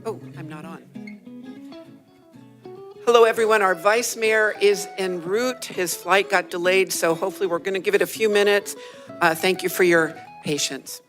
Oh, I'm not on. Hello, everyone. Our vice mayor is en route. His flight got delayed, so hopefully we're going to give it a few minutes. Thank you for your patience.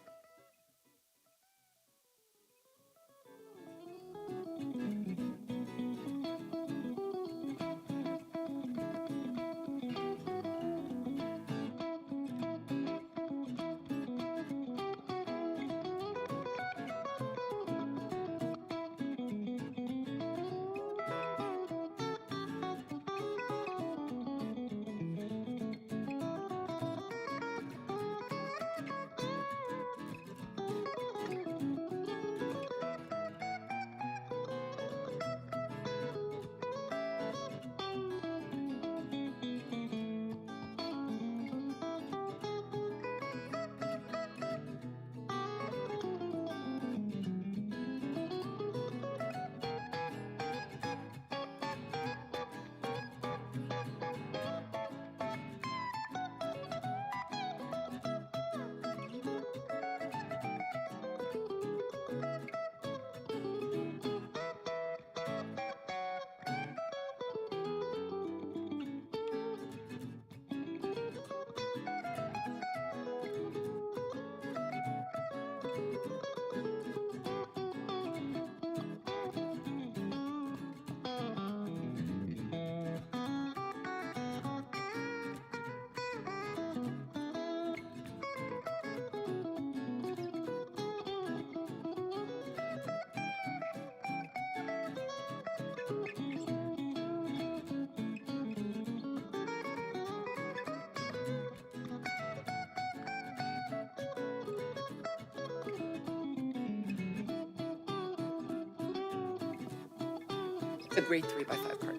It's a grade 3x5 card.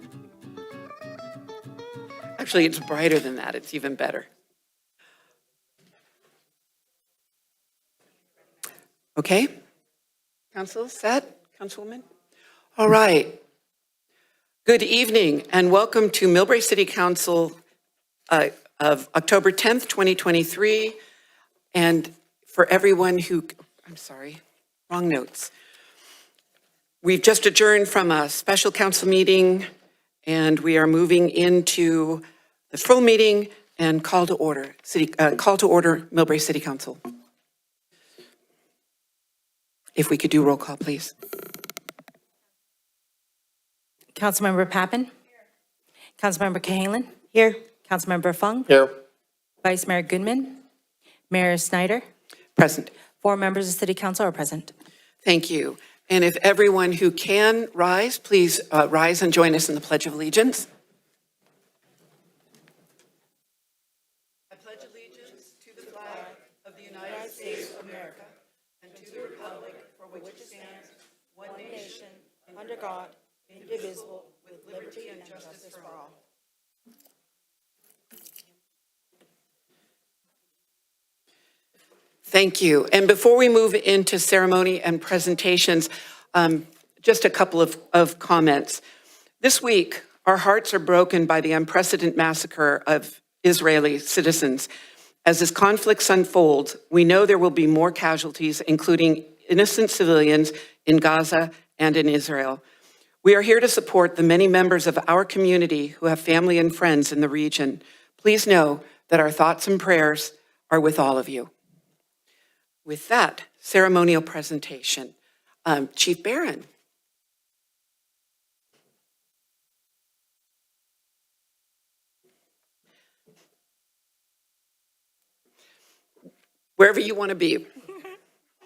Actually, it's brighter than that. It's even better. Okay. Council set? Councilwoman? All right. Good evening and welcome to MILLBRAE City Council of October 10th, 2023. And for everyone who, I'm sorry, wrong notes. We've just adjourned from a special council meeting and we are moving into the full meeting and call to order MILLBRAE City Council. If we could do roll call, please. Councilmember Pappen? Here. Councilmember Cahalan? Here. Councilmember Fung? Here. Vice Mayor Goodman? Mayor Snyder? Present. 4 members of City Council are present. Thank you. And if everyone who can rise, please rise and join us in the Pledge of Allegiance. I pledge allegiance to the flag of the United States of America and to the republic for which it stands, one nation, under God, indivisible, with liberty and justice for all. Thank you. And before we move into ceremony and presentations, just a couple of comments. This week, our hearts are broken by the unprecedented massacre of Israeli citizens. As this conflict unfolds, we know there will be more casualties, including innocent civilians in Gaza and in Israel. We are here to support the many members of our community who have family and friends in the region. Please know that our thoughts and prayers are with all of you. With that ceremonial presentation, Chief Barron. Wherever you want to be.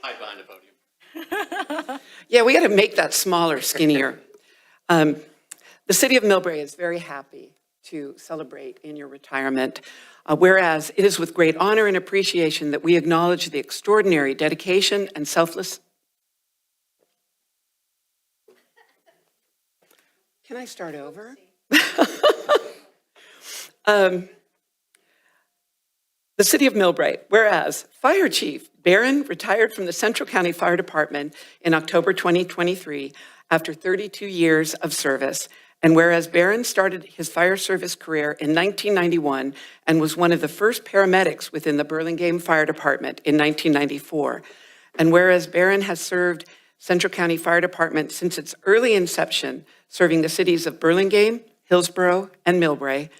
Hide behind the podium. Yeah, we got to make that smaller, skinnier. The city of MILLBRAE is very happy to celebrate in your retirement. Whereas it is with great honor and appreciation that we acknowledge the extraordinary dedication and selfless. Can I start over? The City of MILLBRAE, whereas Fire Chief Barron retired from the Central County Fire Department in October 2023 after 32 years of service, and whereas Barron started his fire service career in 1991 and was one of the first paramedics within the Burlingame Fire Department in 1994, and whereas Barron has served Central County Fire Department since its early inception, serving the cities of Burlingame, Hillsborough, and MILLBRAE,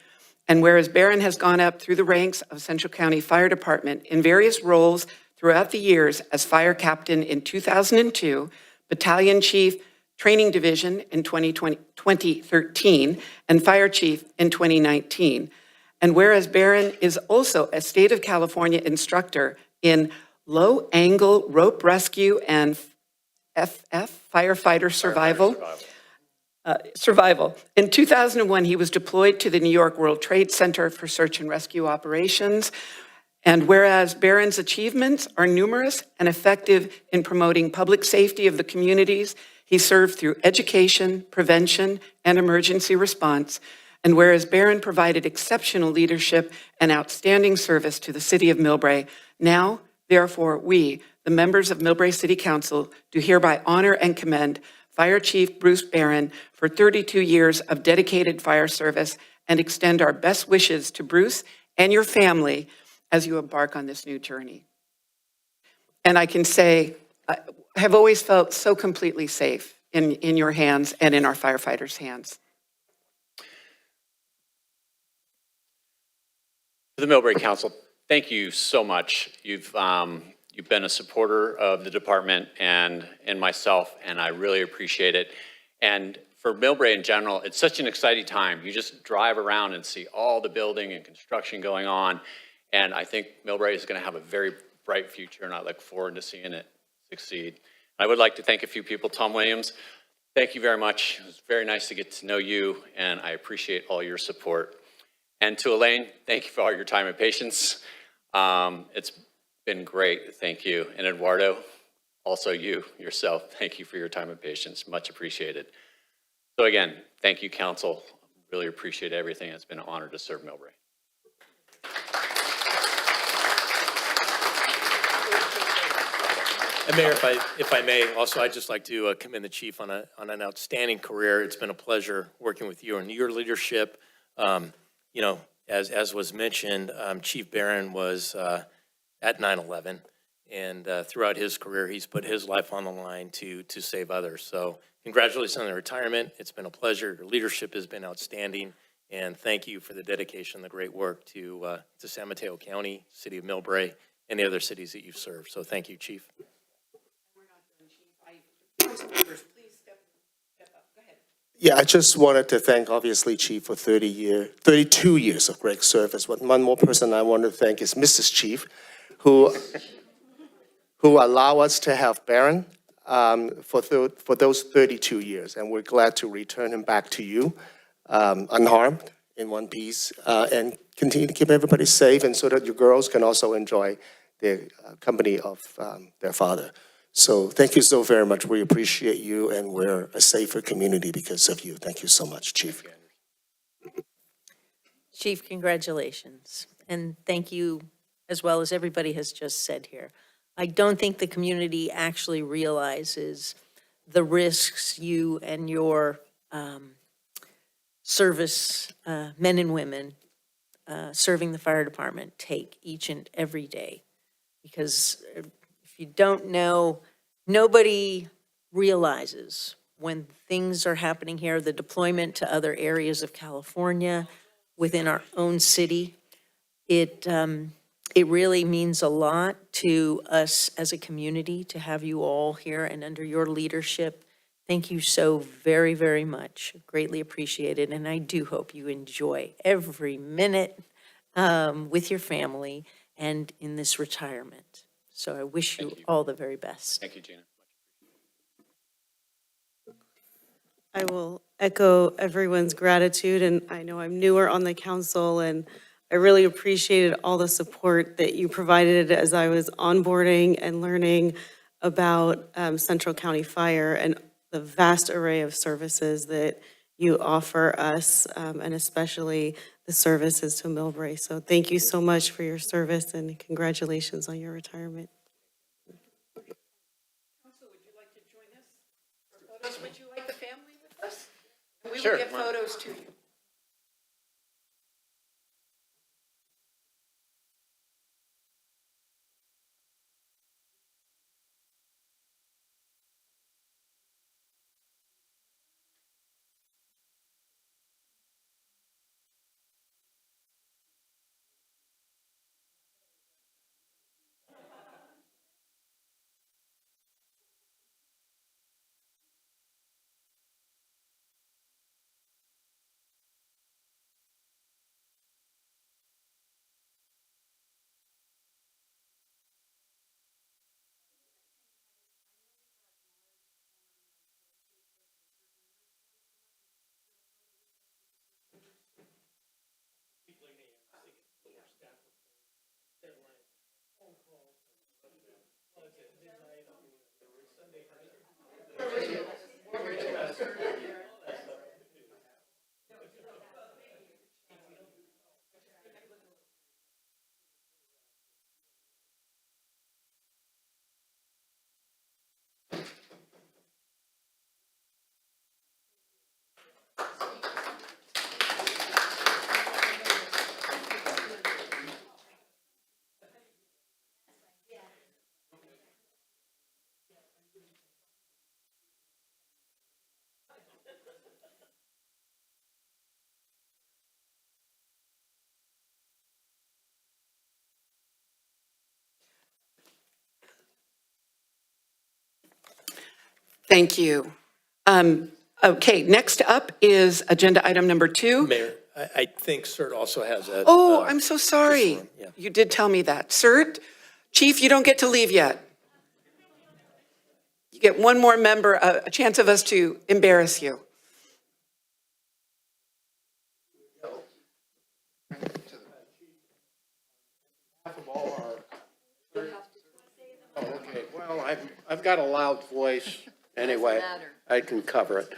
and whereas Barron has gone up through the ranks of Central County Fire Department in various roles throughout the years as fire captain in 2002, battalion chief, training division in 2013, and fire chief in 2019. And whereas Barron is also a state of California instructor in low angle rope rescue and firefighter survival. In 2001, he was deployed to the New York World Trade Center for search and rescue operations. And whereas Barron's achievements are numerous and effective in promoting public safety of the communities he served through education, prevention, and emergency response, and whereas Barron provided exceptional leadership and outstanding service to the City of MILLBRAE, now, therefore, we, the members of MILLBRAE City Council, do hereby honor and commend Fire Chief Bruce Barron for 32 years of dedicated fire service and extend our best wishes to Bruce and your family as you embark on this new journey. And I can say, I have always felt so completely safe in your hands and in our firefighters' hands. To the MILLBRAE Council, thank you so much. You've been a supporter of the department and myself, and I really appreciate it. And for MILLBRAE in general, it's such an exciting time. You just drive around and see all the building and construction going on, and I think MILLBRAE is going to have a very bright future, and I look forward to seeing it succeed. I would like to thank a few people. Tom Williams, thank you very much. It was very nice to get to know you, and I appreciate all your support. And to Elaine, thank you for all your time and patience. It's been great, thank you. And Eduardo, also you, yourself, thank you for your time and patience, much appreciated. So again, thank you, Council. Really appreciate everything. It's been an honor to serve MILLBRAE. And Mayor, if I may, also I'd just like to commend the chief on an outstanding career. It's been a pleasure working with you and your leadership. You know, as was mentioned, Chief Barron was at 9/11, and throughout his career, he's put his life on the line to save others. So congratulations on the retirement. It's been a pleasure. Your leadership has been outstanding, and thank you for the dedication, the great work to San Mateo County, City of MILLBRAE, and the other cities that you've served. So thank you, Chief. Council members, please step up. Go ahead. Yeah, I just wanted to thank, obviously, Chief, for 32 years of great service. But one more person I want to thank is Mrs. Chief, who allow us to have Barron for those 32 years. And we're glad to return him back to you unharmed, in one piece, and continue to keep everybody safe, and so that your girls can also enjoy the company of their father. So thank you so very much. We appreciate you, and we're a safer community because of you. Thank you so much, Chief. Chief, congratulations. And thank you, as well as everybody has just said here. I don't think the community actually realizes the risks you and your service men and women serving the fire department take each and every day. Because if you don't know, nobody realizes when things are happening here, the deployment to other areas of California, within our own city, it really means a lot to us as a community to have you all here and under your leadership. Thank you so very, very much. Greatly appreciated. And I do hope you enjoy every minute with your family and in this retirement. So I wish you all the very best. Thank you, Gina. I will echo everyone's gratitude, and I know I'm newer on the council, and I really appreciated all the support that you provided as I was onboarding and learning about Central County Fire and the vast array of services that you offer us, and especially the services to MILLBRAE. So thank you so much for your service, and congratulations on your retirement. Council, would you like to join us for photos? Would you like the family with us? And we Sure. will get photos to you. Thank you. Okay, next up is agenda item number 2. Mayor, I think CERT also has a. Oh, I'm so sorry. one, yeah. You did tell me that. Cert, Chief, you don't get to leave yet. You get one more member, a chance of us to embarrass you. Okay, well, I've got a loud voice anyway. I can cover it.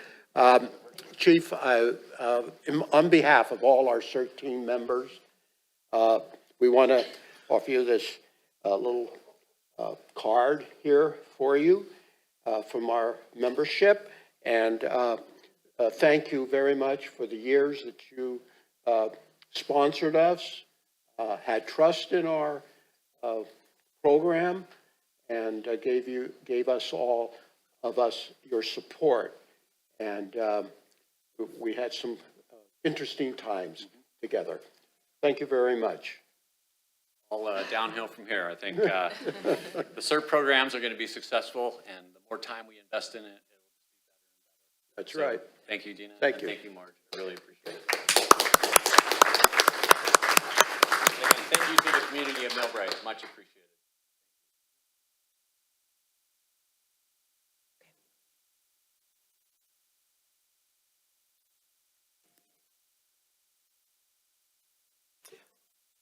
Chief, on behalf of all our CERT team members, we want to offer you this little card here for you from our membership. And thank you very much for the years that you sponsored us, had trust in our program, and gave us all of us your support. And we had some interesting times together. Thank you very much. All downhill from here. I think the CERT programs are going to be successful, and the more time we invest in it, it will just be better and better. That's So, right. Thank you, Dina. Thank and you. Thank you, Marge. I really appreciate it. And thank you to the community of MILLBRAE. It's much appreciated.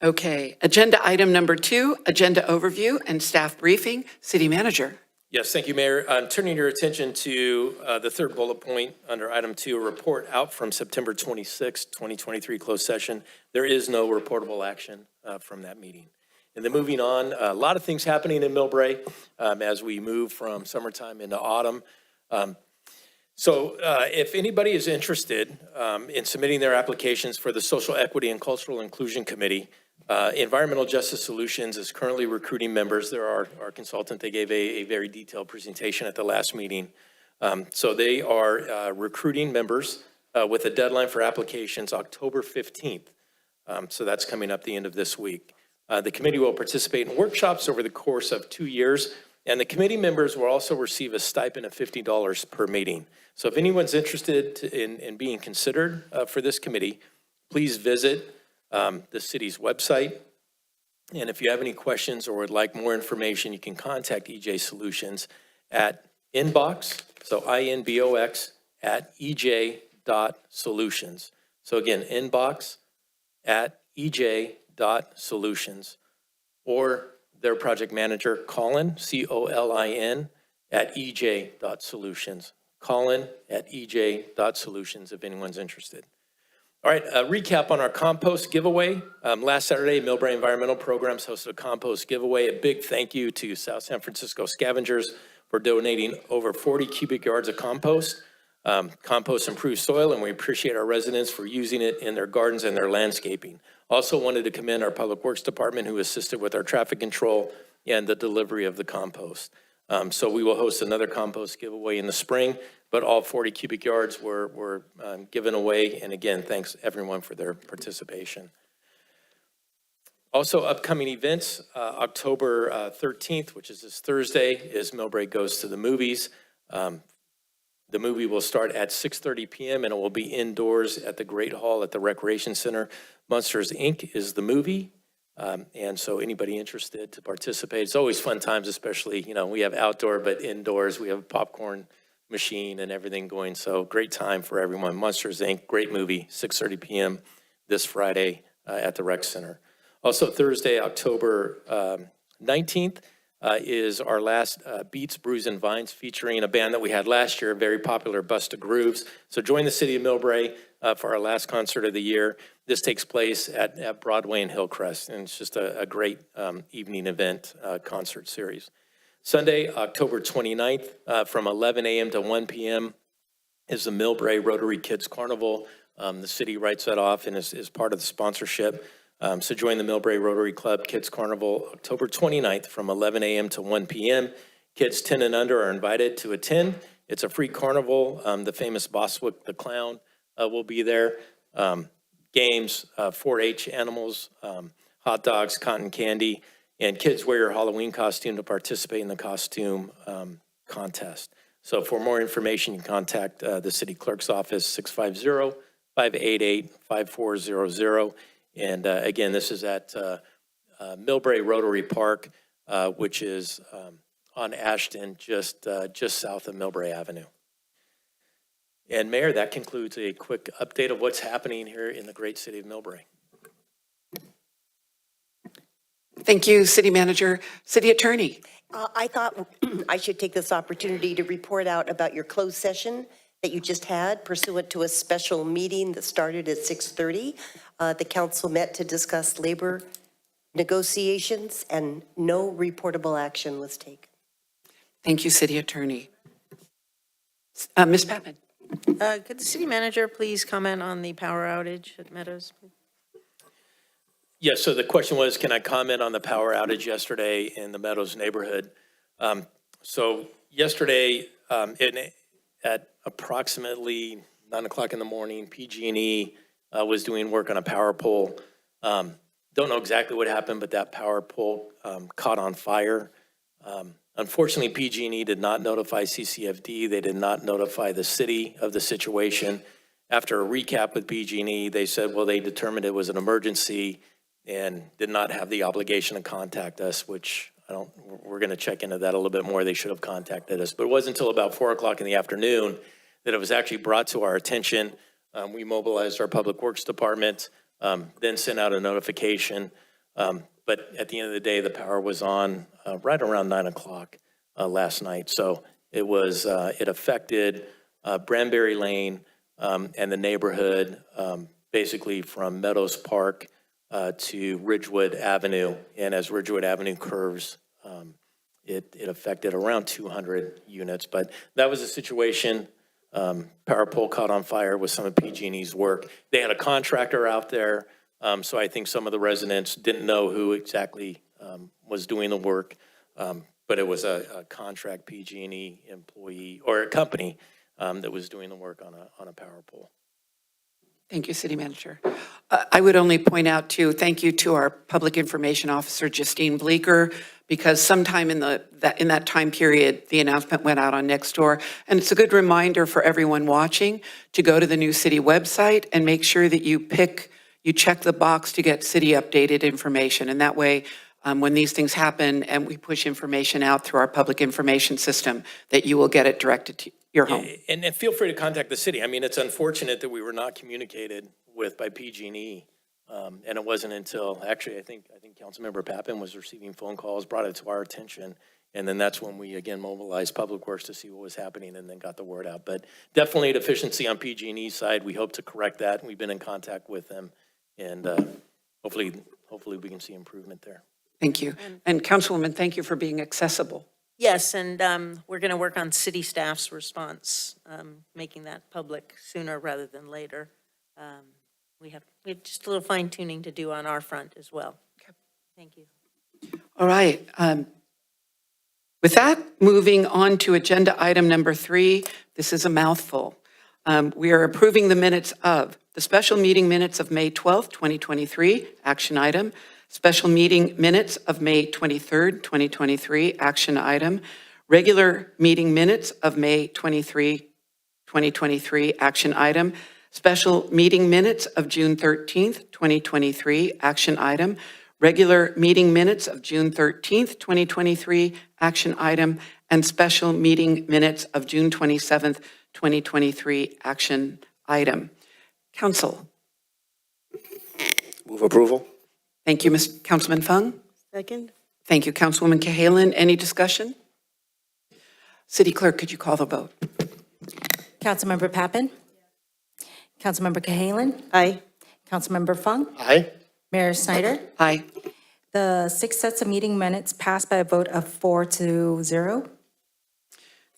Okay, agenda item number 2, agenda overview and staff briefing. City Manager. Yes, thank you, Mayor. Turning your attention to the third bullet point under item 2, a report out from September 26, 2023 closed session. There is no reportable action from that meeting. And then moving on, a lot of things happening in MILLBRAE as we move from summertime into autumn. So if anybody is interested in submitting their applications for the Social Equity and Cultural Inclusion Committee, Environmental Justice Solutions is currently recruiting members. They're our consultant. They gave a very detailed presentation at the last meeting. So they are recruiting members with a deadline for applications October 15th. So that's coming up the end of this week. The committee will participate in workshops over the course of 2 years, and the committee members will also receive a stipend of $50 per meeting. So if anyone's interested in being considered for this committee, please visit the city's website. And if you have any questions or would like more information, you can contact EJ Solutions at inbox, so INBOX, at EJ ej.solutions. So again, inbox at ej.solutions, or their project manager, Colin, Colin, at ej.solutions. Colin at ej.solutions if anyone's interested. All right, a recap on our compost giveaway. Last Saturday, MILLBRAE Environmental Programs hosted a compost giveaway. A big thank you to South San Francisco Scavengers for donating over 40 cubic yards of compost. Compost improves soil, and we appreciate our residents for using it in their gardens and their landscaping. Also wanted to commend our Public Works Department, who assisted with our traffic control and the delivery of the compost. So we will host another compost giveaway in the spring, but all 40 cubic yards were given away. And again, thanks everyone for their participation. Also, upcoming events, October 13th, which is this Thursday, is MILLBRAE Goes to the Movies. The movie will start at 6:30 p.m. and it will be indoors at the Great Hall at the Recreation Center. Monsters, Inc. is the movie. And so anybody interested to participate, it's always fun times, especially, we have outdoor, but indoors, we have a popcorn machine and everything going. So great time for everyone. Monsters, Inc., great movie, 6:30 p.m. this Friday at the Rec Center. Also Thursday, October 19th, is our last Beats, Brews, and Vines, featuring a band that we had last year, very popular, Busta Grooves. So join the city of MILLBRAE for our last concert of the year. This takes place at Broadway and Hillcrest, and it's just a great evening event concert series. Sunday, October 29th, from 11 a.m. to 1 p.m. is the MILLBRAE Rotary Kids Carnival. The city writes that off and is part of the sponsorship. So join the MILLBRAE Rotary Club Kids Carnival October 29th from 11 a.m. to 1 p.m. Kids 10 and under are invited to attend. It's a free carnival. The famous Boswick the Clown will be there. Games, 4-H animals, hot dogs, cotton candy, and kids wear your Halloween costume to participate in the costume contest. So for more information, you can contact the city clerk's office, 650-588-5400. And again, this is at MILLBRAE Rotary Park, which is on Ashton, just south of MILLBRAE Avenue. And Mayor, that concludes a quick update of what's happening here in the great city of MILLBRAE. Thank you, City Manager. City Attorney. I thought I should take this opportunity to report out about your closed session that you just had pursuant to a special meeting that started at 6:30. The council met to discuss labor negotiations and no reportable action was taken. Thank you, City Attorney. Ms. Patman. Could the city manager please comment on the power outage at Meadows? Yes, so the question was, can I comment on the power outage yesterday in the Meadows neighborhood? So yesterday at approximately 9 o'clock in the morning, PG&E was doing work on a power pole. Don't know exactly what happened, but that power pole caught on fire. Unfortunately, PG&E did not notify CCFD. They did not notify the city of the situation. After a recap with PG&E, they said, well, they determined it was an emergency and did not have the obligation to contact us, which we're going to check into that a little bit more. They should have contacted us. But it wasn't until about 4 o'clock in the afternoon that it was actually brought to our attention. We mobilized our Public Works Department, then sent out a notification. But at the end of the day, the power was on right around 9 o'clock last night. So it was, it affected Branberry Lane and the neighborhood, basically from Meadows Park to Ridgewood Avenue. And as Ridgewood Avenue curves, it affected around 200 units. But that was a situation. Power pole caught on fire with some of PG&E's work. They had a contractor out there. So I think some of the residents didn't know who exactly was doing the work, but it was a contract PG&E employee or a company that was doing the work on a power pole. Thank you, City Manager. I would only point out, too, thank you to our Public Information Officer, Justine Bleeker, because sometime in that time period, the announcement went out on Nextdoor. And it's a good reminder for everyone watching to go to the new city website and make sure that you check the box to get city updated information. And that way, when these things happen and we push information out through our public information system, that you will get it your home. And feel free to contact the city. I mean, it's unfortunate that we were not communicated with by PG&E. And it wasn't until, actually, I think Councilmember Pappen was receiving phone calls, brought it to our attention. And then that's when we, again, mobilized Public Works to see what was happening and then got the word out. But definitely a deficiency on PG&E's side. We hope to correct that. We've been in contact with them. And hopefully we can see improvement there. Thank you. And Councilwoman, thank you for being accessible. Yes, and we're going to work on city staff's response, making that public sooner rather than later. We have just a little fine tuning to do on our front as well. Thank you. All right. With that, moving on to agenda item number 3, this is a mouthful. We are approving the minutes of the special meeting minutes of May 12th, 2023, action item. Special meeting minutes of May 23rd, 2023, action item. Regular meeting minutes of May 23, 2023, action item. Special meeting minutes of June 13th, 2023, action item. Regular meeting minutes of June 13th, 2023, action item. And special meeting minutes of June 27th, 2023, action item. Council. Move approval. Thank you, Councilman Fung. Second? Thank you, Councilwoman Cahalan. Any discussion? City Clerk, could you call the vote? Councilmember Pappen? Councilmember Cahalan? Aye. Councilmember Fung? Aye. Mayor Snyder? Aye. The 6 sets of meeting minutes passed by a vote of 4-0.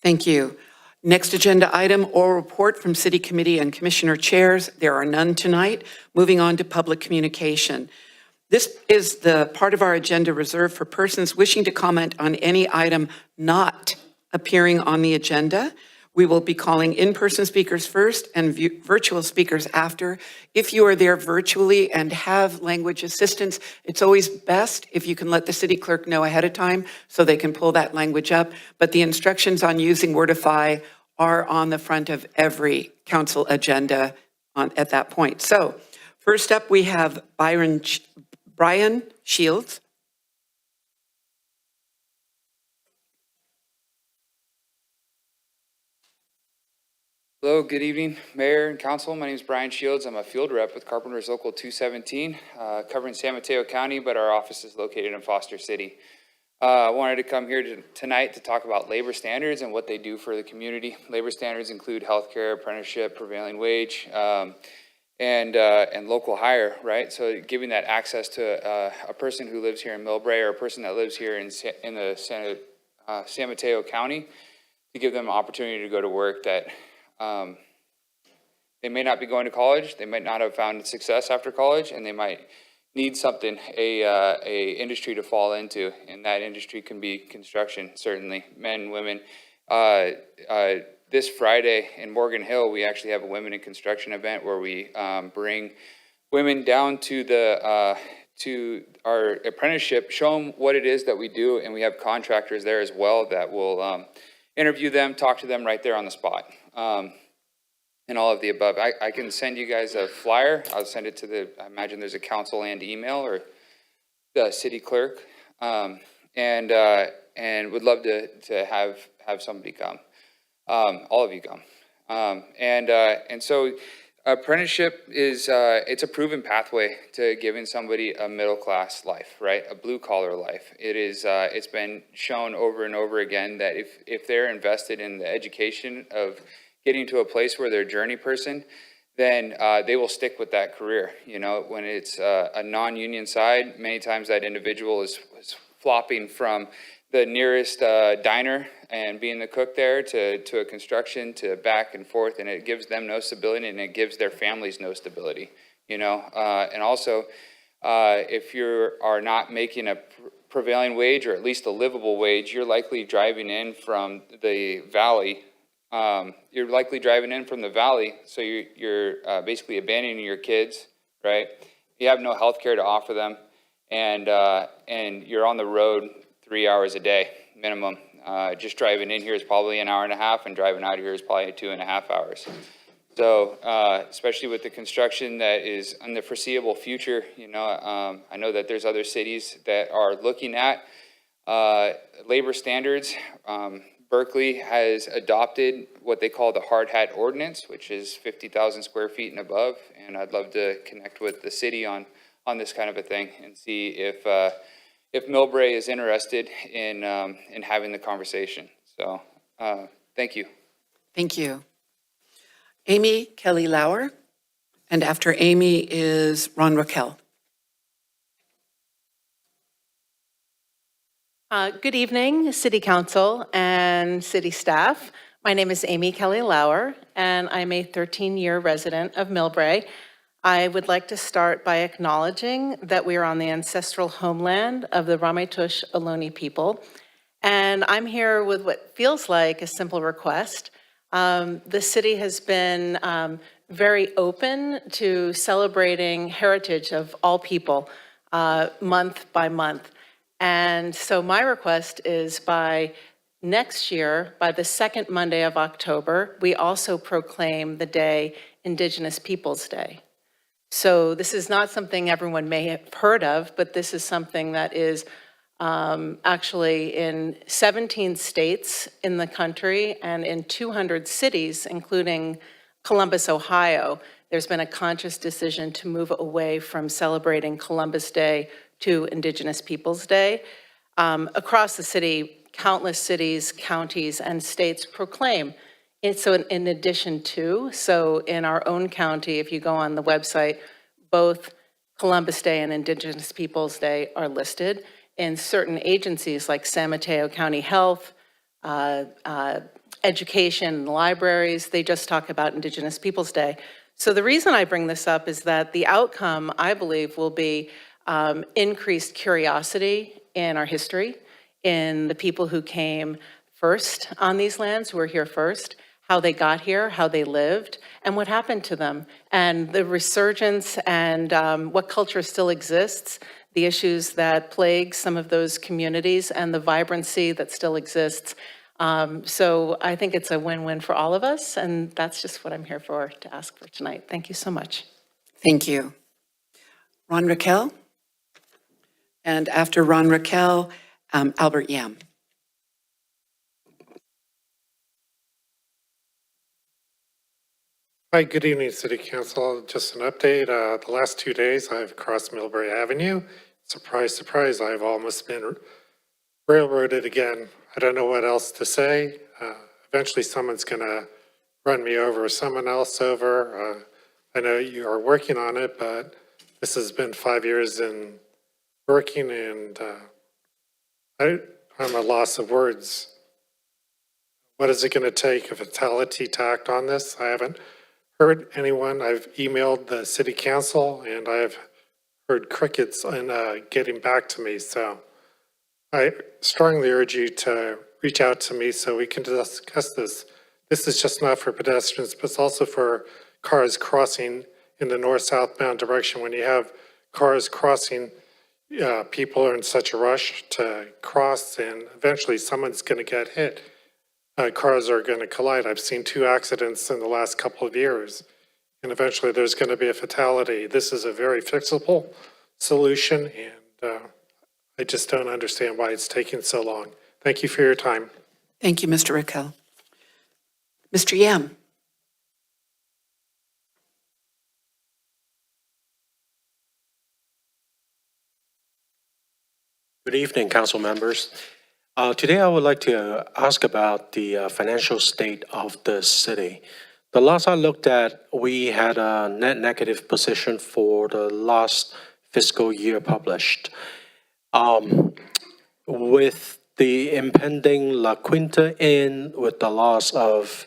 Thank you. Next agenda item, oral report from City Committee and Commissioner Chairs. There are none tonight. Moving on to public communication. This is the part of our agenda reserved for persons wishing to comment on any item not appearing on the agenda. We will be calling in-person speakers first and virtual speakers after. If you are there virtually and have language assistance, it's always best if you can let the city clerk know ahead of time so they can pull that language up. But the instructions on using Wordify are on the front of every council agenda at that point. So first up, we have Brian Shields. Hello, good evening, Mayor and Council. My name is Brian Shields. I'm a field rep with Carpenters Local 217, covering San Mateo County, but our office is located in Foster City. I wanted to come here tonight to talk about labor standards and what they do for the community. Labor standards include healthcare, apprenticeship, prevailing wage, and local hire, right? So giving that access to a person who lives here in MILLBRAE or a person that lives here in the San Mateo County, to give them an opportunity to go to work that they may not be going to college, they might not have found success after college, and they might need something, a industry to fall into, and that industry can be construction, certainly, men and women. This Friday in Morgan Hill, we actually have a Women in Construction event where we bring women down to our apprenticeship, show them what it is that we do, and we have contractors there as well that will interview them, talk to them right there on the spot, and all of the above. I can send you guys a flyer. I'll send it to I imagine there's a council and email or the city clerk, and would love to have somebody come. All of you come. And so apprenticeship is, it's a proven pathway to giving somebody a middle-class life, right? A blue-collar life. It is, it's been shown over and over again that if they're invested in the education of getting to a place where they're a journey person, then they will stick with that career. You know, when it's a non-union side, many times that individual is flopping from the nearest diner and being the cook there to a construction to back and forth, and it gives them no stability and it gives their families no stability, you know. And also, if you are not making a prevailing wage or at least a livable wage, you're likely driving in from the valley. So you're basically abandoning your kids, right? You have no health care to offer them, and you're on the road 3 hours a day minimum. Just driving in here is probably an hour and a half, and driving out of here is probably 2.5 hours. So especially with the construction that is in the foreseeable future, you know, I know that there's other cities that are looking at labor standards Berkeley has adopted what they call the hard hat ordinance, which is 50,000 square feet and above. And I'd love to connect with the city on this kind of a thing and see if MILLBRAE is interested in having the conversation. So thank you. Thank you. Amy Kelly Lauer, and after Amy is Ron Raquel. Good evening, City Council and City staff. My name is Amy Kelly Lauer, and I'm a 13-year resident of MILLBRAE. I would like to start by acknowledging that we are on the ancestral homeland of the Ramaytush Ohlone people, and I'm here with what feels like a simple request. The city has been very open to celebrating heritage of all people month by month. And so my request is by next year, by the second Monday of October, we also proclaim the day Indigenous Peoples Day. So this is not something everyone may have heard of, but this is something that is actually in 17 states in the country and in 200 cities, including Columbus, Ohio. There's been a conscious decision to move away from celebrating Columbus Day to Indigenous Peoples Day. Across the city, countless cities, counties, and states proclaim it. So in addition to, so in our own county, if you go on the website, both Columbus Day and Indigenous Peoples Day are listed. In certain agencies like San Mateo County Health, education, libraries, they just talk about Indigenous Peoples Day. So the reason I bring this up is that the outcome, I believe, will be increased curiosity in our history, in the people who came first on these lands, who were here first, how they got here, how they lived, and what happened to them, and the resurgence and what culture still exists, the issues that plague some of those communities, and the vibrancy that still exists. So I think it's a win-win for all of us, and that's just what I'm here for, to ask for tonight. Thank you so much. Thank you. Ron Raquel? And after Ron Raquel, Albert Yam. Hi, good evening, City Council. Just an update. The last 2 days, I've crossed MILLBRAE Avenue. Surprise, surprise, I've almost been railroaded again. I don't know what else to say. Eventually, someone's going to run me over or someone else over. I know you are working on it, but this has been 5 years in working, and I'm at a loss of words. What is it going to take, a fatality tacked on this? I haven't heard anyone. I've emailed the city council, and I've heard crickets in getting back to me. So I strongly urge you to reach out to me so we can discuss this. This is just not for pedestrians, but it's also for cars crossing in the north-southbound direction. When you have cars crossing, people are in such a rush to cross, and eventually someone's going to get hit. Cars are going to collide. I've seen 2 accidents in the last couple of years, and eventually there's going to be a fatality. This is a very fixable solution, and I just don't understand why it's taking so long. Thank you for your time. Thank you, Mr. Raquel. Mr. Yam. Good evening, council members. Today I would like to ask about the financial state of the city. The last I looked at, we had a net negative position for the last fiscal year published. With the impending La Quinta Inn, with the loss of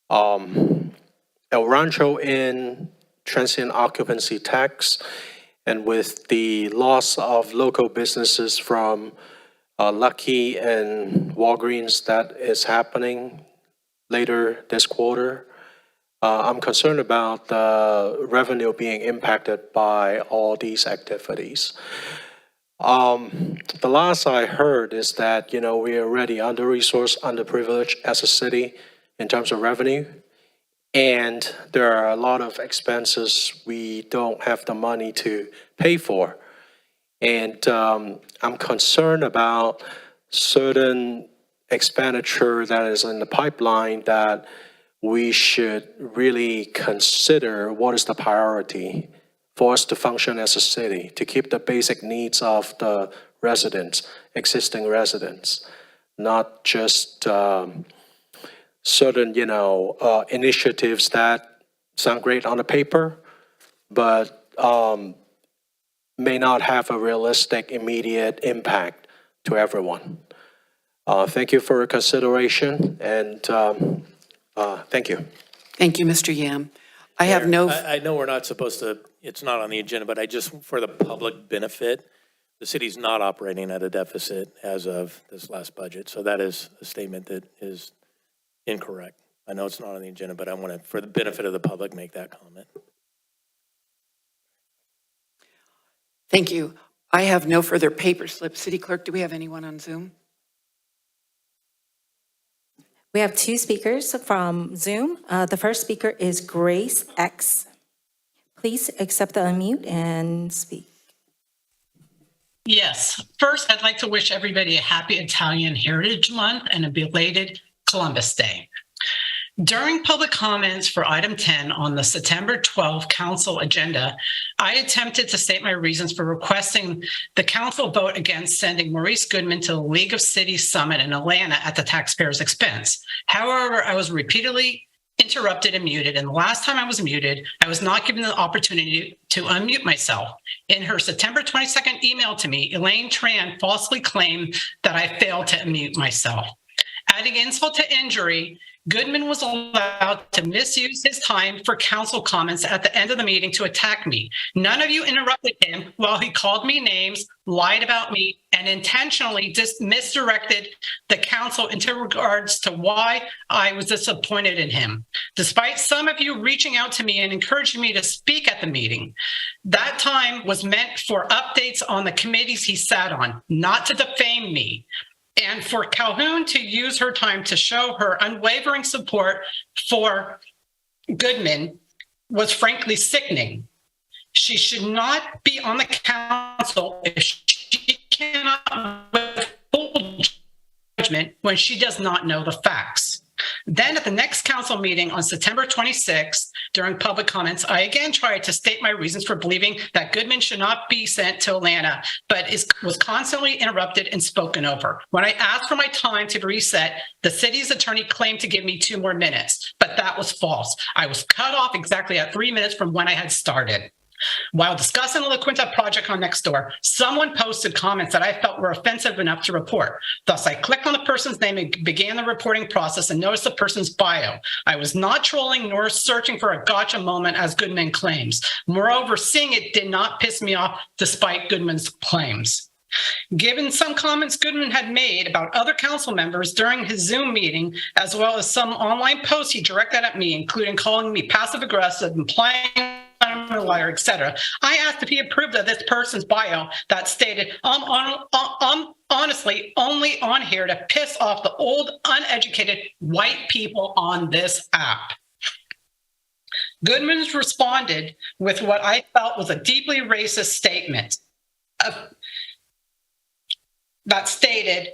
El Rancho Inn, transient occupancy tax, and with the loss of local businesses from Lucky and Walgreens that is happening later this quarter, I'm concerned about the revenue being impacted by all these activities. The last I heard is that, we're already under-resourced, underprivileged as a city in terms of revenue. And there are a lot of expenses we don't have the money to pay for. And I'm concerned about certain expenditure that is in the pipeline that we should really consider what is the priority for us to function as a city, to keep the basic needs of the residents, existing residents, not just certain, initiatives that sound great on the paper, but may not have a realistic, immediate impact to everyone. Thank you for your consideration, and thank you. Thank you, Mr. Yam. I have no, I know we're not supposed to, it's not on the agenda, but I just, for the public benefit, the city's not operating at a deficit as of this last budget. So that is a statement that is incorrect. I know it's not on the agenda, but I want to, for the benefit of the public, make that comment. thank you. I have no further paper slips. City Clerk, do we have anyone on Zoom? We have 2 speakers from Zoom. The first speaker is Grace X. Please accept the unmute and speak. Yes. First, I'd like to wish everybody a happy Italian Heritage Month and a belated Columbus Day. During public comments for item 10 on the September 12 council agenda, I attempted to state my reasons for requesting the council vote against sending Maurice Goodman to the League of Cities Summit in Atlanta at the taxpayer's expense. However, I was repeatedly interrupted and muted, and the last time I was muted, I was not given the opportunity to unmute myself. In her September 22nd email to me, Elaine Tran falsely claimed that I failed to unmute myself. Adding insult to injury, Goodman was allowed to misuse his time for council comments at the end of the meeting to attack me. None of you interrupted him while he called me names, lied about me, and intentionally misdirected the council into regards to why I was disappointed in him. Despite some of you reaching out to me and encouraging me to speak at the meeting, that time was meant for updates on the committees he sat on, not to defame me. And for Calhoun to use her time to show her unwavering support for Goodman was frankly sickening. She should not be on the council if she cannot withhold judgment when she does not know the facts. Then at the next council meeting on September 26th, during public comments, I again tried to state my reasons for believing that Goodman should not be sent to Atlanta, but was constantly interrupted and spoken over. When I asked for my time to be reset, the city's attorney claimed to give me 2 more minutes, but that was false. I was cut off exactly at 3 minutes from when I had started. While discussing the La Quinta project on Nextdoor, someone posted comments that I felt were offensive enough to report. Thus, I clicked on the person's name and began the reporting process and noticed the person's bio. I was not trolling nor searching for a gotcha moment, as Goodman claims. Moreover, seeing it did not piss me off despite Goodman's claims. Given some comments Goodman had made about other council members during his Zoom meeting, as well as some online posts he directed at me, including calling me passive-aggressive, implying I'm a liar, etc., I asked if he approved of this person's bio that stated, I'm honestly only on here to piss off the old, uneducated white people on this app. Goodman's responded with what I felt was a deeply racist statement that stated,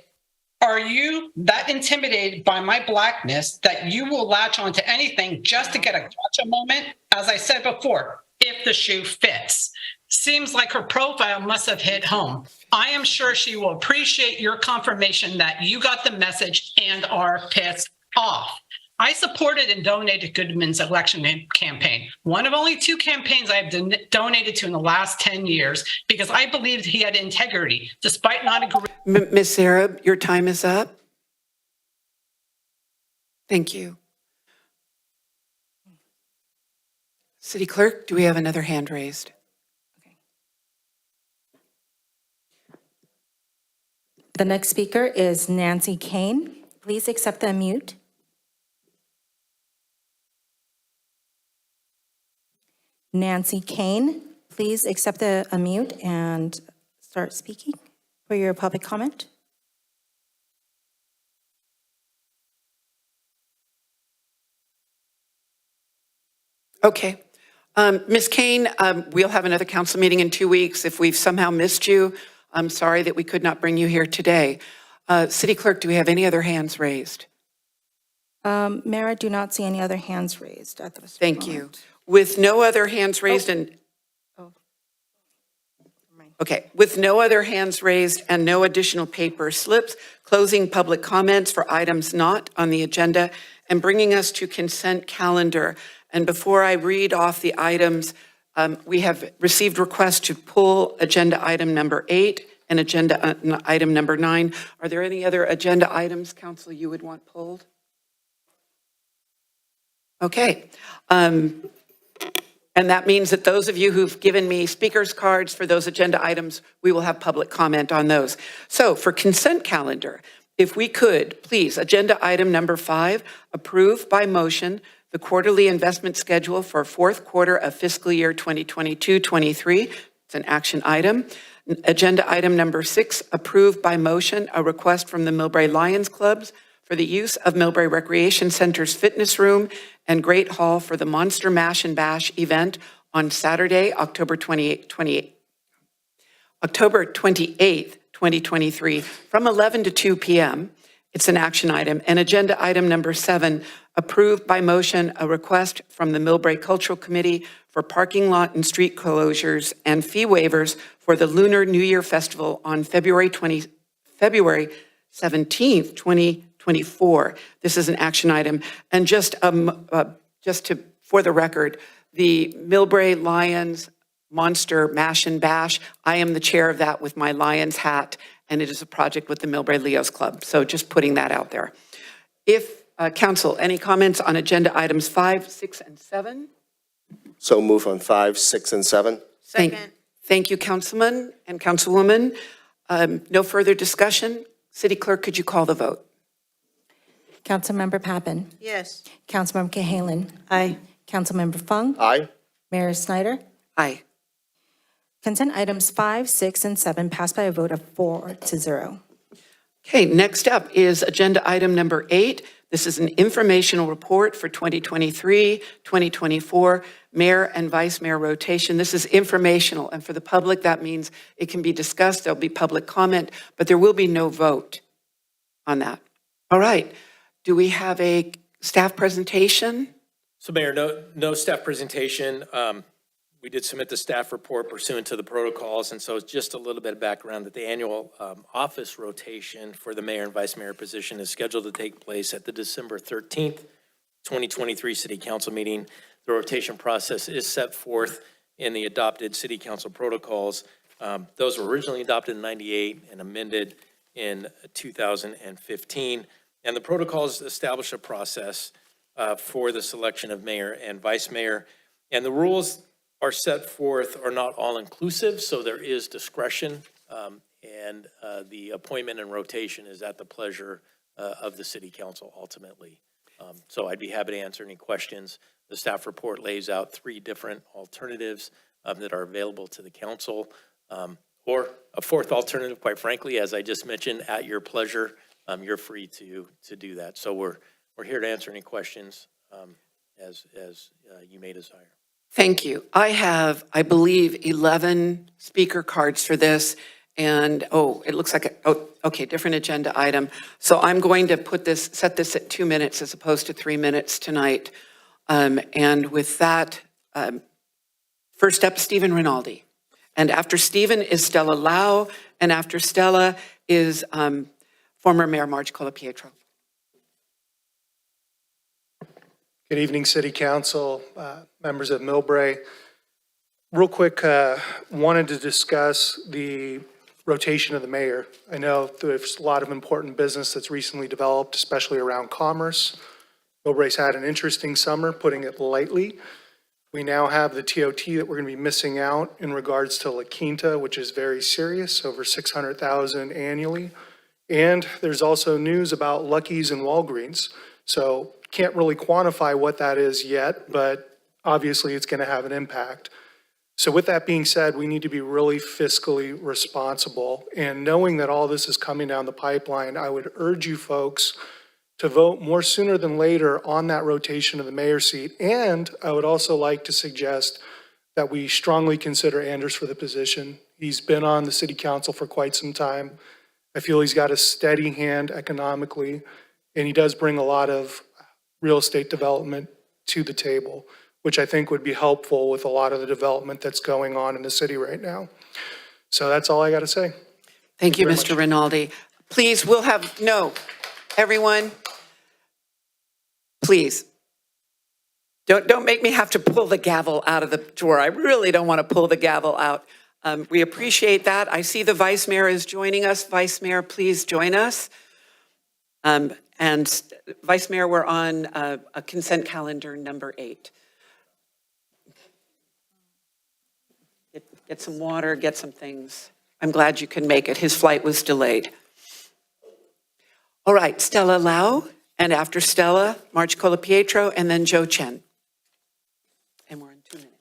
are you that intimidated by my blackness that you will latch onto anything just to get a gotcha moment? As I said before, if the shoe fits. Seems like her profile must have hit home. I am sure she will appreciate your confirmation that you got the message and are pissed off. I supported and donated Goodman's election campaign, one of only 2 campaigns I have donated to in the last 10 years, because I believed he had integrity, despite not agreeing. Ms. Sarah, your time is up. Thank you. City Clerk, do we have another hand raised? The next speaker is Nancy Kane. Please accept the unmute. Nancy Kane, please accept the unmute and start speaking for your public comment. Okay. Ms. Kane, we'll have another council meeting in 2 weeks. If we've somehow missed you, I'm sorry that we could not bring you here today. City Clerk, do we have any other hands raised? Mayor, I do not see any other hands raised at this moment. Thank you. With no other hands raised with no other hands raised and no additional paper slips, closing public comments for items not on the agenda and bringing us to consent calendar. And before I read off the items, we have received requests to pull agenda item number 8 and agenda item number 9. Are there any other agenda items, Council, you would want pulled? Okay. And that means that those of you who've given me speakers cards for those agenda items, we will have public comment on those. So for consent calendar, if we could, please, agenda item number 5, approve by motion the quarterly investment schedule for fourth quarter of fiscal year 2022-23. It's an action item. Agenda item number 6, approve by motion a request from the MILLBRAE Lions Clubs for the use of MILLBRAE Recreation Center's fitness room and Great Hall for the Monster Mash and Bash event on Saturday, October 28th, 2023, from 11 to 2 p.m. It's an action item. And agenda item number 7, approved by motion a request from the MILLBRAE Cultural Committee for parking lot and street closures and fee waivers for the Lunar New Year Festival on February 17th, 2024. This is an action item. And just for the record, the MILLBRAE Lions Monster Mash and Bash, I am the chair of that with my Lions hat, and it is a project with the MILLBRAE Leos Club. So just putting that out there. If Council, any comments on agenda items 5, 6, and 7? So move on 5, 6, and 7. Thank you, Councilman and Councilwoman. No further discussion. City Clerk, could you call the vote? Councilmember Pappen. Yes. Councilmember Cahalan. Aye. Councilmember Fung. Aye. Mayor Snyder. Aye. Consent items 5, 6, and 7 passed by a vote of 4-0. Okay, next up is agenda item number 8. This is an informational report for 2023-2024 mayor and vice mayor rotation. This is informational, and for the public, that means it can be discussed. There'll be public comment, but there will be no vote on that. All right. Do we have a staff presentation? So Mayor, no staff presentation. We did submit the staff report pursuant to the protocols, and so it's just a little bit of background that the annual office rotation for the mayor and vice mayor position is scheduled to take place at the December 13th, 2023 City Council meeting. The rotation process is set forth in the adopted City Council protocols. Those were originally adopted in '98 and amended in 2015. And the protocols establish a process for the selection of mayor and vice mayor. And the rules are set forth are not all-inclusive, so there is discretion, and the appointment and rotation is at the pleasure of the City Council ultimately. So I'd be happy to answer any questions. The staff report lays out 3 different alternatives that are available to the council, or a 4th alternative, quite frankly, as I just mentioned, at your pleasure. You're free to do that. So we're here to answer any questions as you may desire. Thank you. I have, I believe, 11 speaker cards for this, and it looks like different agenda item. So I'm going to set this at 2 minutes as opposed to 3 minutes tonight. And with that, first up, Stephen Rinaldi. And after Stephen is Stella Lau, and after Stella is former Mayor Marge Colapietro. Good evening, City Council, members of MILLBRAE. Real quick, wanted to discuss the rotation of the mayor. I know there's a lot of important business that's recently developed, especially around commerce. MILLBRAE's had an interesting summer, putting it lightly. We now have the TOT that we're going to be missing out in regards to La Quinta, which is very serious, over $600,000 annually. And there's also news about Lucky's and Walgreens. So can't really quantify what that is yet, but obviously it's going to have an impact. So with that being said, we need to be really fiscally responsible. And knowing that all this is coming down the pipeline, I would urge you folks to vote more sooner than later on that rotation of the mayor's seat. And I would also like to suggest that we strongly consider Anders for the position. He's been on the city council for quite some time. I feel he's got a steady hand economically, and he does bring a lot of real estate development to the table, which I think would be helpful with a lot of the development that's going on in the city right now. So that's all I got to say. Thank you, very Mr. Rinaldi. Please, we'll have, no, everyone, please. Don't make me have to pull the gavel out of the drawer. I really don't want to pull the gavel out. We appreciate that. I see the Vice Mayor is joining us. Vice Mayor, please join us. And Vice Mayor, we're on a consent calendar number 8. Get some water, get some things. I'm glad you can make it. His flight was delayed. All right, Stella Lau, and after Stella, March Colapietro, and then Joe Chen. And we're on 2 minutes.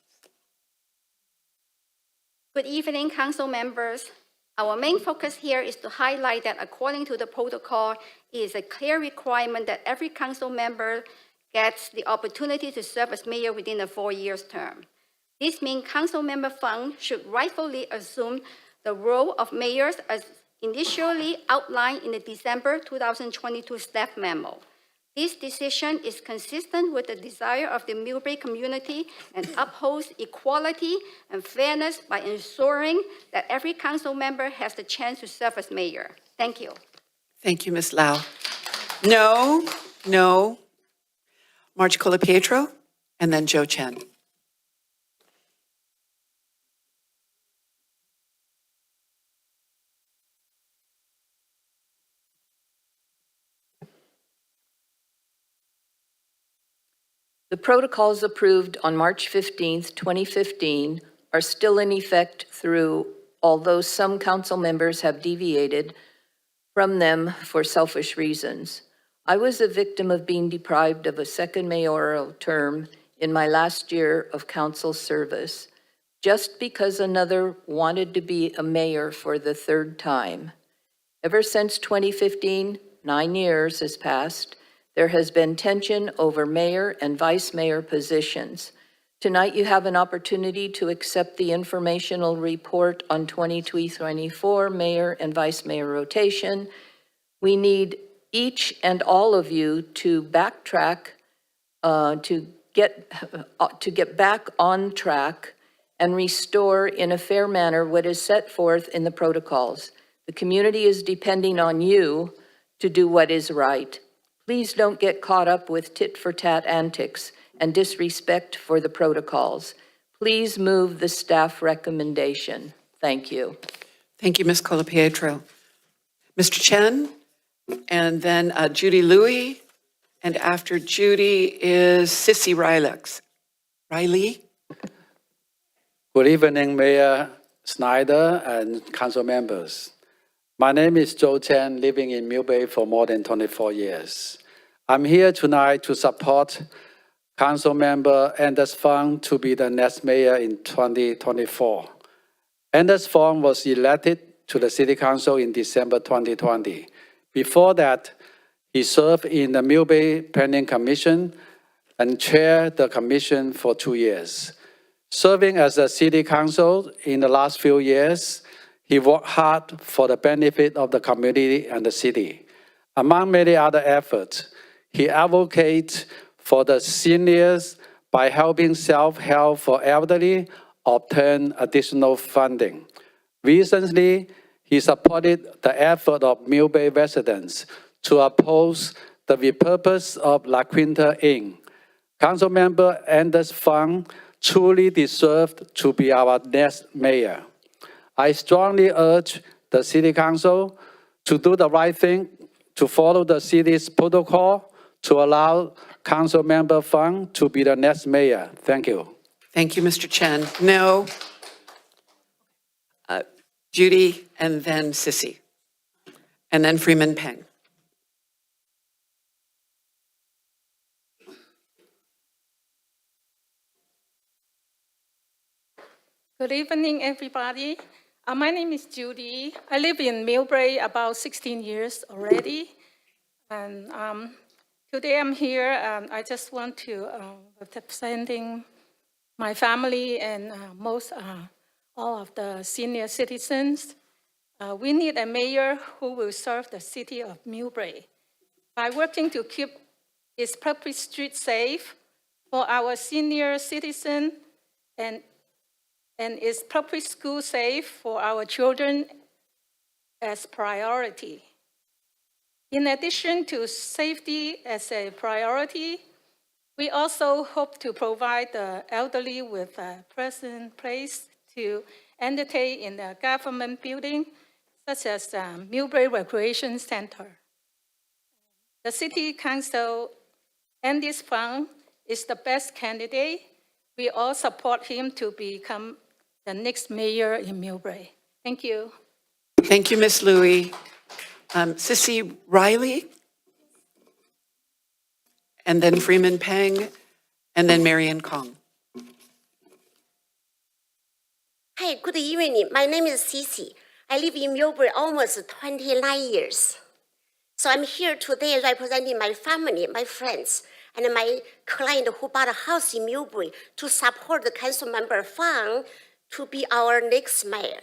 Good evening, council members. Our main focus here is to highlight that according to the protocol, it is a clear requirement that every council member gets the opportunity to serve as mayor within a 4-year term. This means council member Fung should rightfully assume the role of mayors as initially outlined in the December 2022 staff memo. This decision is consistent with the desire of the MILLBRAE community and upholds equality and fairness by ensuring that every council member has the chance to serve as mayor. Thank you. Thank you, Ms. Lau. No. March Colapietro, and then Joe Chen. The protocols approved on March 15th, 2015 are still in effect although some council members have deviated from them for selfish reasons. I was a victim of being deprived of a second mayoral term in my last year of council service, just because another wanted to be a mayor for the 3rd time. Ever since 2015, 9 years has passed, there has been tension over mayor and vice mayor positions. Tonight, you have an opportunity to accept the informational report on 2024 mayor and vice mayor rotation. We need each and all of you to backtrack, to get back on track and restore in a fair manner what is set forth in the protocols. The community is depending on you to do what is right. Please don't get caught up with tit-for-tat antics and disrespect for the protocols. Please move the staff recommendation. Thank you. Thank you, Ms. Colapietro. Mr. Chen, and then Judy Louie, and after Judy is Sissy Riley. Good evening, Mayor Snyder and council members. My name is Joe Chen, living in MILLBRAE for more than 24 years. I'm here tonight to support Council Member Anders Fung to be the next mayor in 2024. Anders Fung was elected to the City Council in December 2020. Before that, he served in the MILLBRAE Planning Commission and chaired the commission for 2 years. Serving as a City Council in the last few years, he worked hard for the benefit of the community and the city. Among many other efforts, he advocates for the seniors by helping self-help for elderly obtain additional funding. Recently, he supported the effort of MILLBRAE residents to oppose the repurpose of La Quinta Inn. Councilmember Anders Fung truly deserved to be our next mayor. I strongly urge the City Council to do the right thing, to follow the city's protocol, to allow Councilmember Fung to be the next mayor. Thank you. Thank you, Mr. Chen. No. Judy, and then Sissy, and then Freeman Peng. Good evening, everybody. My name is Judy. I live in MILLBRAE about 16 years already. And today I'm here, and I just want to representing my family and all of the senior citizens. We need a mayor who will serve the city of Millbrae by working to keep its public streets safe for our senior citizens and its public school safe for our children as priority. In addition to safety as a priority, we also hope to provide the elderly with a pleasant place to entertain in the government building, such as the Millbrae Recreation Center. The City Council and this fund is the best candidate. We all support him to become the next mayor in Millbrae. Thank you. Thank you, Ms. Louie. Sissy Riley, and then Freeman Peng, and then Marian Kong. Hi, good evening. My name is Cici. I live in Millbrae almost 29 years. So I'm here today representing my family, my friends, and my client who bought a house in Millbrae to support the council member Fang to be our next mayor.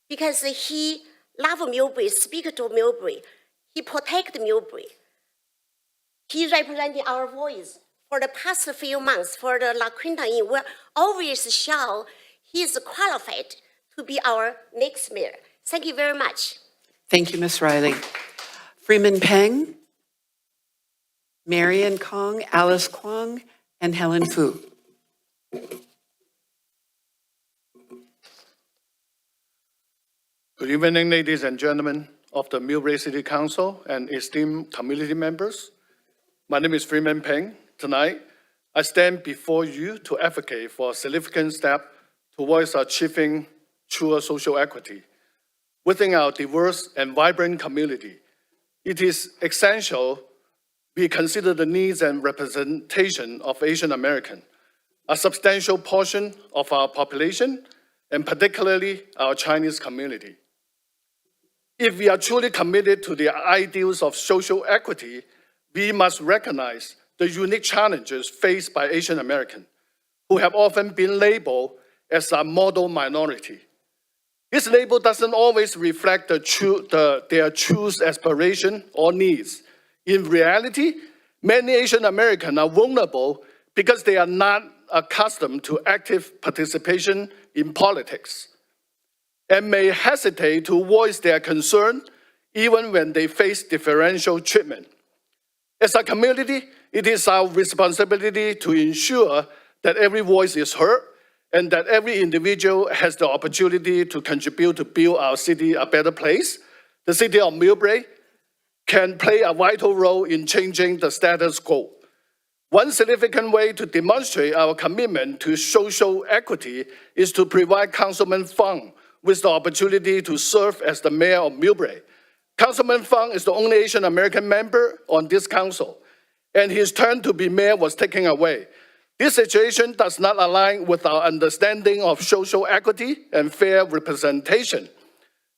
Because he loves Millbrae, speaks to Millbrae, he protects Millbrae. He represented our voice for the past few months for the La Quinta Inn. We always show he is qualified to be our next mayor. Thank you very much. Thank you, Ms. Riley. Freeman Peng, Marian Kong, Alice Kwong, and Helen Fu. Good evening, ladies and gentlemen of the Millbrae City Council and esteemed community members. My name is Freeman Peng. Tonight, I stand before you to advocate for a significant step towards achieving true social equity. Within our diverse and vibrant community, it is essential we consider the needs and representation of Asian American, a substantial portion of our population, and particularly our Chinese community. If we are truly committed to the ideals of social equity, we must recognize the unique challenges faced by Asian Americans, who have often been labeled as a model minority. This label doesn't always reflect their true aspiration or needs. In reality, many Asian Americans are vulnerable because they are not accustomed to active participation in politics and may hesitate to voice their concern even when they face differential treatment. As a community, it is our responsibility to ensure that every voice is heard and that every individual has the opportunity to contribute to build our city a better place. The city of Millbrae can play a vital role in changing the status quo. One significant way to demonstrate our commitment to social equity is to provide Councilman Fang with the opportunity to serve as the mayor of Millbrae. Councilman Fang is the only Asian American member on this council, and his turn to be mayor was taken away. This situation does not align with our understanding of social equity and fair representation.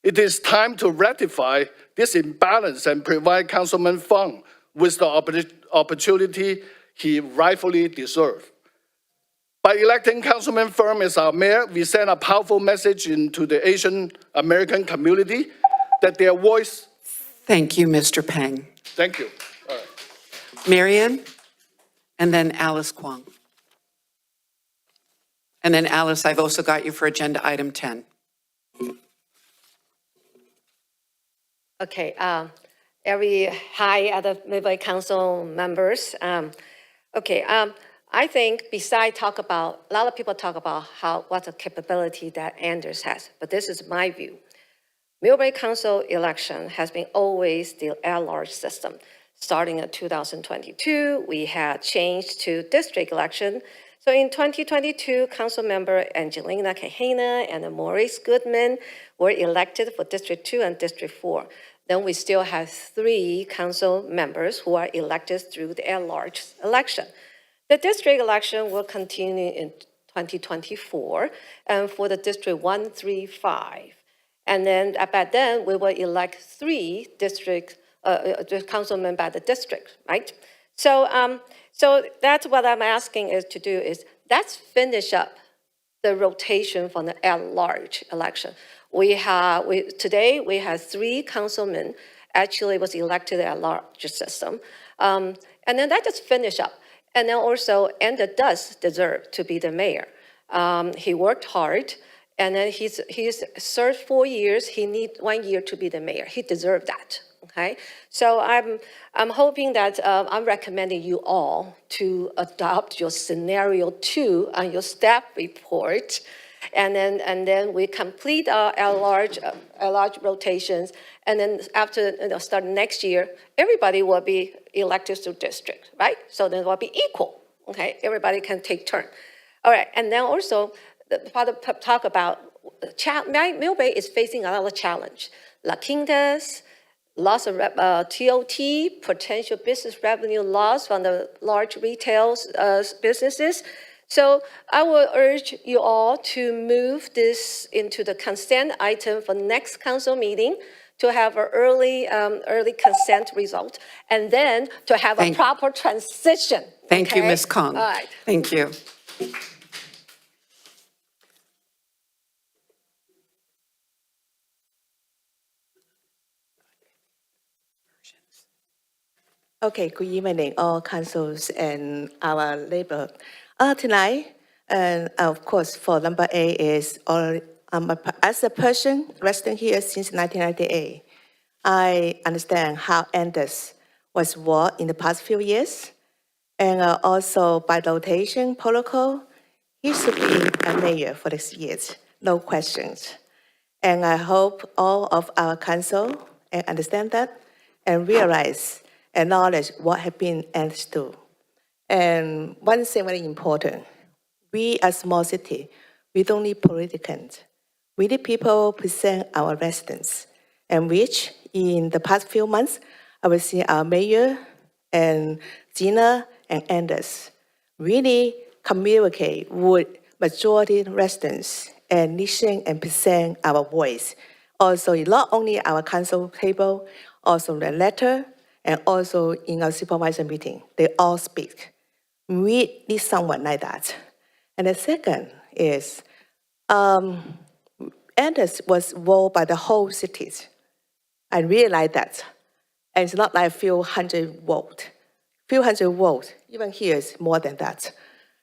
It is time to rectify this imbalance and provide Councilman Fang with the opportunity he rightfully deserves. By electing Councilman Fang as our mayor, we send a powerful message into the Asian American community that their voice... Thank you, Mr. Peng. Thank you. All right. Marian, and then Alice Kwong. And then Alice, I've also got you for agenda item 10. Okay, hi, other Millbrae Council members. I think besides a lot of people talk about what the capability that Anders has, but this is my view. Millbrae Council election has been always the at-large system. Starting in 2022, we had changed to district election. So in 2022, Council member Angelina Kahena and Maurice Goodman were elected for District 2 and District 4. Then we still have 3 council members who are elected through the at-large election. The district election will continue in 2024, and for the District 1, 3, 5. And then by then, we will elect 3 councilmen by the district, right? So that's what I'm asking is to do is let's finish up the rotation from the at-large election. Today, we have 3 councilmen actually was elected at large system. And then that just finished up. And then also, Ender does deserve to be the mayor. He worked hard, and then he's served 4 years. He needs 1 year to be the mayor. He deserved that. Okay, so I'm hoping that I'm recommending you all to adopt your scenario 2 on your staff report, and then we complete our large rotations, and then after starting next year, everybody will be elected to district, right? So then it will be equal. Okay, everybody can take turn. All right, and then also the father talk about MILLBRAE is facing a lot of challenge. La Quintas, loss of TOT, potential business revenue loss from the large retail businesses. So I will urge you all to move this into the consent item for next council meeting to have an early consent result, and then to have a proper transition. Thank you, okay? Ms. Kong. All right. Thank you. Okay, good evening, all councils and our neighbor. Tonight, and of course, for number 8 is, as a person resident here since 1998, I understand how Anders was worked in the past few years, and also by the rotation protocol, he should be a mayor for this years, no questions. And I hope all of our council understand that and realize, acknowledge what has been understood. And one thing very important, we as small city, we don't need politicians. We need people present our residents, and which in the past few months, I will see our mayor and Gina and Anders really communicate with majority residents and listen and present our voice. Also, not only our council table, also the letter, and also in our supervisor meeting, they all speak. We need someone like that. And the second is, Anders was voted by the whole cities. I really like that. And it's not like a few hundred votes. Few hundred votes, even here is more than that.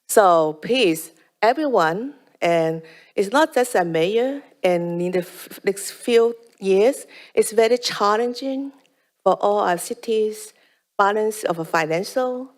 So please, everyone, and it's not just a mayor, and in the next few years, it's very challenging for all our cities, balance of a financial,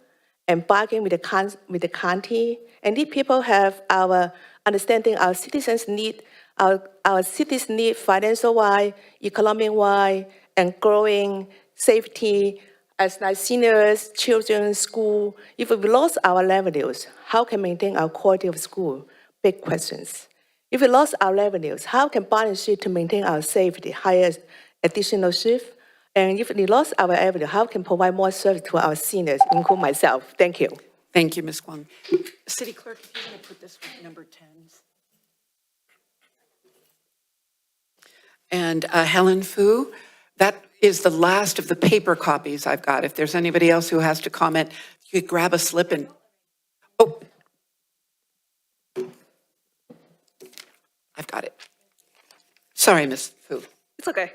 and bargain with the county. And these people have our understanding our citizens need, our cities need financial-wise, economic-wise, and growing safety, as like seniors, children, school. If we lost our revenues, how can we maintain our quality of school? Big questions. If we lost our revenues, how can balance sheet to maintain our safety, hire additional shift? And if we lost our revenue, how can provide more service to our seniors, including myself? Thank you. Thank you, Ms. Kwong. City Clerk, if you're going to put this with number 10s. And Helen Fu, that is the last of the paper copies I've got. If there's anybody else who has to comment, you could grab a slip and, oh. I've got it. Sorry, Ms. Fu. It's okay.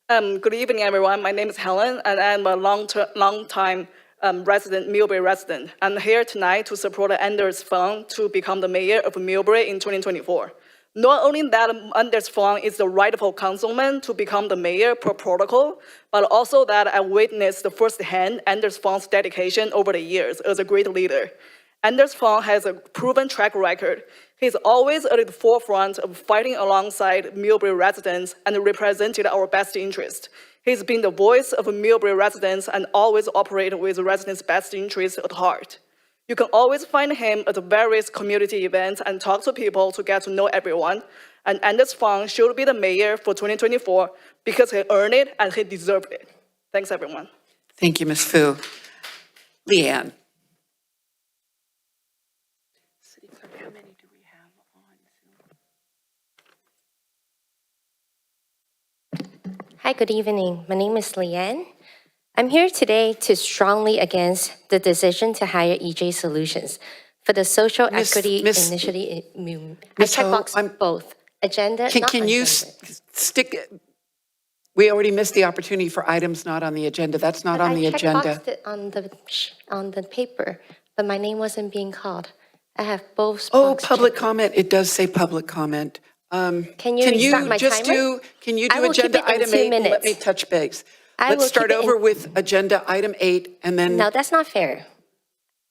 Good evening, everyone. My name is Helen, and I'm a long-time MILLBRAE resident. I'm here tonight to support Anders Fung to become the mayor of MILLBRAE in 2024. Not only that Anders Fung is the rightful councilman to become the mayor per protocol, but also that I witnessed firsthand Anders Fung's dedication over the years as a great leader. Anders Fung has a proven track record. He's always at the forefront of fighting alongside MILLBRAE residents and represented our best interest. He's been the voice of MILLBRAE residents and always operated with residents' best interests at heart. You can always find him at the various community events and talk to people to get to know everyone. And Anders Fung should be the mayor for 2024 because he earned it and he deserved it. Thanks, everyone. Thank you, Ms. Fu. Leanne. City Clerk, how many do we have on Zoom? Hi, good evening. My name is Leanne. I'm here today to strongly against the decision to hire EJ Solutions for the social equity initiative. Ms. Ho, both. Agenda, not Can you agenda. stick, we already missed the opportunity for items not on the agenda. That's not But on the I agenda. checkboxed it on the paper, but my name wasn't being called. I have both. Oh, box public checked. comment. It does say public comment. Can you restart my just timer? can you I do will keep agenda it in item 2 8 and let minutes. me touch base? I Let's will start keep it in- over with agenda item 8 and then. No, that's not fair.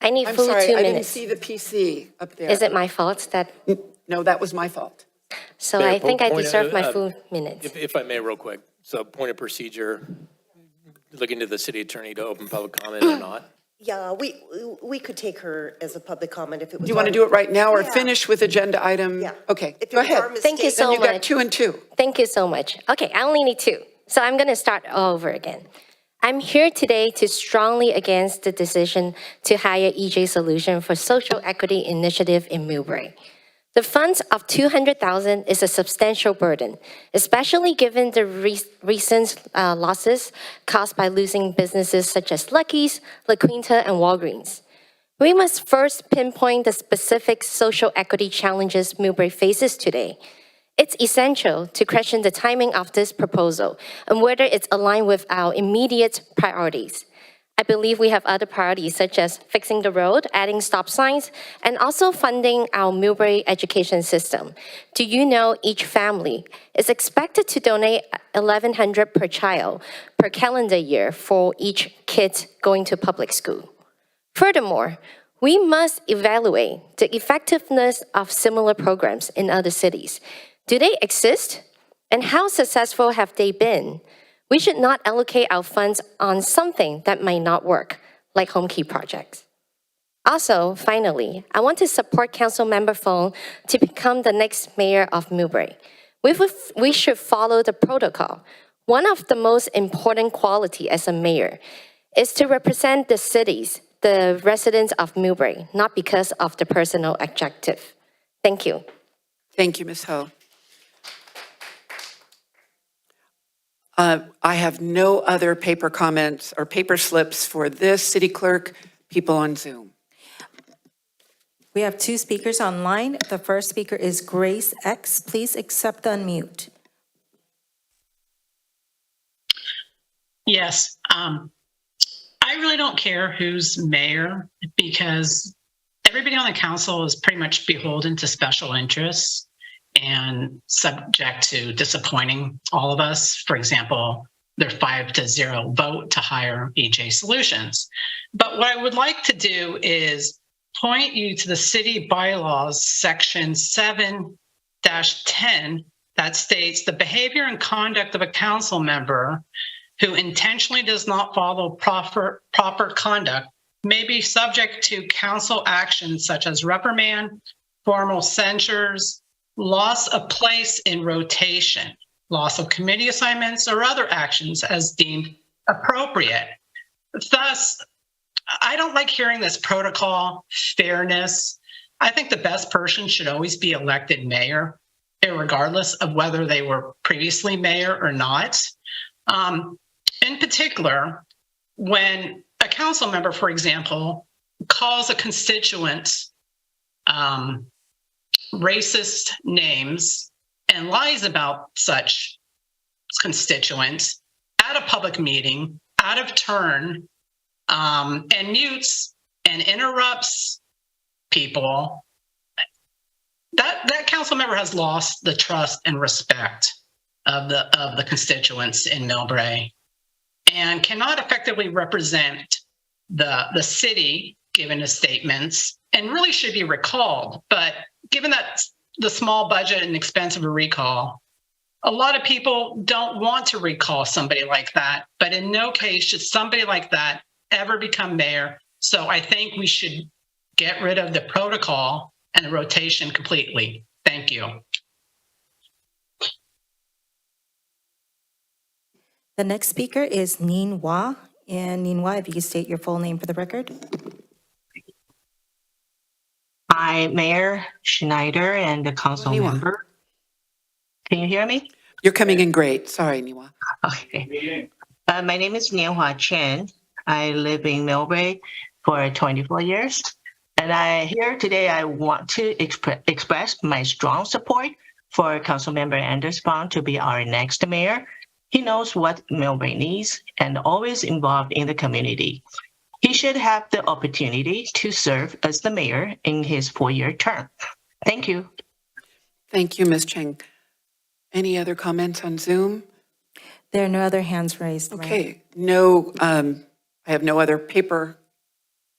I need I'm fully sorry, 2 I didn't minutes. see the PC up there. Is it my fault that, No, that was my fault. so Mayor, I think I point of- deserve my full minutes. If I may, real quick, so point of procedure, looking to the city attorney to open public comment or not? Yeah, we could take her as a public comment if it was. Do you want to do it right now or finish with agenda item? Yeah. Okay, If it go was our ahead. mistake, Thank you so Then you got much. 2 and 2. Thank you so much. Okay, I only need 2. So I'm going to start all over again. I'm here today to strongly against the decision to hire EJ Solution for Social Equity Initiative in MILLBRAE. The funds of $200,000 is a substantial burden, especially given the recent losses caused by losing businesses such as Lucky's, La Quinta, and Walgreens. We must first pinpoint the specific social equity challenges MILLBRAE faces today. It's essential to question the timing of this proposal and whether it's aligned with our immediate priorities. I believe we have other priorities such as fixing the road, adding stop signs, and also funding our MILLBRAE education system. Do you know each family is expected to donate $1,100 per child per calendar year for each kid going to public school? Furthermore, we must evaluate the effectiveness of similar programs in other cities. Do they exist? And how successful have they been? We should not allocate our funds on something that might not work, like home key projects. Also, finally, I want to support Councilmember Fong to become the next mayor of MILLBRAE. We should follow the protocol. One of the most important qualities as a mayor is to represent the cities, the residents of MILLBRAE, not because of the personal objective. Thank you. Thank you, Ms. Ho. I have no other paper comments or paper slips for this city clerk, people on Zoom. We have 2 speakers online. The first speaker is Grace X. Please accept the unmute. Yes, I really don't care who's mayor because everybody on the council is pretty much beholden to special interests and subject to disappointing all of us. For example, their 5-0 vote to hire EJ Solutions. But what I would like to do is point you to the city bylaws section 7-10 that states the behavior and conduct of a council member who intentionally does not follow proper conduct may be subject to council actions such as reprimand, formal censures, loss of place in rotation, loss of committee assignments, or other actions as deemed appropriate. Thus, I don't like hearing this protocol, fairness. I think the best person should always be elected mayor, regardless of whether they were previously mayor or not. In particular, when a council member, for example, calls a constituent racist names and lies about such constituents at a public meeting, out of turn, and mutes and interrupts people, that council member has lost the trust and respect of the constituents in MILLBRAE and cannot effectively represent the city given his statements and really should be recalled. But given that the small budget and expense of a recall, a lot of people don't want to recall somebody like that, but in no case should somebody like that ever become mayor. So I think we should get rid of the protocol and the rotation completely. Thank you. The next speaker is Nin Hua. And Nin Hua, if you could state your full name for the record. Hi, Mayor Schneider and the council Niwa. member. Can you hear me? You're coming in great. Sorry, Niwa. Okay. My name is Nianhua Chen. I live in MILLBRAE for 24 years. And here today, I want to express my strong support for Councilmember Anders Bond to be our next mayor. He knows what Millbrae needs and always involved in the community. He should have the opportunity to serve as the mayor in his 4-year term. Thank you. Thank you, Ms. Cheng. Any other comments on Zoom? There are no other hands raised, Mayor. Okay, no, I have no other paper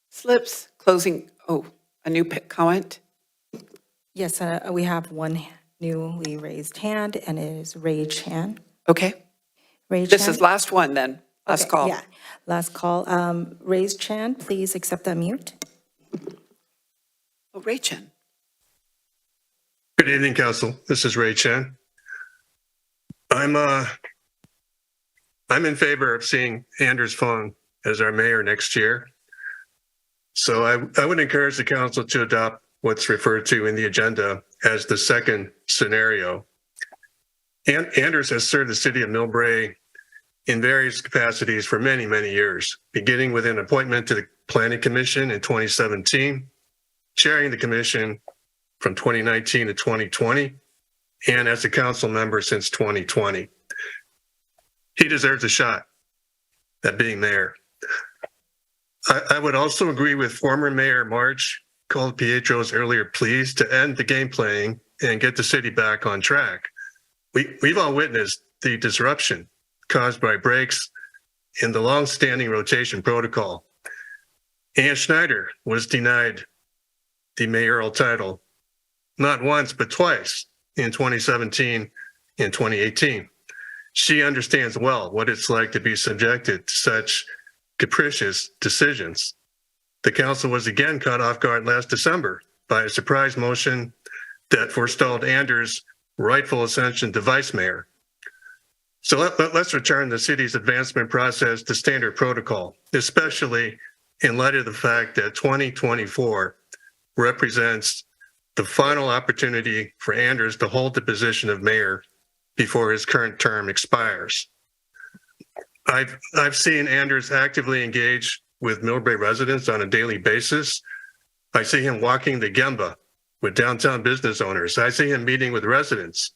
slips. Closing, a new comment? Yes, we have one newly raised hand, and it is Ray Chan. Okay, Ray this Chan? is last one then, last Okay, call. Yeah, last call. Ray Chan, please accept the mute. Oh, Ray Chan. Good evening, Council. This is Ray Chen. I'm in favor of seeing Anders Fong as our mayor next year. So I would encourage the council to adopt what's referred to in the agenda as the second scenario. Anders has served the city of MILLBRAE in various capacities for many, many years, beginning with an appointment to the Planning Commission in 2017, chairing the commission from 2019 to 2020, and as a council member since 2020. He deserves a shot at being mayor. I would also agree with former Mayor March Colpietro's earlier pleas to end the game playing and get the city back on track. We've all witnessed the disruption caused by breaks in the long-standing rotation protocol. Ann Schneider was denied the mayoral title, not once, but twice in 2017 and 2018. She understands well what it's like to be subjected to such capricious decisions. The council was again caught off guard last December by a surprise motion that forestalled Anders' rightful ascension to vice mayor. So let's return the city's advancement process to standard protocol, especially in light of the fact that 2024 represents the final opportunity for Anders to hold the position of mayor before his current term expires. I've seen Anders actively engage with MILLBRAE residents on a daily basis. I see him walking the Gemba with downtown business owners. I see him meeting with residents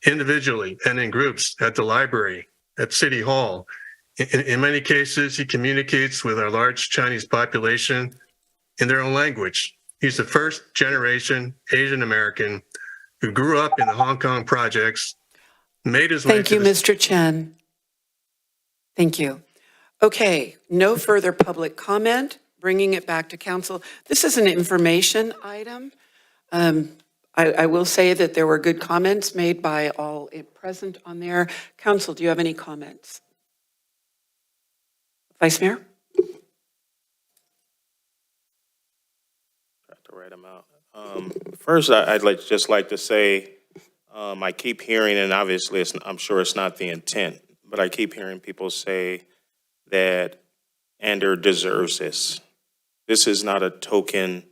individually and in groups at the library, at City Hall. In many cases, he communicates with our large Chinese population in their own language. He's the first generation Asian American who grew up in the Hong Kong projects, made his way Thank you, Mr. Chen. Thank you. Okay, no further public comment, bringing it back to council. This is an information item. I will say that there were good comments made by all present on there. Council, do you have any comments? Vice Mayor? The right amount. First, I'd just like to say, I keep hearing, and obviously I'm sure it's not the intent, but I keep hearing people say that Anders deserves this. This is not a token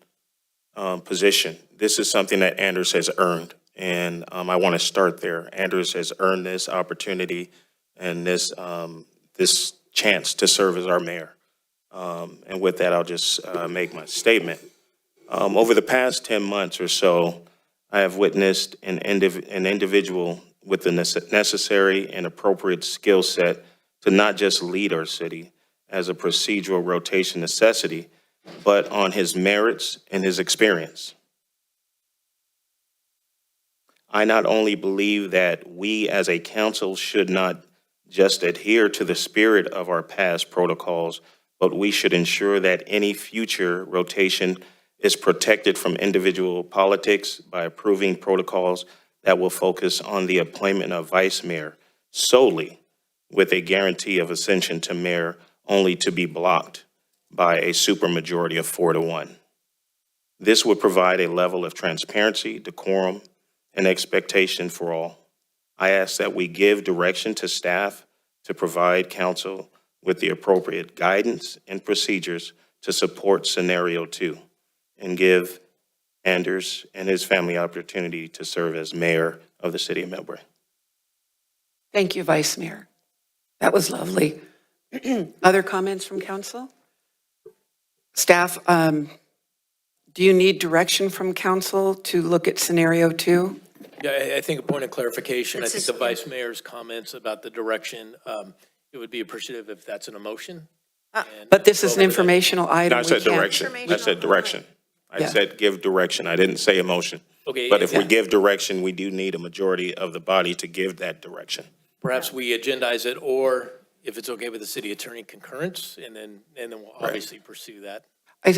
position. This is something that Anders has earned, and I want to start there. Anders has earned this opportunity and this chance to serve as our mayor. And with that, I'll just make my statement. Over the past 10 months or so, I have witnessed an individual with the necessary and appropriate skill set to not just lead our city as a procedural rotation necessity, but on his merits and his experience. I not only believe that we as a council should not just adhere to the spirit of our past protocols, but we should ensure that any future rotation is protected from individual politics by approving protocols that will focus on the appointment of vice mayor solely, with a guarantee of ascension to mayor only to be blocked by a supermajority of 4-1. This would provide a level of transparency, decorum, and expectation for all. I ask that we give direction to staff to provide council with the appropriate guidance and procedures to support scenario 2 and give Anders and his family opportunity to serve as mayor of the city of MILLBRAE. Thank you, Vice Mayor. That was lovely. Other comments from council? Staff, do you need direction from council to look at scenario 2? Yeah, I think a point of clarification, I It's think just- the vice mayor's comments about the direction, it would be appreciative if that's an emotion. But this is an informational No, item. I We said can't- direction. I said direction. I Yeah. said give direction. I didn't say emotion. Okay, But if we yeah. give direction, we do need a majority of the body to give that direction. Perhaps we agendize it, or if it's okay with the city attorney, concurrence, and then we'll obviously pursue that.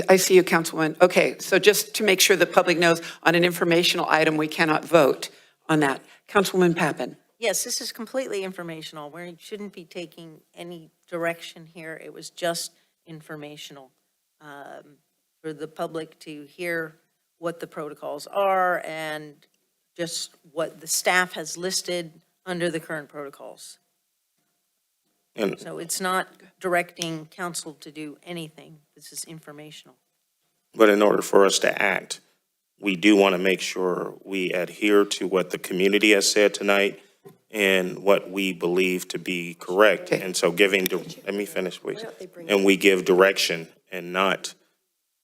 I see you, Councilwoman. Okay, so just to make sure the public knows, on an informational item, we cannot vote on that. Councilwoman Pappen. Yes, this is completely informational. We shouldn't be taking any direction here. It was just informational for the public to hear what the protocols are and just what the staff has listed under the current protocols. And So it's not directing council to do anything. This is informational. But in order for us to act, we do want to make sure we adhere to what the community has said tonight and what we believe to be correct. And so let me finish, please. And we give direction and not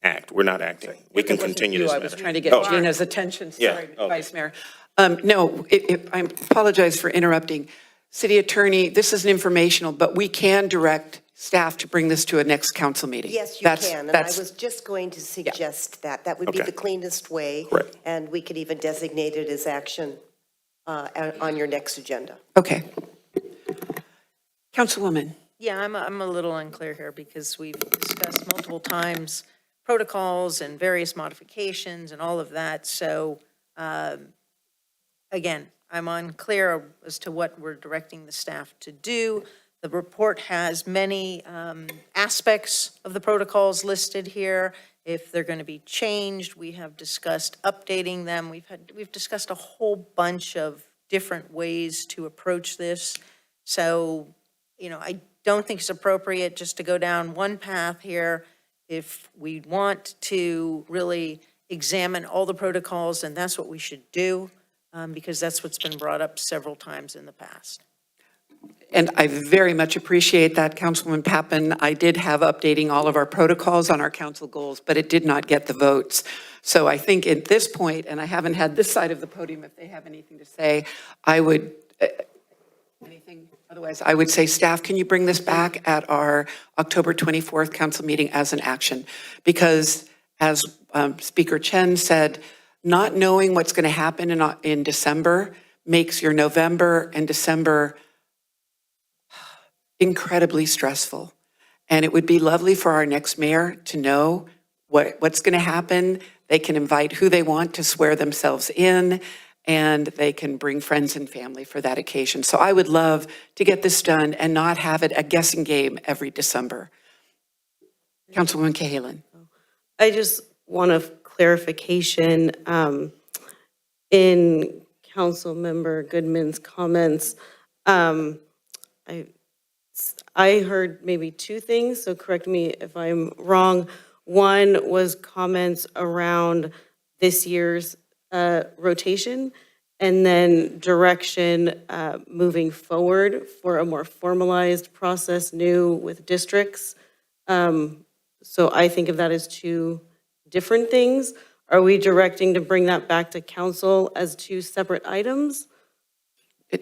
act. We're not acting. We can continue this I matter. was trying to get Oh, Gina's attention. Yeah, Sorry, okay. Vice Mayor. No, I apologize for interrupting. City Attorney, this is an informational, but we can direct staff to bring this to a next council meeting. Yes, you That's- can, and I that's- was just going to suggest that. That would be Okay. the cleanest way. Correct. And we could even designate it as action on your next agenda. Okay. Councilwoman. Yeah, I'm a little unclear here because we've discussed multiple times protocols and various modifications and all of that. So, again, I'm unclear as to what we're directing the staff to do. The report has many aspects of the protocols listed here. If they're going to be changed, we have discussed updating them. We've discussed a whole bunch of different ways to approach this. So, I don't think it's appropriate just to go down one path here. If we want to really examine all the protocols, then that's what we should do, because that's what's been brought up several times in the past. And I very much appreciate that, Councilwoman Pappen. I did have updating all of our protocols on our council goals, but it did not get the votes. So I think at this point, and I haven't had this side of the podium, if they have anything to say, I would, otherwise, I would say, staff, can you bring this back at our October 24th council meeting as an action? Because as Speaker Chen said, not knowing what's going to happen in December makes your November and December incredibly stressful. And it would be lovely for our next mayor to know what's going to happen. They can invite who they want to swear themselves in, and they can bring friends and family for that occasion. So I would love to get this done and not have it a guessing game every December. Councilwoman Cahalan. I just want a clarification in Councilmember Goodman's comments. I heard maybe two things, so correct me if I'm wrong. One was comments around this year's rotation, and then direction moving forward for a more formalized process, new with districts. So I think of that as two different things. Are we directing to bring that back to council as two separate items?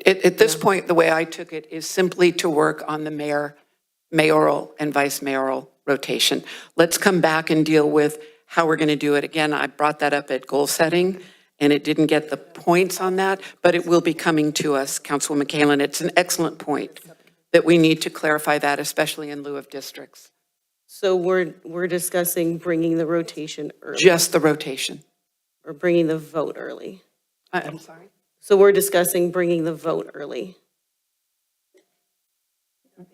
At this point, the way I took it is simply to work on the mayoral and vice mayoral rotation. Let's come back and deal with how we're going to do it. Again, I brought that up at goal setting, and it didn't get the points on that, but it will be coming to us, Councilwoman Cahalan. It's an excellent point that we need to clarify that, especially in lieu of districts. So we're discussing bringing the rotation early. Just the rotation. Or bringing the vote early. I'm sorry? So we're discussing bringing the vote early.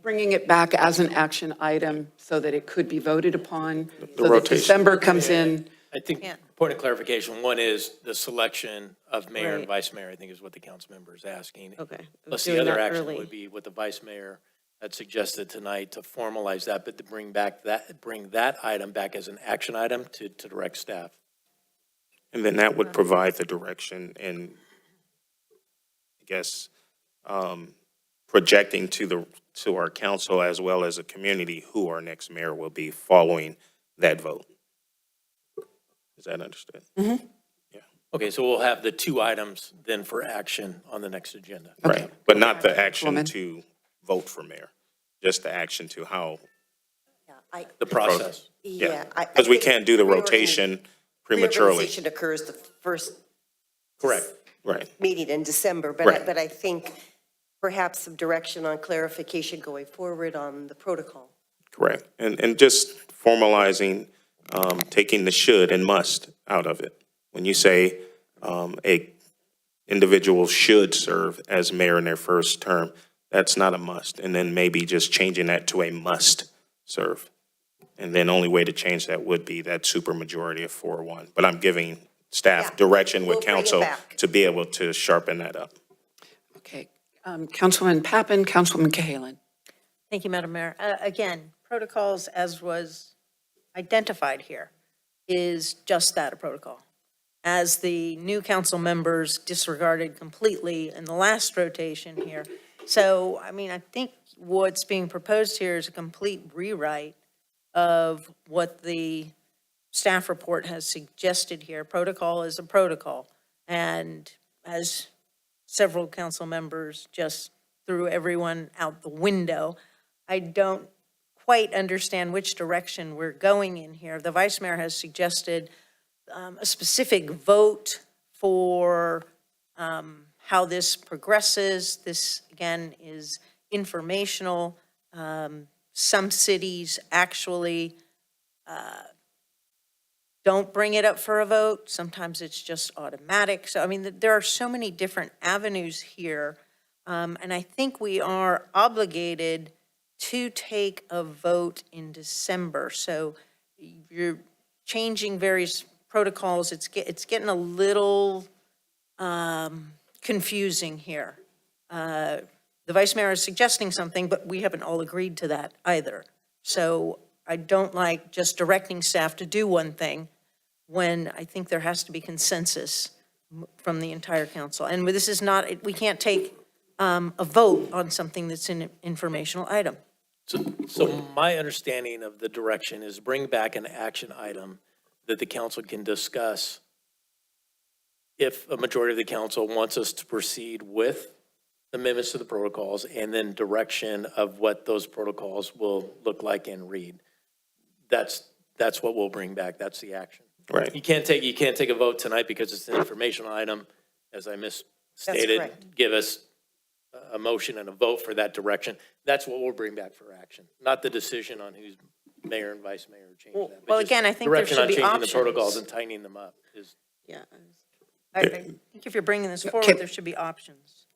Bringing it back as an action item so that it could be voted upon, so that rotation. December comes in. I think, point of clarification, one is the selection of mayor and Right. vice mayor, I think is what the council member is asking. Okay. Plus Doing the other that action early. would be what the vice mayor had suggested tonight to formalize that, but to bring that item back as an action item to direct staff. And then that would provide the direction and, I guess, projecting to our council as well as the community who our next mayor will be following that vote. Is that understood? Mm-hmm. Okay, so we'll have the 2 items then for action on the next agenda. Right, but not the action Woman. to vote for mayor, just the action to how. The process. Yeah. Because we can't do the rotation prematurely. Reorganization occurs the first Correct. Right. meeting in December, but Right. but I think perhaps some direction on clarification going forward on the protocol. Correct. And just formalizing, taking the should and must out of it. When you say a individual should serve as mayor in their first term, that's not a must. And then maybe just changing that to a must serve. And then only way to change that would be that supermajority of 4-1. But I'm giving staff Yeah, direction with we'll bring it council back. to be able to sharpen that up. Okay. Councilman Pappen, Councilwoman Cahalan. Thank you, Madam Mayor. Again, protocols, as was identified here, is just that, a protocol. As the new council members disregarded completely in the last rotation here. So, I mean, I think what's being proposed here is a complete rewrite of what the staff report has suggested here. Protocol is a protocol. And as several council members just threw everyone out the window, I don't quite understand which direction we're going in here. The vice mayor has suggested a specific vote for how this progresses. This, again, is informational. Some cities actually don't bring it up for a vote. Sometimes it's just automatic. So, I mean, there are so many different avenues here. And I think we are obligated to take a vote in December. So you're changing various protocols. It's getting a little confusing here. The vice mayor is suggesting something, but we haven't all agreed to that either. So I don't like just directing staff to do one thing when I think there has to be consensus from the entire council. And this is not, we can't take a vote on something that's an informational item. So my understanding of the direction is bring back an action item that the council can discuss if a majority of the council wants us to proceed with amendments to the protocols, and then direction of what those protocols will look like and read. That's what we'll bring back. That's the action. Right. You can't take a vote tonight because it's an informational item, as I misstated. correct. Give us a motion and a vote for that direction. That's what we'll bring back for action, not the decision on who's mayor and vice mayor or change that. but Well, just again, I think there direction should on be changing options. the protocols and tightening them up is. Yeah. I think if you're bringing this forward, Okay. there should be options.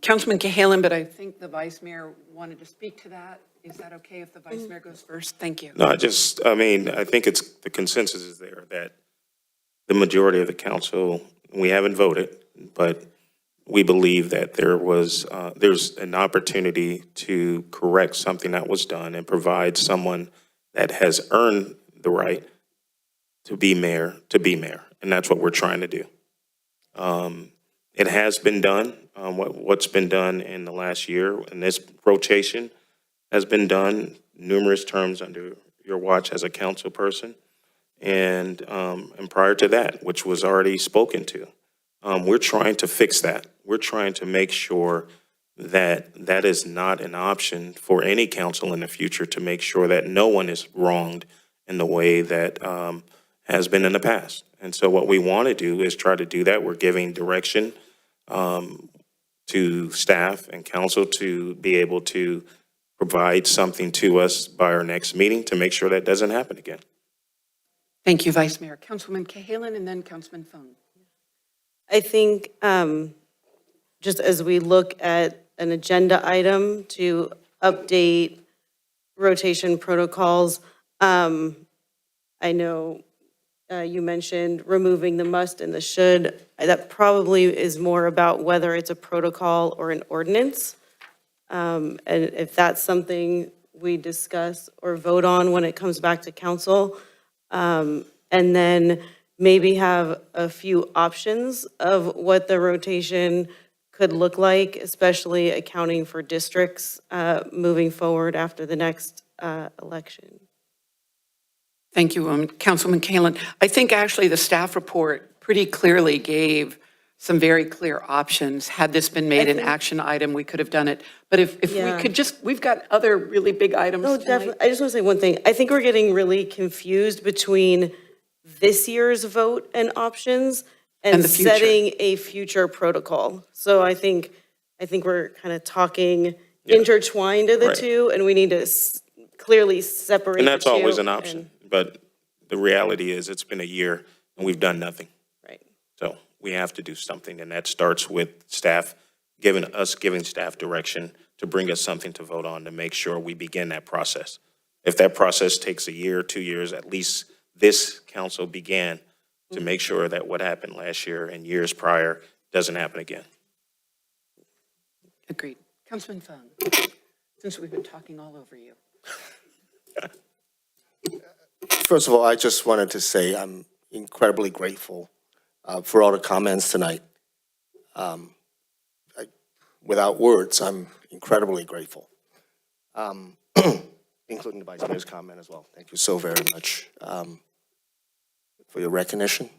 Councilman Cahalan, but I think the vice mayor wanted to speak to that. Is that okay if the vice mayor goes first? Thank you. No, I think it's, the consensus is there that the majority of the council, we haven't voted, but we believe that there's an opportunity to correct something that was done and provide someone that has earned the right to be mayor. And that's what we're trying to do. It has been done. What's been done in the last year, and this rotation has been done numerous terms under your watch as a council person, and prior to that, which was already spoken to. We're trying to fix that. We're trying to make sure that that is not an option for any council in the future, to make sure that no one is wronged in the way that has been in the past. And so what we want to do is try to do that. We're giving direction to staff and council to be able to provide something to us by our next meeting to make sure that doesn't happen again. Thank you, Vice Mayor. Councilwoman Cahalan and then Councilman Phone. I think just as we look at an agenda item to update rotation protocols, I know you mentioned removing the must and the should. That probably is more about whether it's a protocol or an ordinance. And if that's something we discuss or vote on when it comes back to council, and then maybe have a few options of what the rotation could look like, especially accounting for districts moving forward after the next election. Thank you, Councilwoman Cahalan. I think actually the staff report pretty clearly gave some very clear options. Had this been made an action item, we could have done it. But if we could just, we've got other really big items No, tonight. definitely. I just want to say one thing. I think we're getting really confused between this year's vote and options and the future. setting a future protocol. So I think we're kind of talking intertwined of the Right. two, and we need to clearly separate And the that's two. always an option, but the reality is it's been a year and we've done nothing. Right. So we have to do something, and that starts with staff giving staff direction to bring us something to vote on to make sure we begin that process. If that process takes a year, 2 years, at least this council began to make sure that what happened last year and years prior doesn't happen again. Agreed. Councilman Fung, since we've been talking all over you. First of all, I just wanted to say I'm incredibly grateful for all the comments tonight. Without words, I'm incredibly grateful, including the Vice Mayor's comment as well. Thank you so very much for your recognition.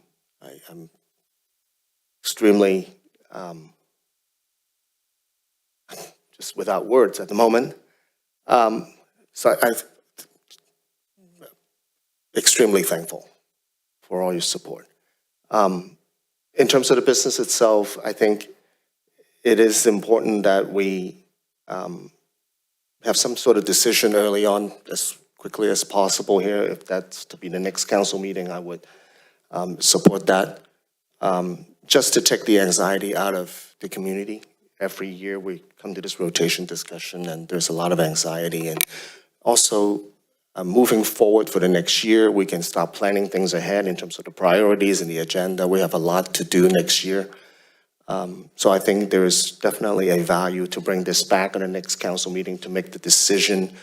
I'm extremely just without words at the moment. So I'm extremely thankful for all your support. In terms of the business itself, I think it is important that we have some sort of decision early on, as quickly as possible here. If that's to be the next council meeting, I would support that. Just to take the anxiety out of the community. Every year we come to this rotation discussion and there's a lot of anxiety. And also moving forward for the next year, we can start planning things ahead in terms of the priorities and the agenda. We have a lot to do next year. So I think there is definitely a value to bring this back on the next council meeting to make the decision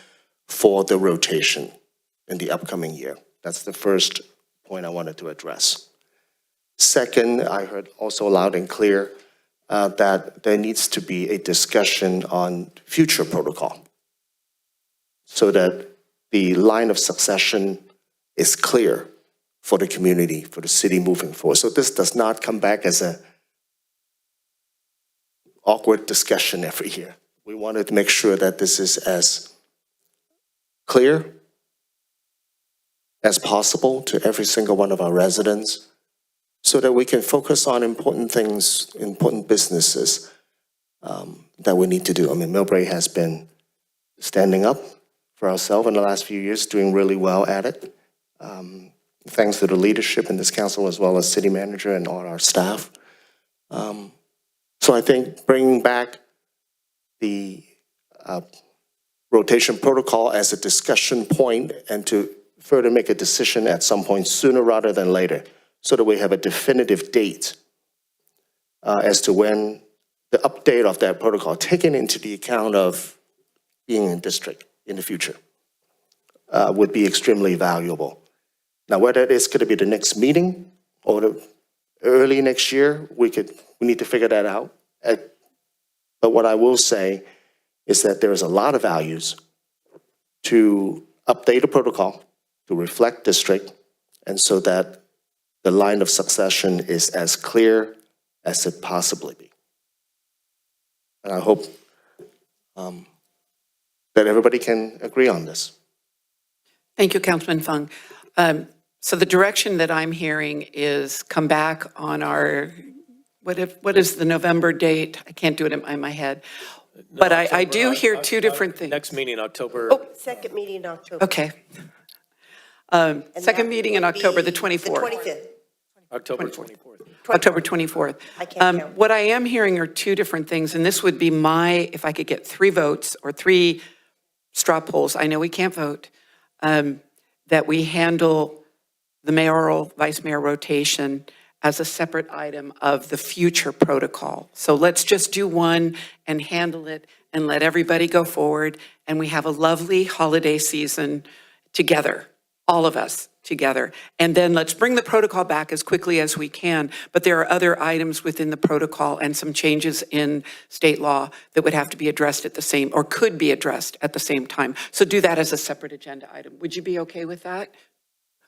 for the rotation in the upcoming year. That's the first point I wanted to address. Second, I heard also loud and clear that there needs to be a discussion on future protocol so that the line of succession is clear for the community, for the city moving forward. So this does not come back as an awkward discussion every year. We wanted to make sure that this is as clear as possible to every single one of our residents so that we can focus on important things, important businesses that we need to do. I mean, MILLBRAE has been standing up for ourselves in the last few years, doing really well at it. Thanks to the leadership in this council as well as city manager and all our staff. So I think bringing back the rotation protocol as a discussion point and to further make a decision at some point sooner rather than later so that we have a definitive date as to when the update of that protocol, taken into the account of being in district in the future, would be extremely valuable. Now, whether it is going to be the next meeting or the early next year, we need to figure that out. But what I will say is that there is a lot of values to update a protocol to reflect district and so that the line of succession is as clear as it possibly be. And I hope that everybody can agree on this. Thank you, Councilman Fung. So the direction that I'm hearing is come back on our, what is the November date? I can't do it in my head. But I do hear two different things. Next meeting, October. Oh, Second meeting in October. okay. Second meeting in October, the 24th. The 25th. October 24th. October 24th. I can't count. What I am hearing are two different things, and this would be if I could get 3 votes or 3 straw polls, I know we can't vote, that we handle the mayoral, vice mayor rotation as a separate item of the future protocol. So let's just do one and handle it and let everybody go forward, and we have a lovely holiday season together, all of us together. And then let's bring the protocol back as quickly as we can. But there are other items within the protocol and some changes in state law that would have to be addressed at the same, or could be addressed at the same time. So do that as a separate agenda item. Would you be okay with that?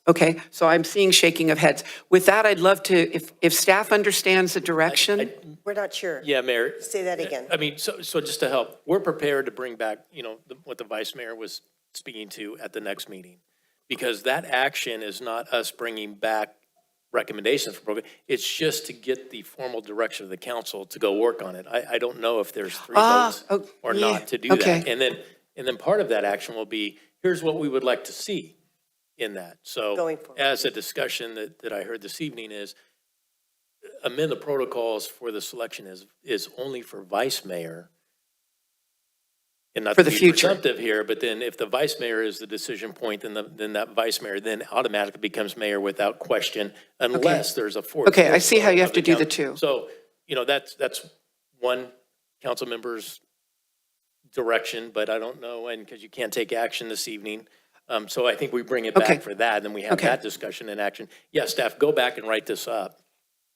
Okay, so I'm seeing shaking of heads. With that, I'd love to, if staff understands the direction. We're not sure. Yeah, Mayor. Say that again. I mean, so just to help, we're prepared to bring back, what the Vice Mayor was speaking to at the next meeting. Because that action is not us bringing back recommendations for program. It's just to get the formal direction of the council to go work on it. I don't know if there's three votes or not to do that. And then part of that action will be, here's what we would like to see in that. So Going forward. as a discussion that I heard this evening is, amend the protocols for the selection is only for vice mayor. And not For to the be future. presumptive here, but then if the vice mayor is the decision point, then that vice mayor then automatically becomes mayor without question, unless there's a fourth. Okay, I see how you have of to do the council. two. So, that's one council member's direction, but I don't know, and because you can't take action this evening. So I think we bring it Okay. back for that, and then we have that discussion and action. Yeah, staff, go back and write this up.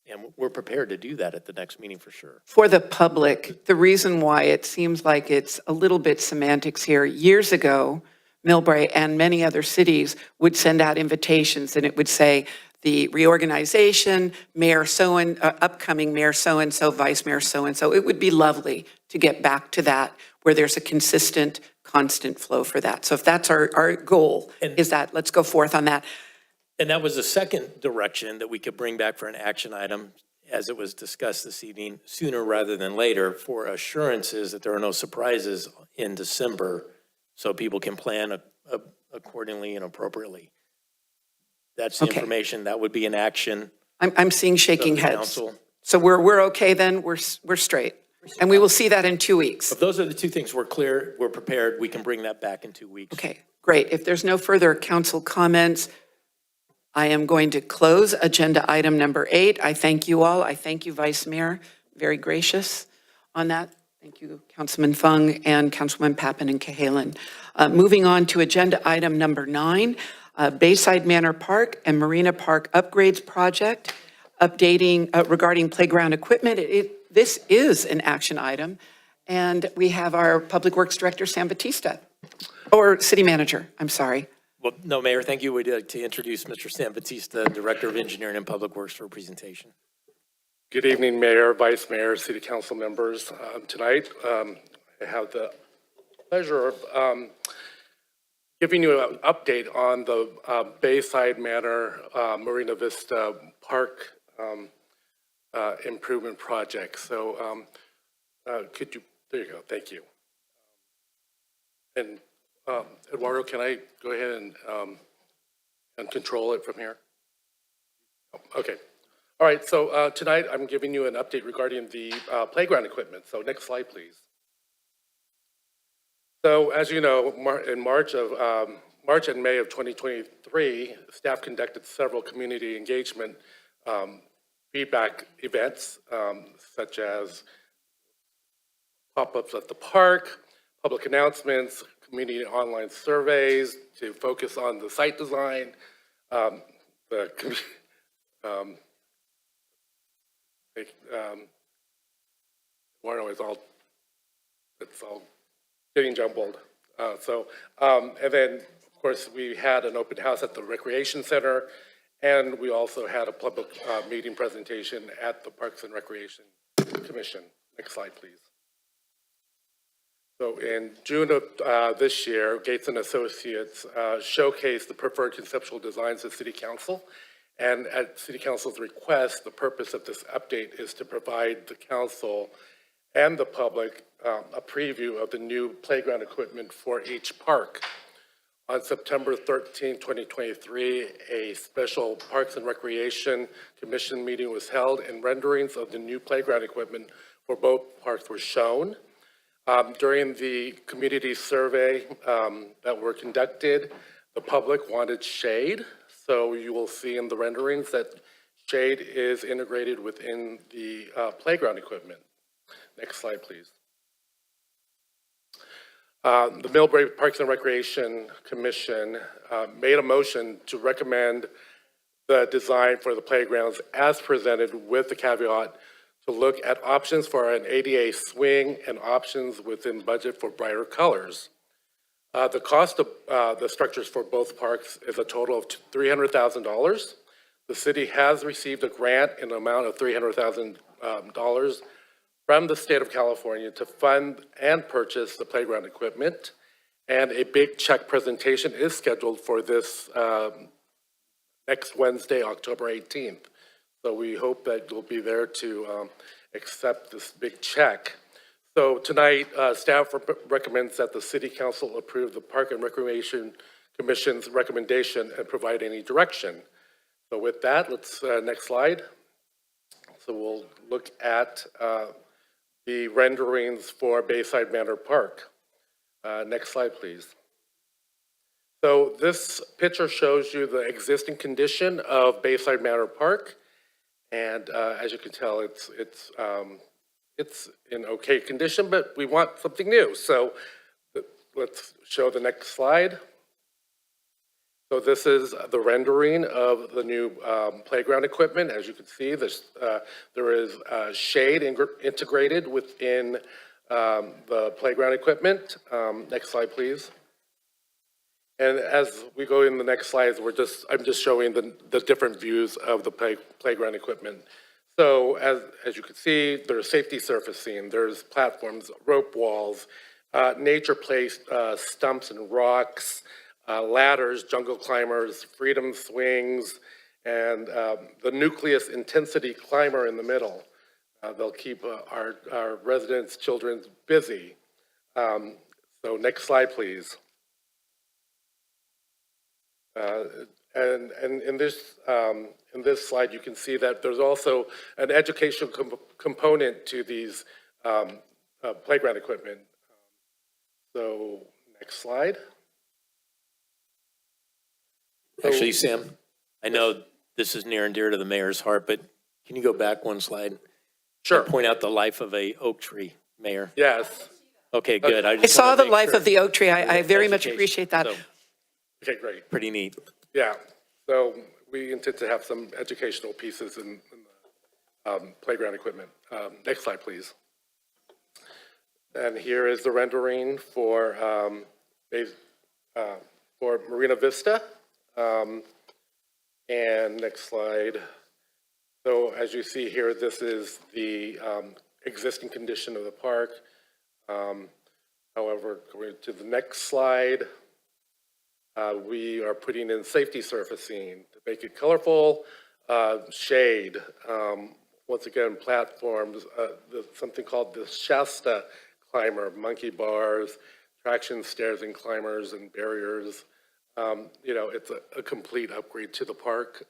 And we're prepared to do that at the next meeting for sure. For the public, the reason why it seems like it's a little bit semantics here, years ago, MILLBRAE and many other cities would send out invitations and it would say the reorganization, upcoming mayor so-and-so, vice mayor so-and-so. It would be lovely to get back to that where there's a consistent, constant flow for that. So if that's our goal, is that, let's go forth on that. And that was the second direction that we could bring back for an action item, as it was discussed this evening, sooner rather than later, for assurances that there are no surprises in December, so people can plan accordingly and appropriately. That's the information, that would be an action. I'm seeing shaking the heads. council. So we're okay then, we're straight. And we will see that in 2 weeks. If those are the two things, we're clear, we're prepared, we can bring that back in 2 weeks. Okay, great. If there's no further council comments, I am going to close agenda item number 8. I thank you all. I thank you, Vice Mayor, very gracious on that. Thank you, Councilman Fung and Councilman Pappen and Cahalan. Moving on to agenda item number 9, Bayside Manor Park and Marina Park Upgrades Project, updating regarding playground equipment. This is an action item, and we have our Public Works Director, Sam Batista, or City Manager, I'm sorry. Well, no, Mayor, thank you. We'd like to introduce Mr. Sam Batista, Director of Engineering and Public Works, for a presentation. Good evening, Mayor, Vice Mayor, City Council members. Tonight, I have the pleasure of giving you an update on the Bayside Manor Marina Vista Park improvement project. So could you, there you go, thank you. And Eduardo, can I go ahead and control it from here? Okay. All right, so tonight I'm giving you an update regarding the playground equipment. So next slide, please. So as you know, in March and May of 2023, staff conducted several community engagement feedback events, such as pop-ups at the park, public announcements, community online surveys to focus on the site design, it's all getting jumbled. And then, of course, we had an open house at the Recreation Center, and we also had a public meeting presentation at the Parks and Recreation Commission. Next slide, please. So in June of this year, Gates and Associates showcased the preferred conceptual designs of City Council. And at City Council's request, the purpose of this update is to provide the council and the public a preview of the new playground equipment for each park. On September 13, 2023, a special Parks and Recreation Commission meeting was held, and renderings of the new playground equipment for both parks were shown. During the community survey that were conducted, the public wanted shade. So you will see in the renderings that shade is integrated within the playground equipment. Next slide, please. The MILLBRAE Parks and Recreation Commission made a motion to recommend the design for the playgrounds as presented, with the caveat to look at options for an ADA swing and options within budget for brighter colors. The cost of the structures for both parks is a total of $300,000. The city has received a grant in the amount of $300,000 from the state of California to fund and purchase the playground equipment. And a big check presentation is scheduled for this next Wednesday, October 18th. So we hope that you'll be there to accept this big check. So tonight, staff recommends that the City Council approve the Park and Recreation Commission's recommendation and provide any direction. So with that, let's, next slide. So we'll look at the renderings for Bayside Manor Park. Next slide, please. So this picture shows you the existing condition of Bayside Manor Park. And as you can tell, it's in okay condition, but we want something new. So let's show the next slide. So this is the rendering of the new playground equipment. As you can see, there is shade integrated within the playground equipment. Next slide, please. And as we go in the next slides, I'm just showing the different views of the playground equipment. So as you can see, there's safety surfacing, there's platforms, rope walls, nature-placed stumps and rocks, ladders, jungle climbers, freedom swings, and the nucleus intensity climber in the middle. They'll keep our residents' children busy. So next slide, please. And in this slide, you can see that there's also an educational component to these playground equipment. So next slide. Actually, Sam, I know this is near and dear to the mayor's heart, but can you go back one slide? Sure. And point out the life of a oak tree, Mayor. Yes. Okay, good. I just saw wanna the make life sure. of the oak tree. I very much Education. appreciate that. So, Okay, great. pretty neat. Yeah. So we intend to have some educational pieces in the playground equipment. Next slide, please. And here is the rendering for Marina Vista. And next slide. So as you see here, this is the existing condition of the park. However, going to the next slide, we are putting in safety surfacing to make it colorful, shade, once again, platforms, something called the Shasta climber, monkey bars, traction stairs and climbers and barriers. You know, it's a complete upgrade to the park.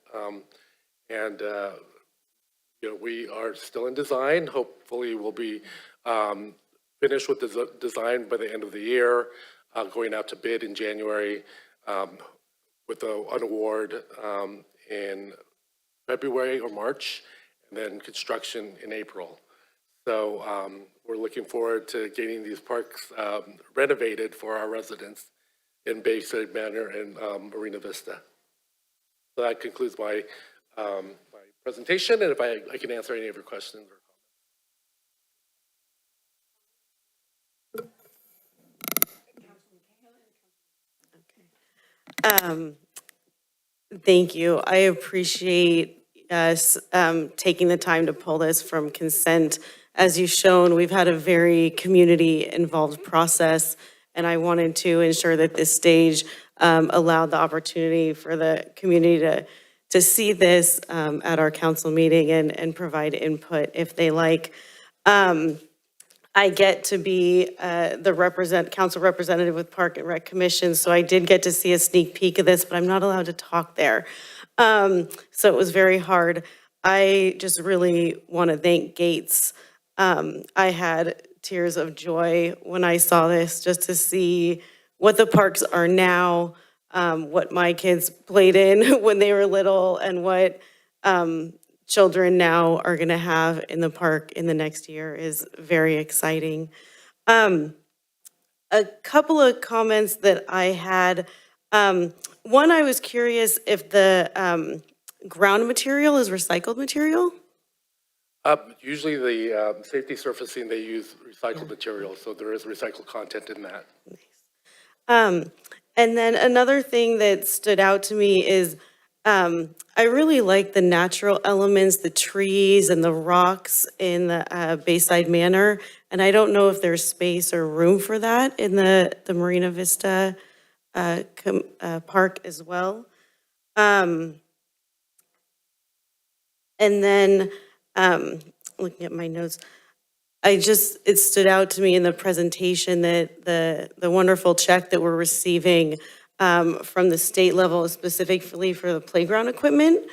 You know, we are still in design. Hopefully we'll be finished with the design by the end of the year, going out to bid in January with an award in February or March, and then construction in April. So we're looking forward to getting these parks renovated for our residents in Bayside Manor and Marina Vista. So that concludes my presentation, and if I can answer any of your questions or Thank you. I appreciate us taking the time to pull this from consent. As you've shown, we've had a very community-involved process, and I wanted to ensure that this stage allowed the opportunity for the community to see this at our council meeting and provide input if they like. I get to be the council representative with Park and Rec Commission, so I did get to see a sneak peek of this, but I'm not allowed to talk there. So it was very hard. I just really want to thank Gates. I had tears of joy when I saw this, just to see what the parks are now, what my kids played in when they were little, and what children now are going to have in the park in the next year is very exciting. A couple of comments that I had. One, I was curious if the ground material is recycled material? usually the safety surfacing, they use recycled material, so there is recycled content in that. And then another thing that stood out to me is I really like the natural elements, the trees and the rocks in the Bayside Manor. And I don't know if there's space or room for that in the Marina Vista Park as well. And then looking at my notes, it stood out to me in the presentation that the wonderful check that we're receiving from the state level specifically for the playground equipment.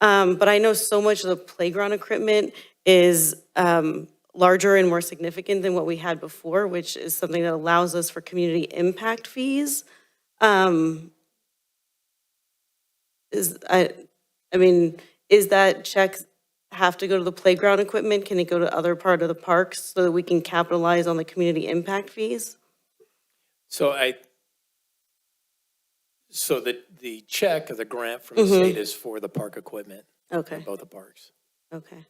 But I know so much of the playground equipment is larger and more significant than what we had before, which is something that allows us for community impact fees. Is that check have to go to the playground equipment? Can it go to other part of the parks so that we can capitalize on the community impact fees? So the check or the grant from the state is for the park equipment. Okay. For both the parks. Okay.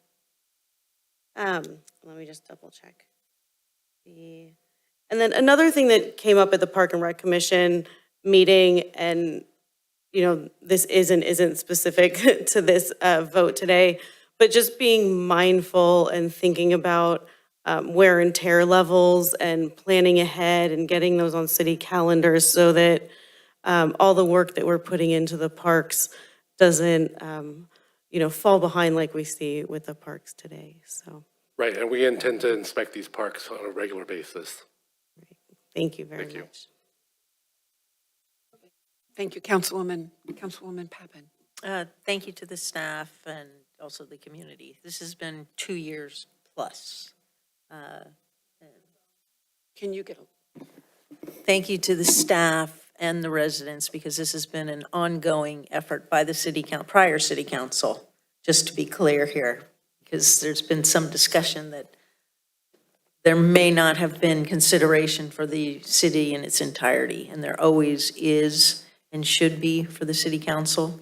Let me just double check. And then another thing that came up at the Park and Rec Commission meeting, and this isn't specific to this vote today, but just being mindful and thinking about wear and tear levels and planning ahead and getting those on city calendars so that all the work that we're putting into the parks doesn't, fall behind like we see with the parks today. So. Right, and we intend to inspect these parks on a regular basis. Thank you very much. Thank you, Councilwoman Pappen. Thank you to the staff and also the community. This has been 2 years plus. Can you get Thank you to the staff and the residents, because this has been an ongoing effort by the prior city council, just to be clear here, because there's been some discussion that there may not have been consideration for the city in its entirety, and there always is and should be for the city council.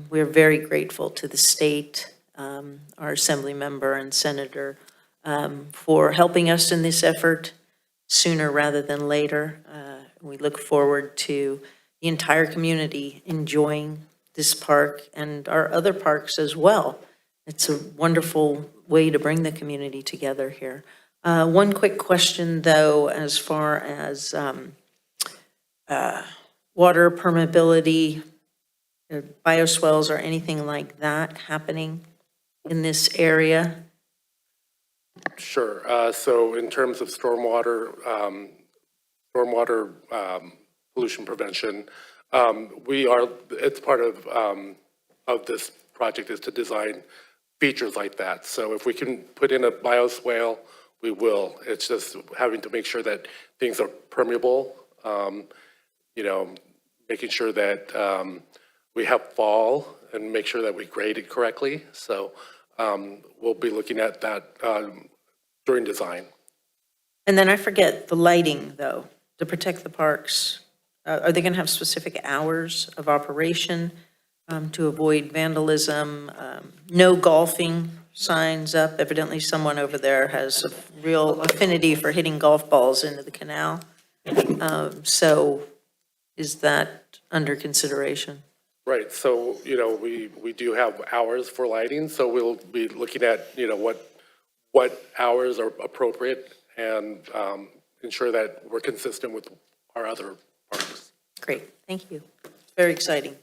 We're very grateful to the state, our assembly member and senator, for helping us in this effort sooner rather than later. We look forward to the entire community enjoying this park and our other parks as well. It's a wonderful way to bring the community together here. One quick question, though, as far as water permeability, bioswales, or anything like that happening in this area? Sure. So in terms of stormwater pollution prevention, it's part of this project is to design features like that. So if we can put in a bioswale, we will. It's just having to make sure that things are permeable, making sure that we have fall and make sure that we grade it correctly. So we'll be looking at that during design. And then I forget the lighting, though, to protect the parks. Are they going to have specific hours of operation to avoid vandalism? No golfing signs up. Evidently, someone over there has a real affinity for hitting golf balls into the canal. So is that under consideration? Right. So, we do have hours for lighting. So we'll be looking at, what hours are appropriate and ensure that we're consistent with our other parks. Great. Thank you. Very exciting.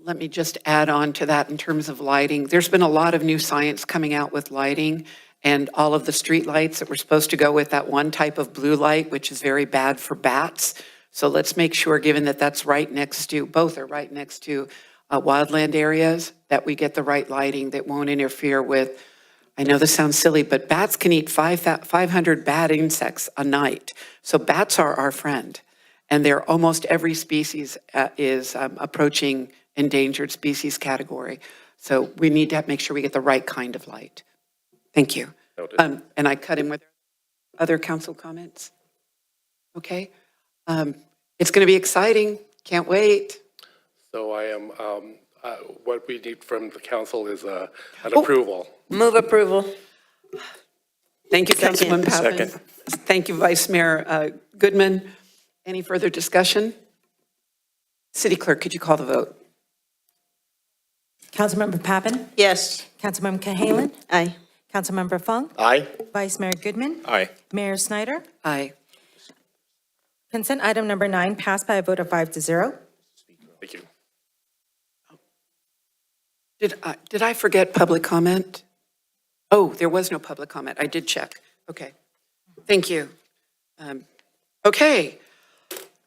Let me just add on to that in terms of lighting. There's been a lot of new science coming out with lighting, and all of the street lights that were supposed to go with that one type of blue light, which is very bad for bats. So let's make sure, given that both are right next to wildland areas, that we get the right lighting that won't interfere with, I know this sounds silly, but bats can eat 500 bad insects a night. So bats are our friend, and almost every species is approaching endangered species category. So we need to make sure we get the right kind of light. Thank you. And I cut in with other council comments. Okay. It's going to be exciting. Can't wait. So I am, what we need from the council is an approval. Move approval. Thank you, Councilwoman Pappen. Second. Thank you, Vice Mayor Goodman. Any further discussion? City Clerk, could you call the vote? Councilmember Pappen? Yes. Councilmember Cahalan? Aye. Councilmember Fung? Aye. Vice Mayor Goodman? Aye. Mayor Snyder? Aye. Consent item number 9 passed by a vote of 5-0. Thank you. Did I forget public comment? Oh, there was no public comment. I did check. Okay. Thank you. Okay.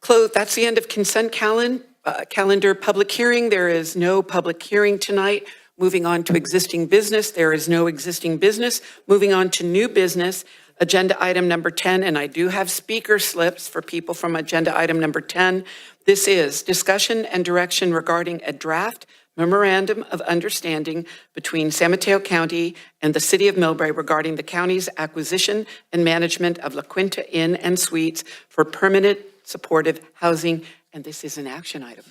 That's the end of consent calendar public hearing. There is no public hearing tonight. Moving on to existing business. There is no existing business. Moving on to new business. Agenda item number 10, and I do have speaker slips for people from agenda item number 10. This is discussion and direction regarding a draft memorandum of understanding between San Mateo County and the City of MILLBRAE regarding the county's acquisition and management of La Quinta Inn and Suites for permanent supportive housing, and this is an action item.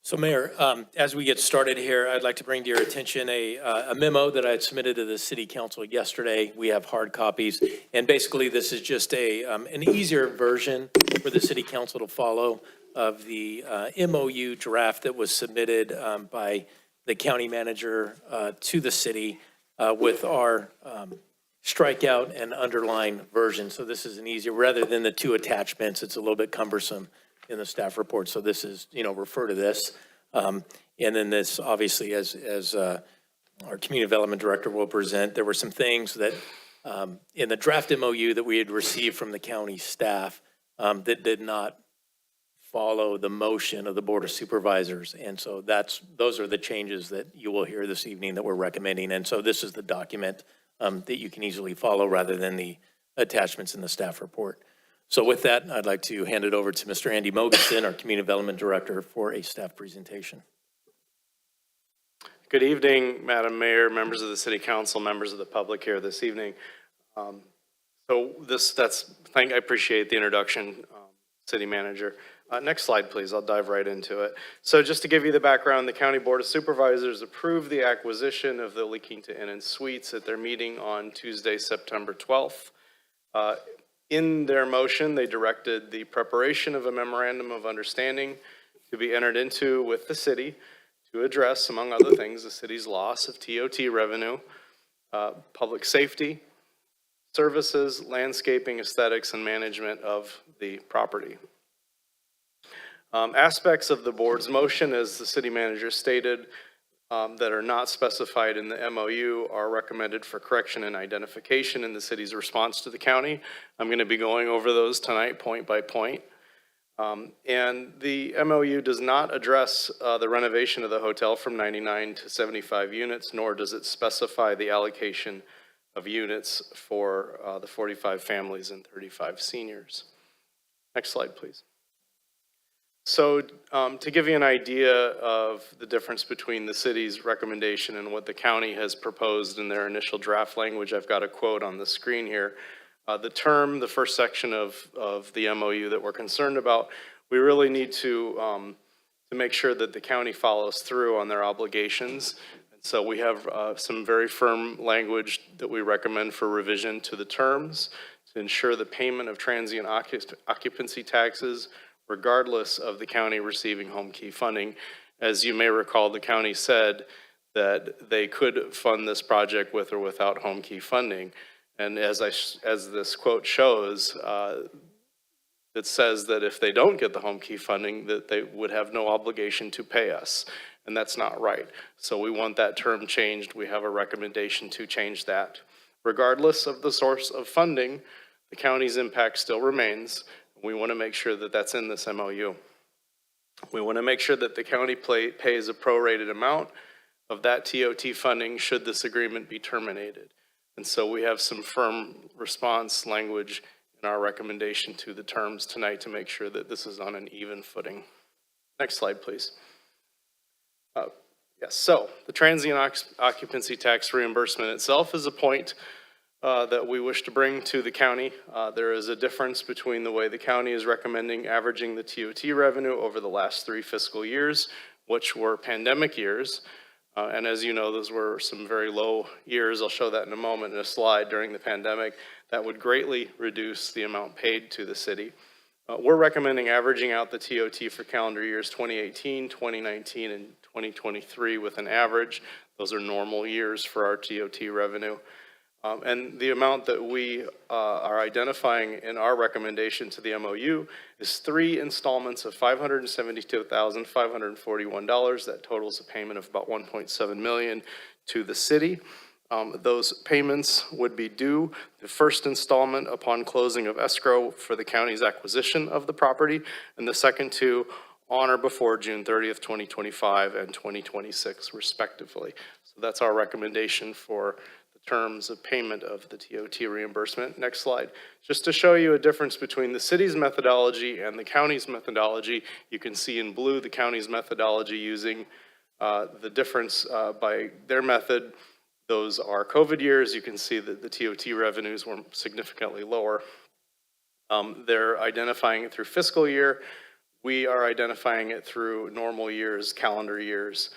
So Mayor, as we get started here, I'd like to bring to your attention a memo that I had submitted to the City Council yesterday. We have hard copies, and basically this is just an easier version for the City Council to follow of the MOU draft that was submitted by the county manager to the city with our strikeout and underline version. So this is an easier, rather than the 2 attachments, it's a little bit cumbersome in the staff report. So this is, refer to this. And then this, obviously, as our community development director will present, there were some things that in the draft MOU that we had received from the county staff that did not follow the motion of the Board of Supervisors. And so those are the changes that you will hear this evening that we're recommending. And so this is the document that you can easily follow rather than the attachments in the staff report. So with that, I'd like to hand it over to Mr. Andy Mogensen, our Community Development Director, for a staff presentation. Good evening, Madam Mayor, members of the City Council, members of the public here this evening. I appreciate the introduction, City Manager. Next slide, please. I'll dive right into it. So just to give you the background, the County Board of Supervisors approved the acquisition of the La Quinta Inn and Suites at their meeting on Tuesday, September 12th. In their motion, they directed the preparation of a memorandum of understanding to be entered into with the city to address, among other things, the city's loss of TOT revenue, public safety, services, landscaping, aesthetics, and management of the property. Aspects of the board's motion, as the city manager stated, that are not specified in the MOU are recommended for correction and identification in the city's response to the county. I'm going to be going over those tonight, point by point. And the MOU does not address the renovation of the hotel from 99 to 75 units, nor does it specify the allocation of units for the 45 families and 35 seniors. Next slide, please. So to give you an idea of the difference between the city's recommendation and what the county has proposed in their initial draft language, I've got a quote on the screen here. The first section of the MOU that we're concerned about, we really need to make sure that the county follows through on their obligations. And so we have some very firm language that we recommend for revision to the terms to ensure the payment of transient occupancy taxes regardless of the county receiving home key funding. As you may recall, the county said that they could fund this project with or without home key funding. And as this quote shows, it says that if they don't get the home key funding, that they would have no obligation to pay us. And that's not right. So we want that term changed. We have a recommendation to change that. Regardless of the source of funding, the county's impact still remains. We want to make sure that that's in this MOU. We want to make sure that the county pays a prorated amount of that TOT funding should this agreement be terminated. And so we have some firm response language in our recommendation to the terms tonight to make sure that this is on an even footing. Next slide, please. Yes, so the transient occupancy tax reimbursement itself is a point that we wish to bring to the county. There is a difference between the way the county is recommending averaging the TOT revenue over the last 3 fiscal years, which were pandemic years. And as you know, those were some very low years. I'll show that in a moment in a slide during the pandemic. That would greatly reduce the amount paid to the city. We're recommending averaging out the TOT for calendar years 2018, 2019, and 2023 with an average. Those are normal years for our TOT revenue. And the amount that we are identifying in our recommendation to the MOU is 3 installments of $572,541. That totals a payment of about $1.7 million to the city. Those payments would be due the first installment upon closing of escrow for the county's acquisition of the property, and the second two on or before June 30th, 2025 and 2026 respectively. So that's our recommendation for the terms of payment of the TOT reimbursement. Next slide. Just to show you a difference between the city's methodology and the county's methodology, you can see in blue the county's methodology using the difference by their method. Those are COVID years. You can see that the TOT revenues were significantly lower. They're identifying it through fiscal year. We are identifying it through normal years, calendar years.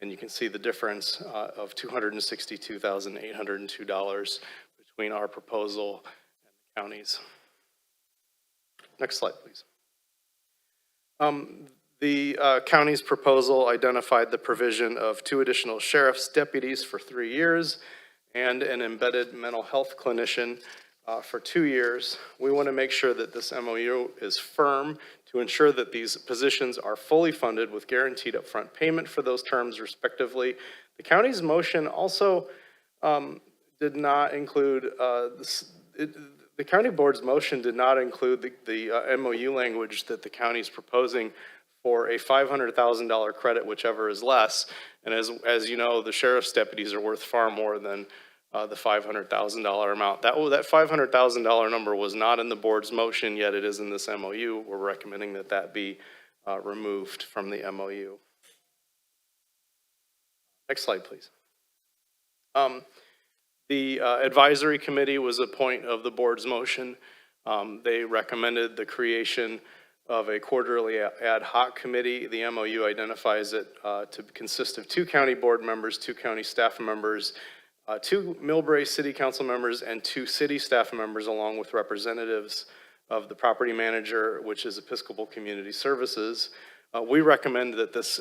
And you can see the difference of $262,802 between our proposal and the county's. Next slide, please. The county's proposal identified the provision of 2 additional sheriff's deputies for 3 years and an embedded mental health clinician for 2 years. We want to make sure that this MOU is firm to ensure that these positions are fully funded with guaranteed upfront payment for those terms respectively. The county's motion also did not include, the county board's motion did not include the MOU language that the county's proposing for a $500,000 credit, whichever is less. And as you know, the sheriff's deputies are worth far more than the $500,000 amount. That $500,000 number was not in the board's motion, yet it is in this MOU. We're recommending that that be removed from the MOU. Next slide, please. The advisory committee was a point of the board's motion. They recommended the creation of a quarterly ad hoc committee. The MOU identifies it to consist of 2 county board members, 2 county staff members, 2 MILLBRAE city council members, and 2 city staff members, along with representatives of the property manager, which is Episcopal Community Services. We recommend that this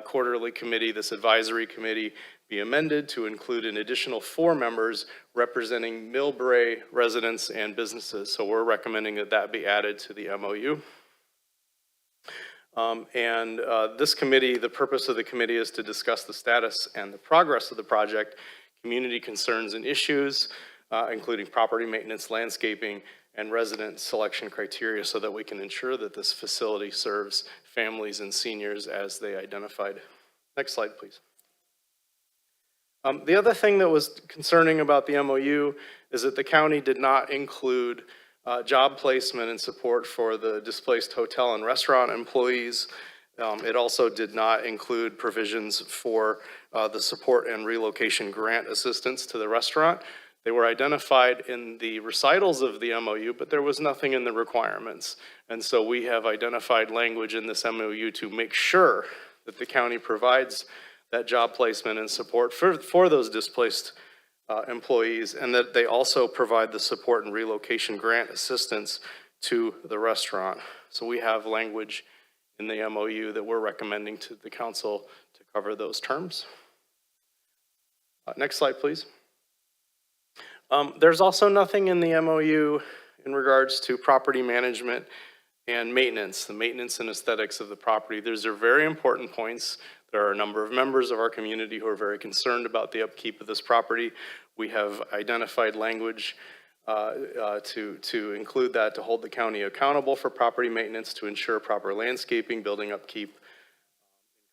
quarterly committee, this advisory committee, be amended to include an additional 4 members representing MILLBRAE residents and businesses. So we're recommending that that be added to the MOU. This committee, the purpose of the committee is to discuss the status and the progress of the project, community concerns and issues, including property maintenance, landscaping, and resident selection criteria so that we can ensure that this facility serves families and seniors as they identified. Next slide, please. The other thing that was concerning about the MOU is that the county did not include job placement and support for the displaced hotel and restaurant employees. It also did not include provisions for the support and relocation grant assistance to the restaurant. They were identified in the recitals of the MOU, but there was nothing in the requirements. And so we have identified language in this MOU to make sure that the county provides that job placement and support for those displaced employees, and that they also provide the support and relocation grant assistance to the restaurant. So we have language in the MOU that we're recommending to the council to cover those terms. Next slide, please. There's also nothing in the MOU in regards to property management and maintenance, the maintenance and aesthetics of the property. Those are very important points. There are a number of members of our community who are very concerned about the upkeep of this property. We have identified language to include that, to hold the county accountable for property maintenance, to ensure proper landscaping, building upkeep,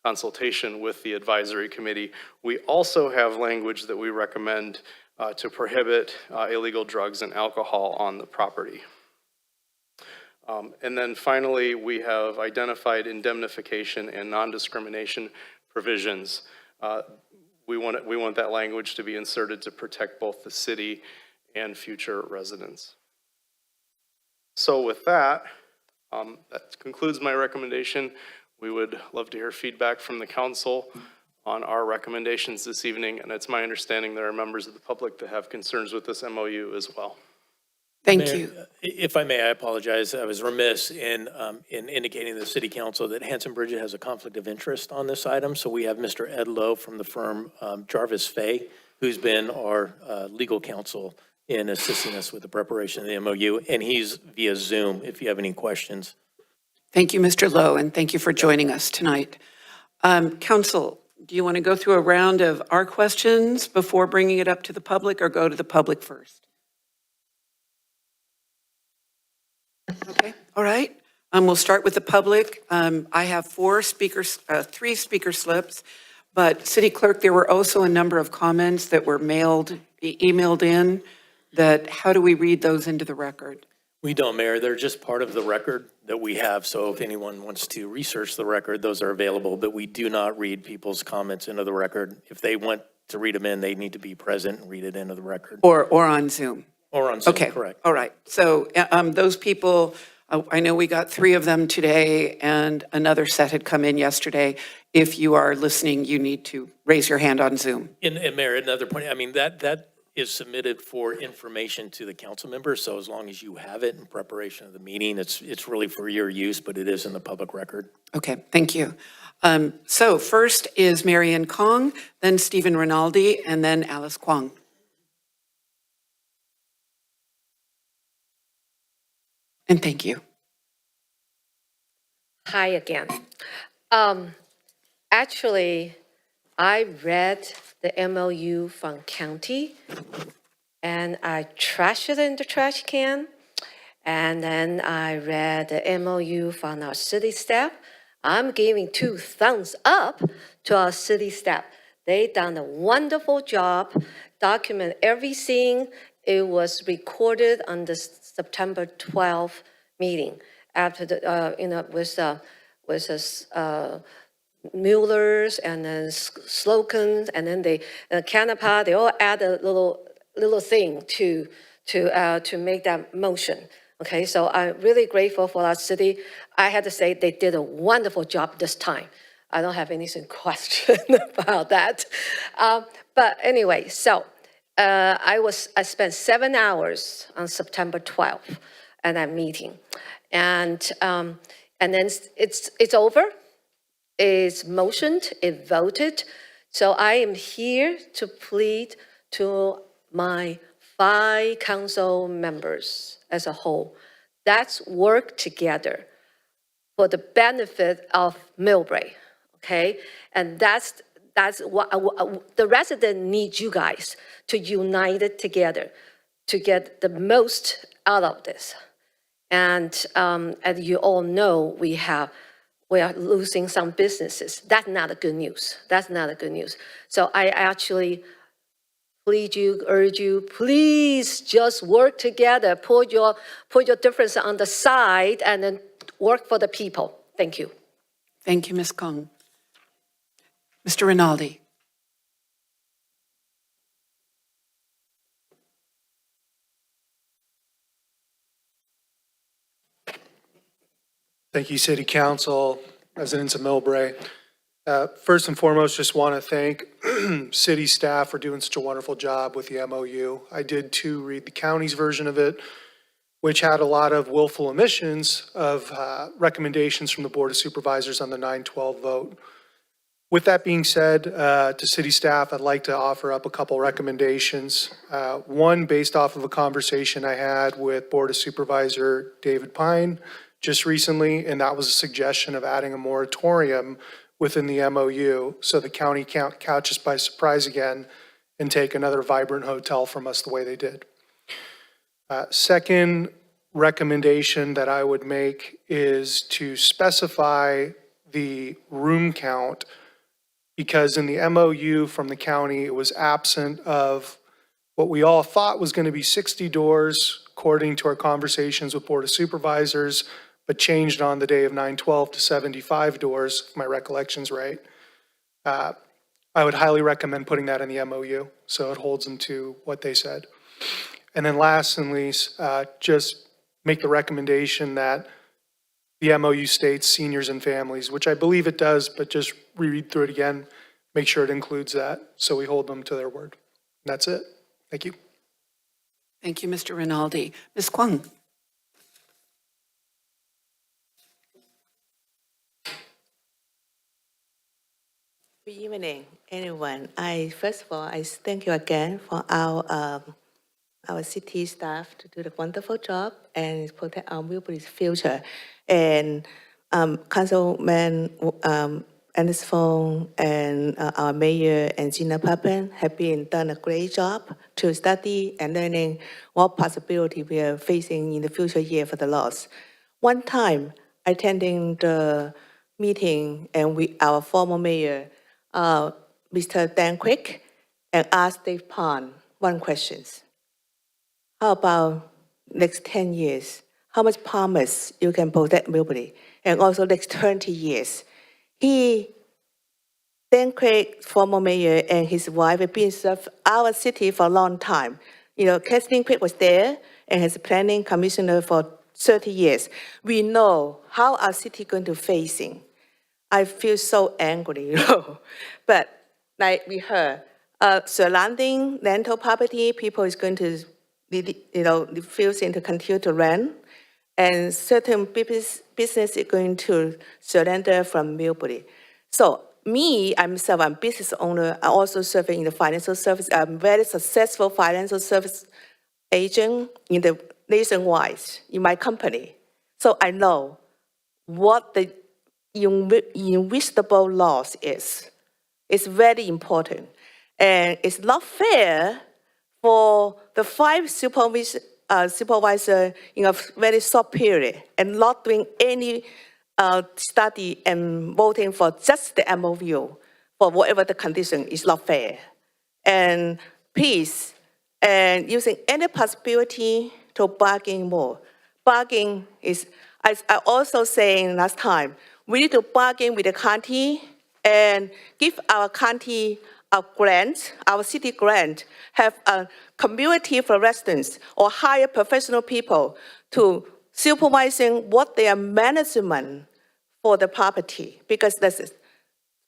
consultation with the advisory committee. We also have language that we recommend to prohibit illegal drugs and alcohol on the property. And then finally, we have identified indemnification and non-discrimination provisions. We want that language to be inserted to protect both the city and future residents. So with that, that concludes my recommendation. We would love to hear feedback from the council on our recommendations this evening, and it's my understanding there are members of the public that have concerns with this MOU as well. Thank Mayor, you. If I may, I apologize. I was remiss in indicating to the city council that Hanson Bridget has a conflict of interest on this item. So we have Mr. Ed Lowe from the firm Jarvis Fay, who's been our legal counsel in assisting us with the preparation of the MOU, and he's via Zoom if you have any questions. Thank you, Mr. Lowe, and thank you for joining us tonight. Council, do you want to go through a round of our questions before bringing it up to the public, or go to the public first? Okay, all right. We'll start with the public. I have three speaker slips, but City Clerk, there were also a number of comments that were emailed in. How do we read those into the record? We don't, Mayor. They're just part of the record that we have. So if anyone wants to research the record, those are available. But we do not read people's comments into the record. If they want to read them in, they need to be present and read it into the record. Or on Zoom? Or on Zoom, Okay, correct. all right. So those people, I know we got 3 of them today, and another set had come in yesterday. If you are listening, you need to raise your hand on Zoom. And Mayor, another point, I mean, that is submitted for information to the council members. So as long as you have it in preparation of the meeting, it's really for your use, but it is in the public record. Okay, thank you. So first is Marian Kong, then Stephen Rinaldi, and then Alice Kwong. And thank you. Hi again. Actually, I read the MOU from county and I trashed it in the trash can. And then I read the MOU from our city staff. I'm giving 2 thumbs up to our city staff. They done a wonderful job, document everything. It was recorded on the September 12th meeting after the, with Mueller's and then slogans, and then Canapa, they all add a little thing to make that motion. Okay, so I'm really grateful for our city. I had to say they did a wonderful job this time. I don't have anything question about that. But anyway, so I spent 7 hours on September 12th at that meeting, and then it's over. It's motioned, it voted. So I am here to plead to my 5 council members as a whole. Let's work together for the benefit of MILLBRAE, okay? And that's what the resident needs you guys to unite it together to get the most out of this. And as you all know, we are losing some businesses. That's not a good news. That's not a good news. So I actually plead you, urge you, please just work together. Put your difference on the side and then work for the people. Thank you. Thank you, Ms. Kong. Mr. Rinaldi. Thank you, City Council, residents of MILLBRAE. First and foremost, just want to thank city staff for doing such a wonderful job with the MOU. I did too read the county's version of it, which had a lot of willful omissions of recommendations from the Board of Supervisors on the 9/12 vote. With that being said, to city staff, I'd like to offer up a couple recommendations. One, based off of a conversation I had with Board of Supervisor David Pine just recently, and that was a suggestion of adding a moratorium within the MOU so the county can't catch us by surprise again and take another vibrant hotel from us the way they did. Second recommendation that I would make is to specify the room count, because in the MOU from the county, it was absent of what we all thought was going to be 60 doors, according to our conversations with Board of Supervisors, but changed on the day of 9/12 to 75 doors, if my recollection's right. I would highly recommend putting that in the MOU so it holds them to what they said. And then last and least, just make the recommendation that the MOU states seniors and families, which I believe it does, but just reread through it again, make sure it includes that so we hold them to their word. And that's it. Thank you. Thank you, Mr. Rinaldi. Ms. Kwong. Good evening, everyone. First of all, I thank you again for our city staff to do the wonderful job and protect our Millbrae's future. And Councilman Anderson and our mayor and Gina Pappen have done a great job to study and learning what possibility we are facing in the future year for the laws. One time, attending the meeting and our former mayor, Mr. Dan Quick, and asked Dave Pond one question. How about next 10 years? How much promise you can protect Millbrae? And also next 20 years. Dan Quick, former mayor, and his wife have been served our city for a long time. You know, Kathleen Quick was there and has planning commissioner for 30 years. We know how our city going to facing. I feel so angry, you know. But like we heard, surrounding rental property, people is going to, refusing to continue to rent, and certain business is going to surrender from Millbrae. So me, I'm a business owner. I also serve in the financial service. I'm very successful financial service agent in the nationwide in my company. So I know what the invisible loss is. It's very important. And it's not fair for the 5 supervisor in a very short period and not doing any study and voting for just the MOU for whatever the condition is not fair. And please, and using any possibility to bargain more. Bargain is, as I also saying last time, we need to bargain with the county and give our county a grant, our city grant, have a community for residents or hire professional people to supervising what their management for the property, because this is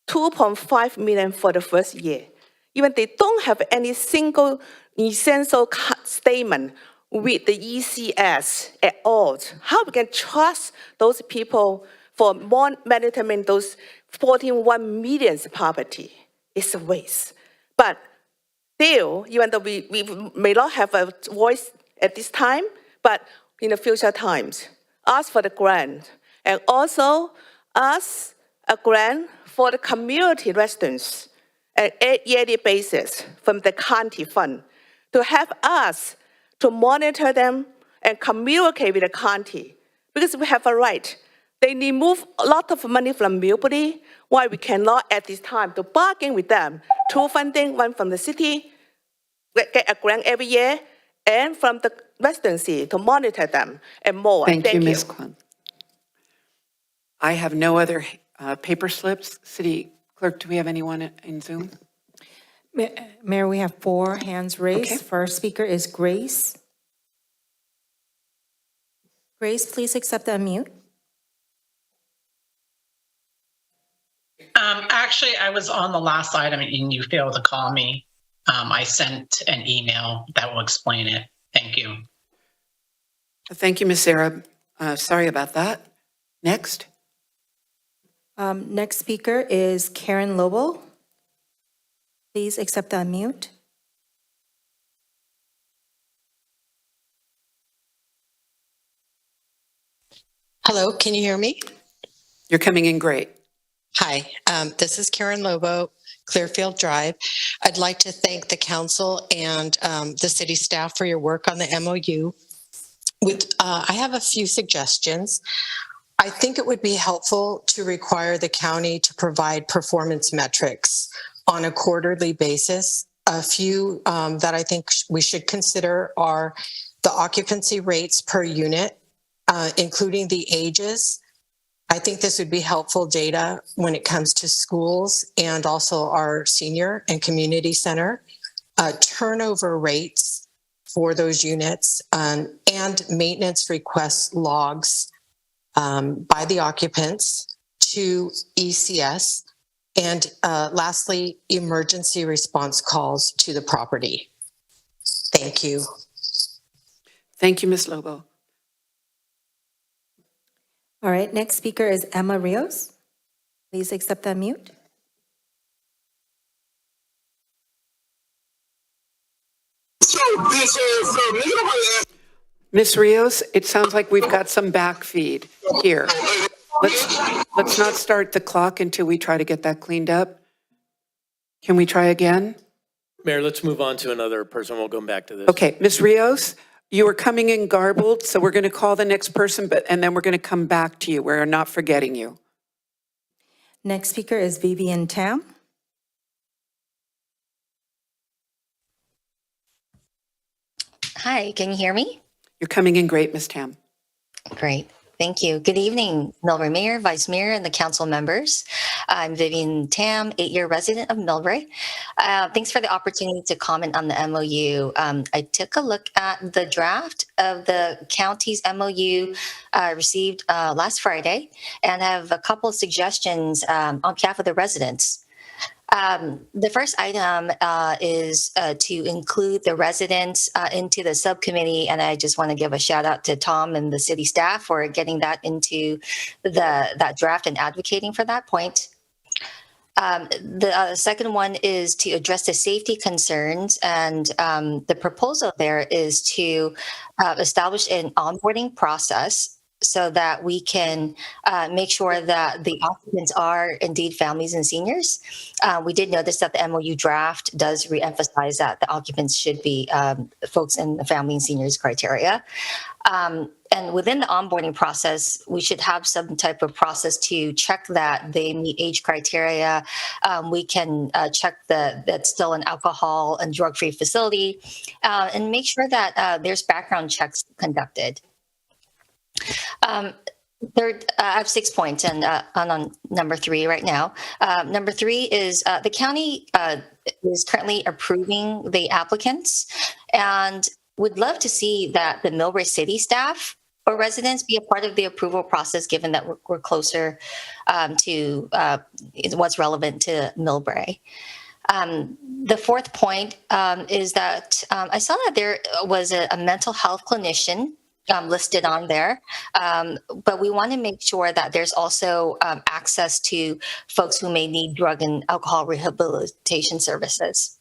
2.5 million for the first year. Even they don't have any single essential statement with the ECS at all. How we can trust those people for monitoring those 41 million property? It's a waste. But still, even though we may not have a voice at this time, but in the future times, ask for the grant. And also ask a grant for the community residents at a yearly basis from the county fund to help us to monitor them and communicate with the county, because we have a right. They remove a lot of money from Millbrae, why we cannot at this time to bargain with them, two funding, one from the city, get a grant every year, and from the residency to monitor them and more. Thank you, Ms. Kwon. I have no other paper slips. City Clerk, do we have anyone in Zoom? Mayor, we have 4 hands raised. Okay. First speaker is Grace. Grace, please accept the unmute. Actually, I was on the last item and you failed to call me. I sent an email that will explain it. Thank you. Thank you, Ms. Sarah. Sorry about that. Next. Next speaker is Karen Lobo. Please accept the unmute. Hello, can you hear me? You're coming in great. Hi, this is Karen Lobo, Clearfield Drive. I'd like to thank the council and the city staff for your work on the MOU. I have a few suggestions. I think it would be helpful to require the county to provide performance metrics on a quarterly basis. A few that I think we should consider are the occupancy rates per unit, including the ages. I think this would be helpful data when it comes to schools and also our senior and community center. Turnover rates for those units and maintenance request logs by the occupants to ECS. And lastly, emergency response calls to the property. Thank you. Thank you, Ms. Lobo. All right, next speaker is Emma Rios. Please accept the unmute. Ms. Rios, it sounds like we've got some back feed here. Let's not start the clock until we try to get that cleaned up. Can we try again? Mayor, let's move on to another person. We'll go back to this. Okay, Ms. Rios, you are coming in garbled, so we're going to call the next person, and then we're going to come back to you. We're not forgetting you. Next speaker is Vivian Tam. Hi, can you hear me? You're coming in great, Ms. Tam. Great. Thank you. Good evening, MILLBRAE Mayor, Vice Mayor, and the council members. I'm Vivian Tam, 8-year resident of MILLBRAE. Thanks for the opportunity to comment on the MOU. I took a look at the draft of the county's MOU received last Friday and have a couple of suggestions on behalf of the residents. The first item is to include the residents into the subcommittee, and I just want to give a shout out to Tom and the city staff for getting that into that draft and advocating for that point. The second one is to address the safety concerns, and the proposal there is to establish an onboarding process so that we can make sure that the occupants are indeed families and seniors. We did notice that the MOU draft does reemphasize that the occupants should be folks in the family and seniors criteria. And within the onboarding process, we should have some type of process to check that they meet age criteria. We can check that's still an alcohol and drug-free facility, and make sure that there's background checks conducted. Third, I have 6 points, and on number 3 right now. Number 3 is the county is currently approving the applicants, and would love to see that the MILLBRAE city staff or residents be a part of the approval process, given that we're closer to what's relevant to MILLBRAE. The fourth point is that I saw that there was a mental health clinician listed on there, but we want to make sure that there's also access to folks who may need drug and alcohol rehabilitation services.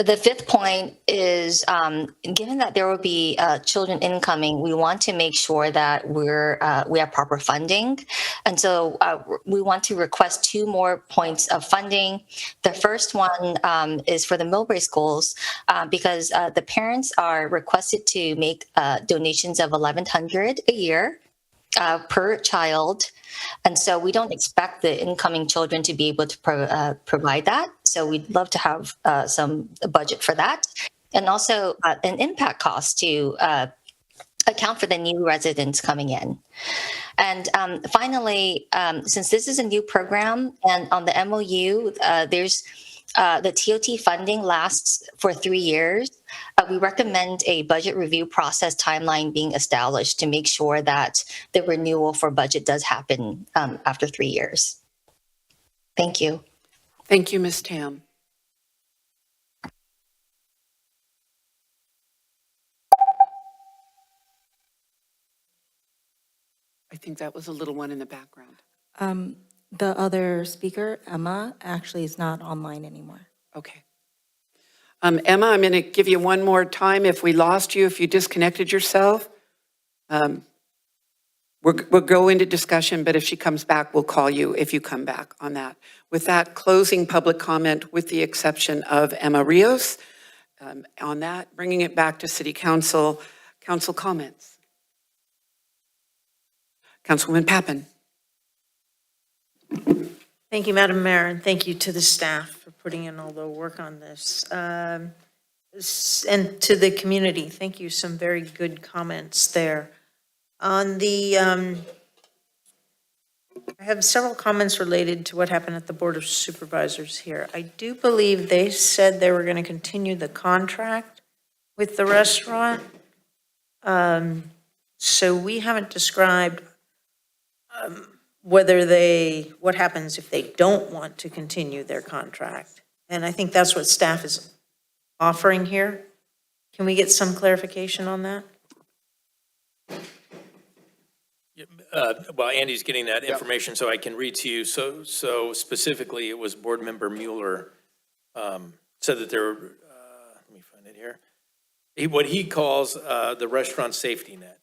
The fifth point is, given that there will be children incoming, we want to make sure that we have proper funding. And so we want to request 2 more points of funding. The first one is for the MILLBRAE schools, because the parents are requested to make donations of $1,100 a year per child. And so we don't expect the incoming children to be able to provide that. So we'd love to have some budget for that. And also an impact cost to account for the new residents coming in. And finally, since this is a new program and on the MOU, there's the TOT funding lasts for 3 years. We recommend a budget review process timeline being established to make sure that the renewal for budget does happen after 3 years. Thank you. Thank you, Ms. Tam. I think that was a little one in the background. The other speaker, Emma, actually is not online anymore. Okay. Emma, I'm going to give you one more time. If we lost you, if you disconnected yourself, we'll go into discussion, but if she comes back, we'll call you if you come back on that. With that, closing public comment with the exception of Emma Rios. On that, bringing it back to City Council, council comments. Councilwoman Pappen. Thank you, Madam Mayor, and thank you to the staff for putting in all the work on this. And to the community, thank you, some very good comments there. On the, I have several comments related to what happened at the Board of Supervisors here. I do believe they said they were going to continue the contract with the restaurant. So we haven't described what happens if they don't want to continue their contract. And I think that's what staff is offering here. Can we get some clarification on that? Well, Andy's getting that information, so I can read to you. So specifically, it was Board Member Mueller said that there, let me find it here. What he calls the restaurant safety net,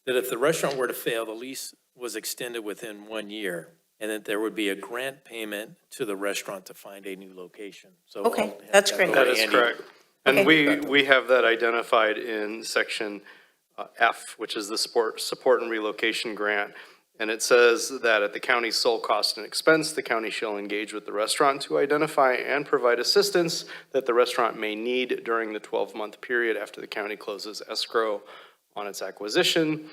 that if the restaurant were to fail, the lease was extended within 1 year, and that there would be a grant payment to the restaurant to find a new location. So Okay, that's great. That is correct. And we have that identified in section F, which is the support and relocation grant. And it says that at the county's sole cost and expense, the county shall engage with the restaurant to identify and provide assistance that the restaurant may need during the 12-month period after the county closes escrow on its acquisition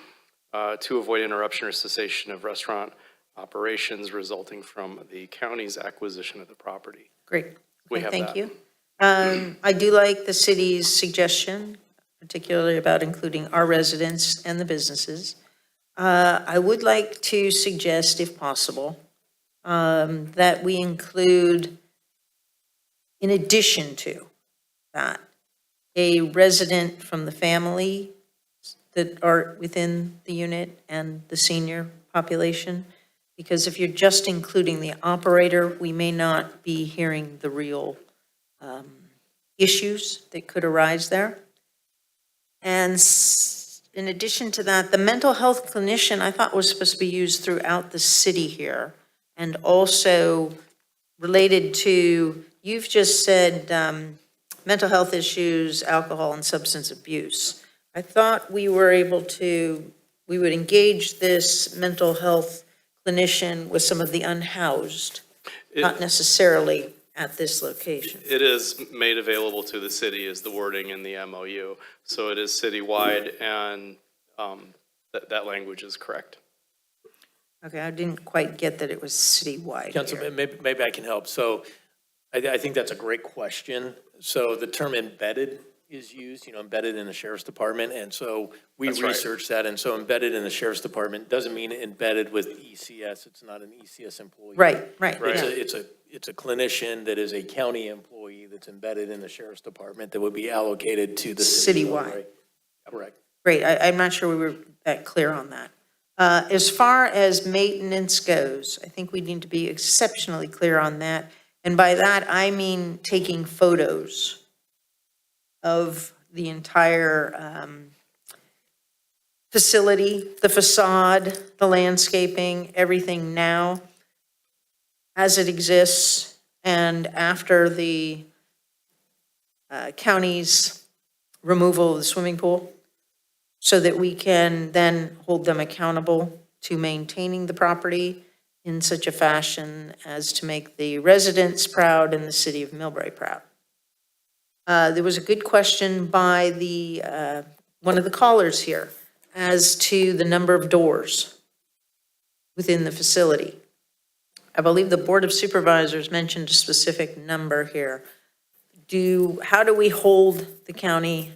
to avoid interruption or cessation of restaurant operations resulting from the county's acquisition of the property. Great. We Okay, have thank that. you. I do like the city's suggestion, particularly about including our residents and the businesses. I would like to suggest, if possible, that we include, in addition to that, a resident from the family that are within the unit and the senior population. Because if you're just including the operator, we may not be hearing the real issues that could arise there. And in addition to that, the mental health clinician, I thought was supposed to be used throughout the city here. And also related to, you've just said mental health issues, alcohol and substance abuse. I thought we were able to, we would engage this mental health clinician with some of the unhoused, not necessarily at this location. It is made available to the city is the wording in the MOU. So it is citywide, and that language is correct. Okay, I didn't quite get that it was citywide Council, here. maybe I can help. So I think that's a great question. So the term embedded is used, embedded in the sheriff's department. And so we researched that. And so embedded in the sheriff's department doesn't mean embedded with ECS. It's not an ECS employee. Right. It's a clinician that is a county employee that's embedded in the sheriff's department that would be allocated to the city. Citywide. Correct. Great, I'm not sure we were that clear on that. As far as maintenance goes, I think we need to be exceptionally clear on that. And by that, I mean taking photos of the entire facility, the facade, the landscaping, everything now as it exists, and after the county's removal of the swimming pool, so that we can then hold them accountable to maintaining the property in such a fashion as to make the residents proud and the city of MILLBRAE proud. There was a good question by one of the callers here as to the number of doors within the facility. I believe the Board of Supervisors mentioned a specific number here. How do we hold the county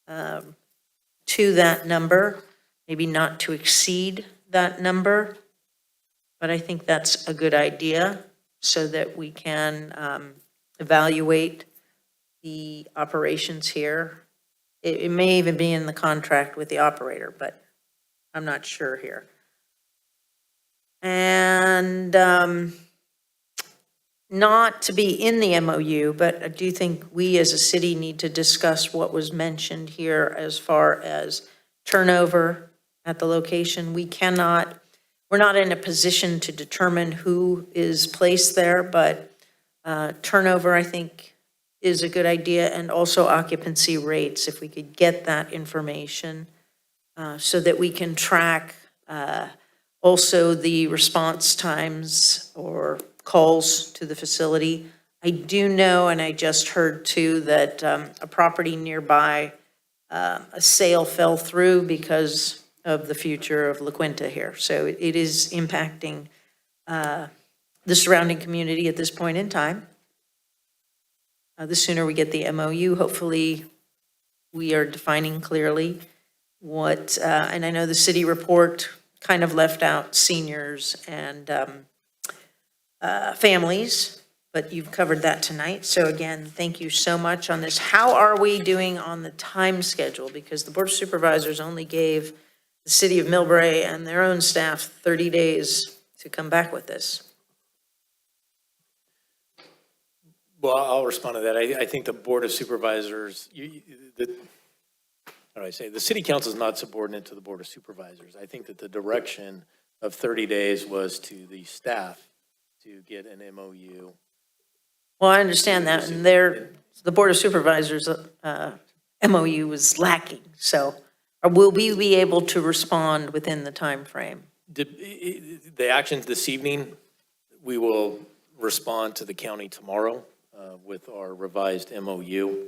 to that number? Maybe not to exceed that number, but I think that's a good idea so that we can evaluate the operations here. It may even be in the contract with the operator, but I'm not sure here. And not to be in the MOU, but I do think we as a city need to discuss what was mentioned here as far as turnover at the location. We're not in a position to determine who is placed there, but turnover, I think, is a good idea, and also occupancy rates, if we could get that information so that we can track also the response times or calls to the facility. I do know, and I just heard too, that a property nearby, a sale fell through because of the future of La Quinta here. So it is impacting the surrounding community at this point in time. The sooner we get the MOU, hopefully we are defining clearly what, and I know the city report kind of left out seniors and families, but you've covered that tonight. So again, thank you so much on this. How are we doing on the time schedule? Because the Board of Supervisors only gave the city of MILLBRAE and their own staff 30 days to come back with this. Well, I'll respond to that. I think the Board of Supervisors, how do I say, the City Council is not subordinate to the Board of Supervisors. I think that the direction of 30 days was to the staff to get an MOU. Well, I understand that, and the Board of Supervisors MOU was lacking, so will we be able to respond within the time frame? The actions this evening, we will respond to the county tomorrow with our revised MOU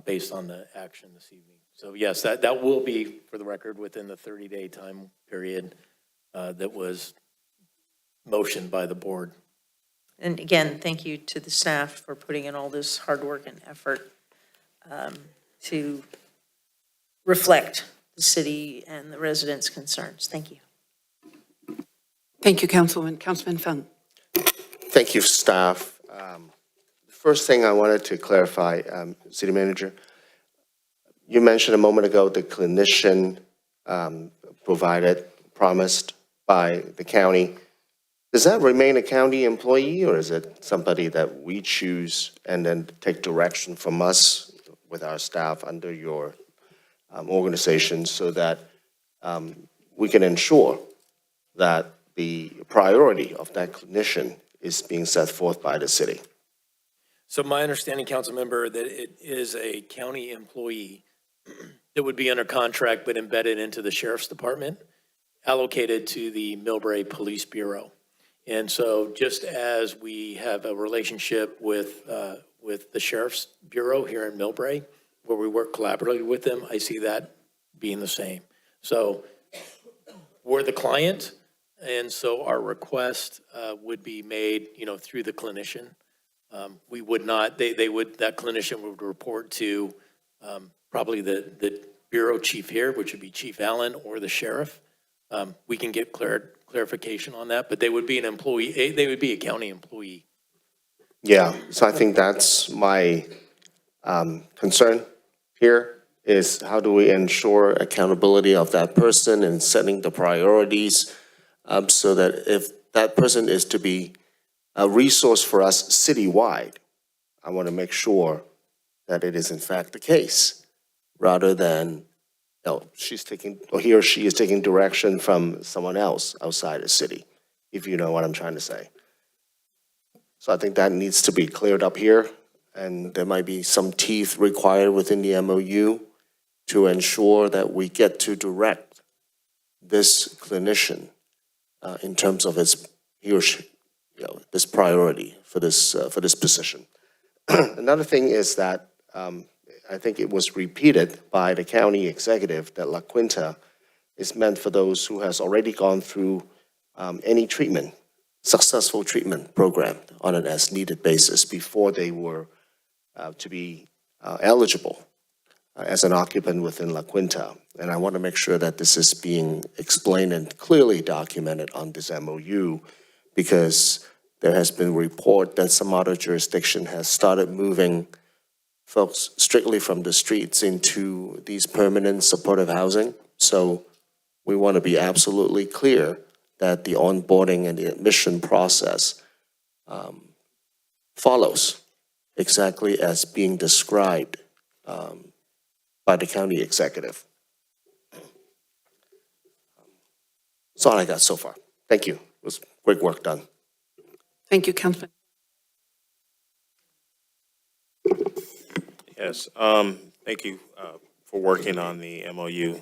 based on the action this evening. So yes, that will be, for the record, within the 30-day time period that was motioned by the board. And again, thank you to the staff for putting in all this hard work and effort to reflect the city and the residents' concerns. Thank you. Thank you, Councilman. Councilman Fung. Thank you, staff. First thing I wanted to clarify, City Manager, you mentioned a moment ago the clinician promised by the county. Does that remain a county employee, or is it somebody that we choose and then take direction from us with our staff under your organization so that we can ensure that the priority of that clinician is being set forth by the city? So my understanding, council member, that it is a county employee that would be under contract but embedded into the sheriff's department, allocated to the MILLBRAE Police Bureau. And so just as we have a relationship with the Sheriff's Bureau here in MILLBRAE, where we work collaboratively with them, I see that being the same. So we're the client, and so our request would be made, through the clinician. We would not, that clinician would report to probably the bureau chief here, which would be Chief Allen, or the sheriff. We can get clarification on that, but they would be an employee, they would be a county employee. Yeah, so I think that's my concern here, is how do we ensure accountability of that person and setting the priorities so that if that person is to be a resource for us citywide, I want to make sure that it is in fact the case, rather than she's taking, or he or she is taking direction from someone else outside the city, if you know what I'm trying to say. So I think that needs to be cleared up here, and there might be some teeth required within the MOU to ensure that we get to direct this clinician in terms of he or she, this priority for this position. Another thing is that I think it was repeated by the county executive that La Quinta is meant for those who has already gone through any successful treatment program on an as-needed basis before they were to be eligible as an occupant within La Quinta. And I want to make sure that this is being explained and clearly documented on this MOU, because there has been a report that some other jurisdiction has started moving folks strictly from the streets into these permanent supportive housing. So we want to be absolutely clear that the onboarding and the admission process follows exactly as being described by the county executive. That's all I got so far. Thank you. It was great work done. Thank you, Councilman. Yes, thank you for working on the MOU.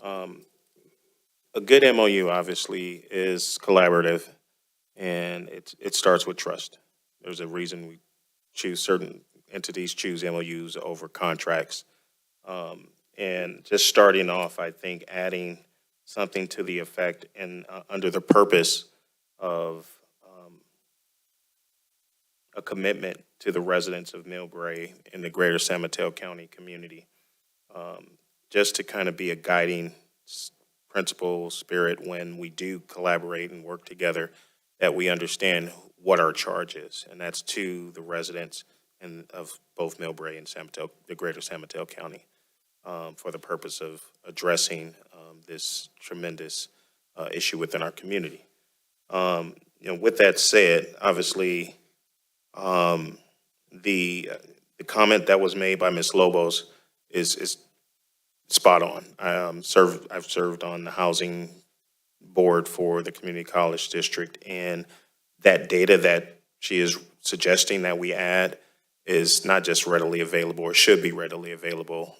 A good MOU obviously is collaborative, and it starts with trust. There's a reason we choose certain entities choose MOUs over contracts. And just starting off, I think adding something to the effect and under the purpose of a commitment to the residents of MILLBRAE in the greater San Mateo County community, just to kind of be a guiding principle, spirit when we do collaborate and work together that we understand what our charge is, and that's to the residents and of both MILLBRAE and San Mateo, the greater San Mateo County, for the purpose of addressing this tremendous issue within our community. With that said, obviously, the comment that was made by Ms. Lobos is spot on. I've served on the housing board for the community college district, and that data that she is suggesting that we add is not just readily available, or should be readily available,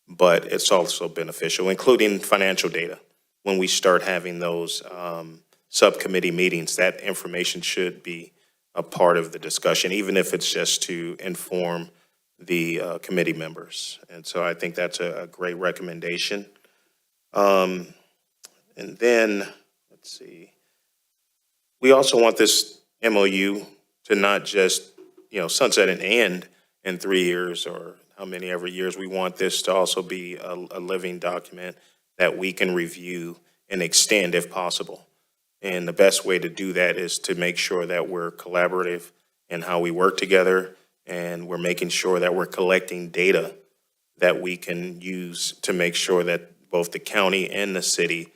but it's also beneficial, including financial data. When we start having those subcommittee meetings, that information should be a part of the discussion, even if it's just to inform the committee members. And so I think that's a great recommendation. And then, let's see, we also want this MOU to not just, sunset and end in 3 years or how many ever years. We want this to also be a living document that we can review and extend if possible. And the best way to do that is to make sure that we're collaborative in how we work together, and we're making sure that we're collecting data that we can use to make sure that both the county and the city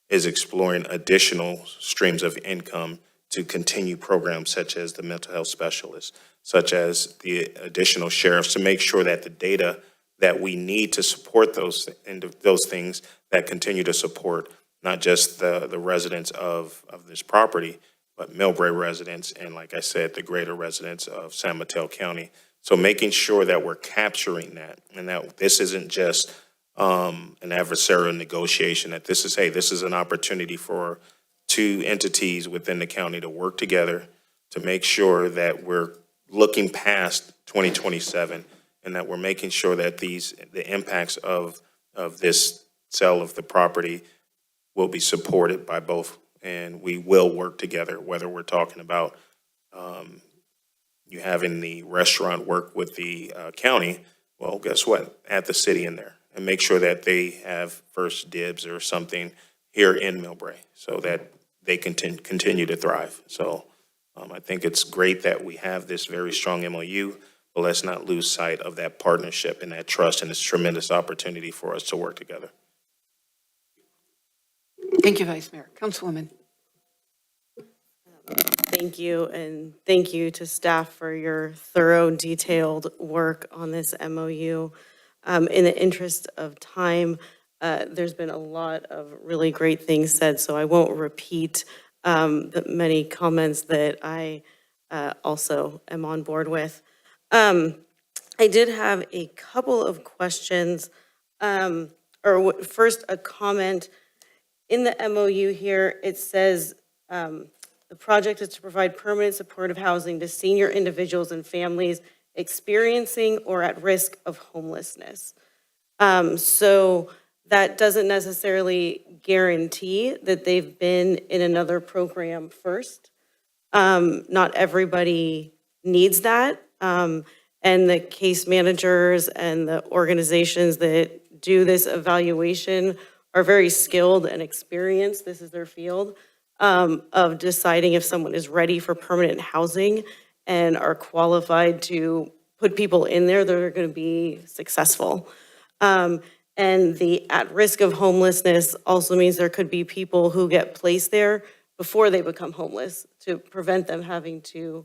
is exploring additional streams of income to continue programs such as the mental health specialists, such as the additional sheriffs, to make sure that the data that we need to support those things that continue to support not just the residents of this property, but MILLBRAE residents, and like I said, the greater residents of San Mateo County. So making sure that we're capturing that, and that this isn't just an adversarial negotiation, that this is an opportunity for two entities within the county to work together to make sure that we're looking past 2027, and that we're making sure that the impacts of this sale of the property will be supported by both, and we will work together, whether we're talking about you having the restaurant work with the county. Well, guess what? Add the city in there and make sure that they have first dibs or something here in MILLBRAE so that they can continue to thrive. So I think it's great that we have this very strong MOU, but let's not lose sight of that partnership and that trust and this tremendous opportunity for us to work together. Thank you, Vice Mayor. Councilwoman. Thank you, and thank you to staff for your thorough, detailed work on this MOU. In the interest of time, there's been a lot of really great things said, so I won't repeat the many comments that I also am on board with. I did have a couple of questions, first a comment. In the MOU here, it says the project is to provide permanent supportive housing to senior individuals and families experiencing or at risk of homelessness. So that doesn't necessarily guarantee that they've been in another program first. Not everybody needs that. And the case managers and the organizations that do this evaluation are very skilled and experienced. This is their field of deciding if someone is ready for permanent housing and are qualified to put people in there that are going to be successful. And the at risk of homelessness also means there could be people who get placed there before they become homeless to prevent them having to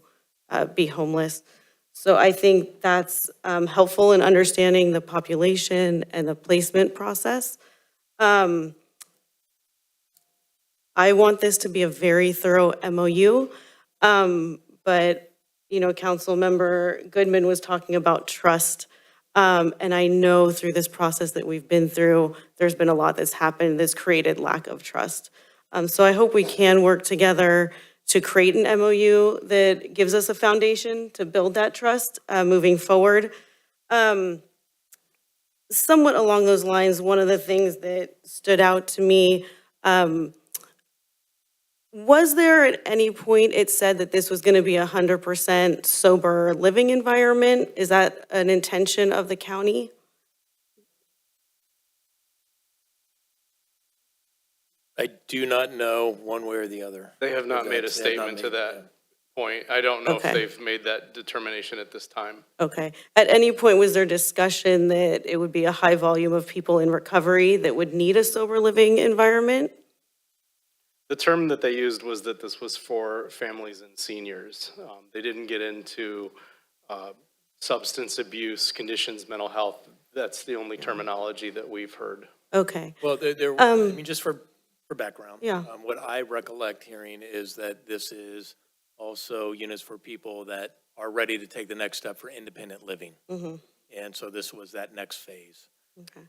be homeless. So I think that's helpful in understanding the population and the placement process. I want this to be a very thorough MOU, but Councilmember Goodman was talking about trust, and I know through this process that we've been through, there's been a lot that's happened that's created lack of trust. So I hope we can work together to create an MOU that gives us a foundation to build that trust moving forward. Somewhat along those lines, one of the things that stood out to me, was there at any point it said that this was going to be 100% sober living environment? Is that an intention of the county? I do not know one way or the other. They have not made a They have not statement to made- that point. I don't know if Okay. they've made that determination at this time. Okay. At any point, was there discussion that it would be a high volume of people in recovery that would need a sober living environment? The term that they used was that this was for families and seniors. They didn't get into substance abuse, conditions, mental health. That's the only terminology that we've heard. Okay. Well, I mean, just for background. Yeah. What I recollect hearing is that this is also units for people that are ready to take the next step for independent living. Mm-hmm. And so this was that next phase. Okay.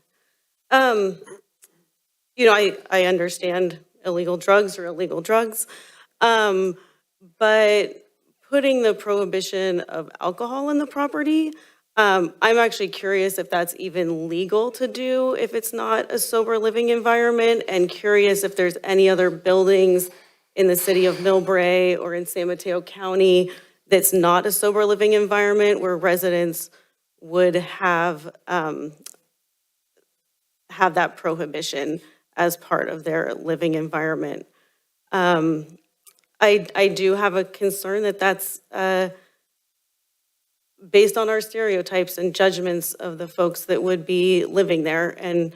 You know, I understand illegal drugs are illegal drugs, but putting the prohibition of alcohol in the property, I'm actually curious if that's even legal to do if it's not a sober living environment, and curious if there's any other buildings in the city of MILLBRAE or in San Mateo County that's not a sober living environment where residents would have that prohibition as part of their living environment. I do have a concern that that's based on our stereotypes and judgments of the folks that would be living there. And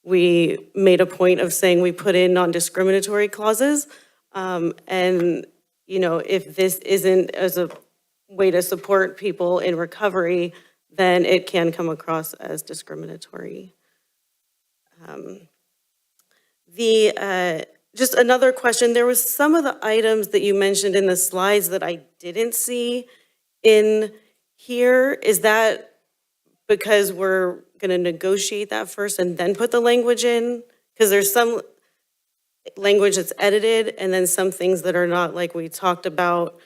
we made a point of saying we put in non-discriminatory clauses. And, you know, if this isn't as a way to support people in recovery, then it can come across as discriminatory. Just another question, there was some of the items that you mentioned in the slides that I didn't see in here. Is that because we're going to negotiate that first and then put the language in? Because there's some language that's edited and then some things that are not, like we talked about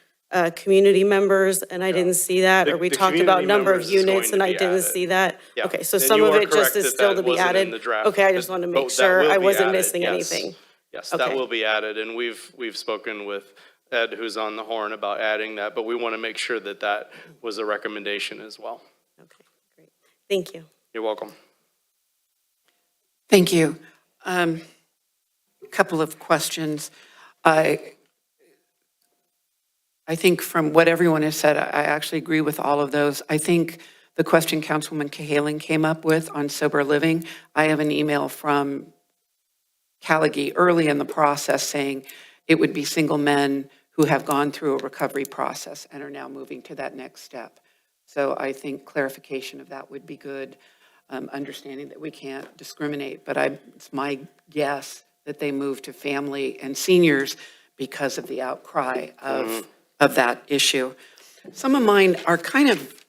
community members, and I didn't see that, or we The talked about community number of members is units going and to I be didn't added. see that. Yeah. Okay, so And some you of are it just correct is that still that to be wasn't in added. the draft, Okay, I just but wanted to that make sure will I be wasn't added, missing yes. anything. Yes, that Okay. will be added, and we've spoken with Ed, who's on the horn, about adding that, but we want to make sure that that was a recommendation as well. Okay, great. Thank you. You're welcome. Thank you. A couple of questions. I think from what everyone has said, I actually agree with all of those. I think the question Councilwoman Cahalan came up with on sober living, I have an email from Callaghy early in the process saying it would be single men who have gone through a recovery process and are now moving to that next step. So I think clarification of that would be good, understanding that we can't discriminate, but it's my guess that they move to family and seniors because of the outcry of that issue. Some of mine are kind of,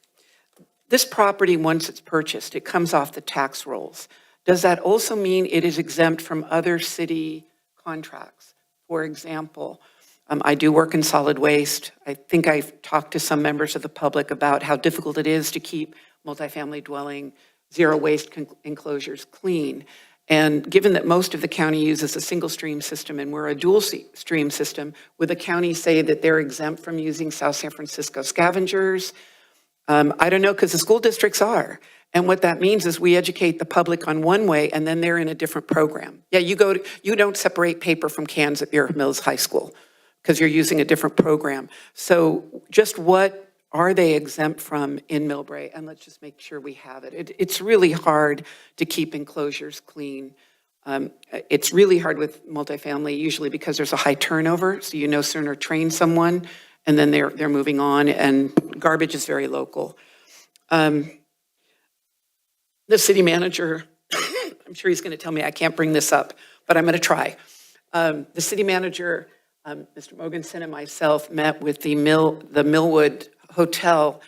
this property, once it's purchased, it comes off the tax rolls. Does that also mean it is exempt from other city contracts? For example, I do work in solid waste. I think I've talked to some members of the public about how difficult it is to keep multifamily dwelling, zero waste enclosures clean. And given that most of the county uses a single stream system and we're a dual stream system, would the county say that they're exempt from using South San Francisco scavengers? I don't know, because the school districts are. And what that means is we educate the public on one way and then they're in a different program. Yeah, you don't separate paper from cans at Bureau Mills High School because you're using a different program. So just what are they exempt from in MILLBRAE? And let's just make sure we have it. It's really hard to keep enclosures clean. It's really hard with multifamily usually because there's a high turnover. So you no sooner train someone and then they're moving on, and garbage is very local. The city manager, I'm sure he's going to tell me I can't bring this up, but I'm going to try. The city manager, Mr. Mogensen, and myself met with the Millwood Hotel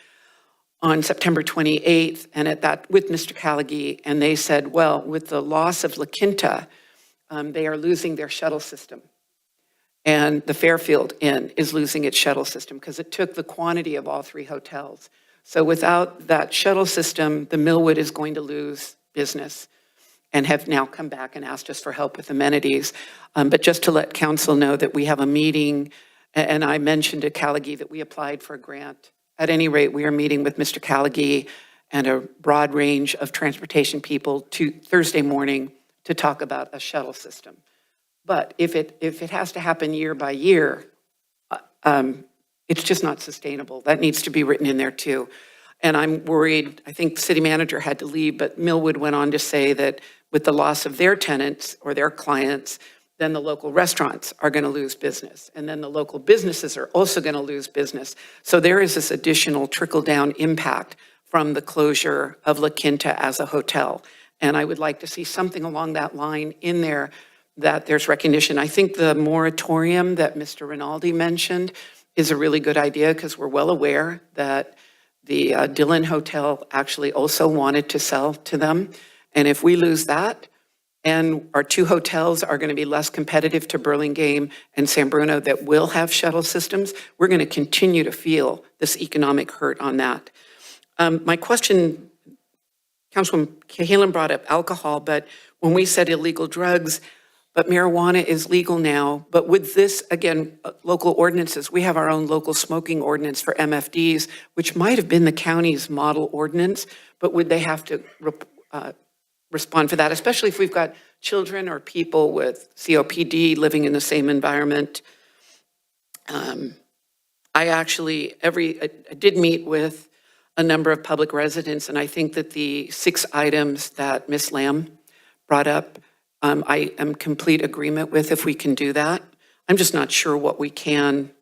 on September 28th, and with Mr. Callaghy, and they said, well, with the loss of La Quinta, they are losing their shuttle system. And the Fairfield Inn is losing its shuttle system because it took the quantity of all three hotels. So without that shuttle system, the Millwood is going to lose business and have now come back and asked us for help with amenities. But just to let council know that we have a meeting, and I mentioned to Callaghy that we applied for a grant. At any rate, we are meeting with Mr. Callaghy and a broad range of transportation people Thursday morning to talk about a shuttle system. But if it has to happen year by year, it's just not sustainable. That needs to be written in there too. And I'm worried, I think the city manager had to leave, but Millwood went on to say that with the loss of their tenants or their clients, then the local restaurants are going to lose business. And then the local businesses are also going to lose business. So there is this additional trickle-down impact from the closure of La Quinta as a hotel. And I would like to see something along that line in there that there's recognition. I think the moratorium that Mr. Rinaldi mentioned is a really good idea because we're well aware that the Dillon Hotel actually also wanted to sell to them. And if we lose that, and our two hotels are going to be less competitive to Burlingame and San Bruno that will have shuttle systems, we're going to continue to feel this economic hurt on that. My question, Councilwoman Cahalan brought up alcohol, but when we said illegal drugs, but marijuana is legal now. But with this, again, local ordinances, we have our own local smoking ordinance for MFDs, which might have been the county's model ordinance, but would they have to respond for that, especially if we've got children or people with COPD living in the same environment? I did meet with a number of public residents, and I think that the 6 items that Ms. Lamb brought up, I am complete agreement with if we can do that. I'm just not sure what we can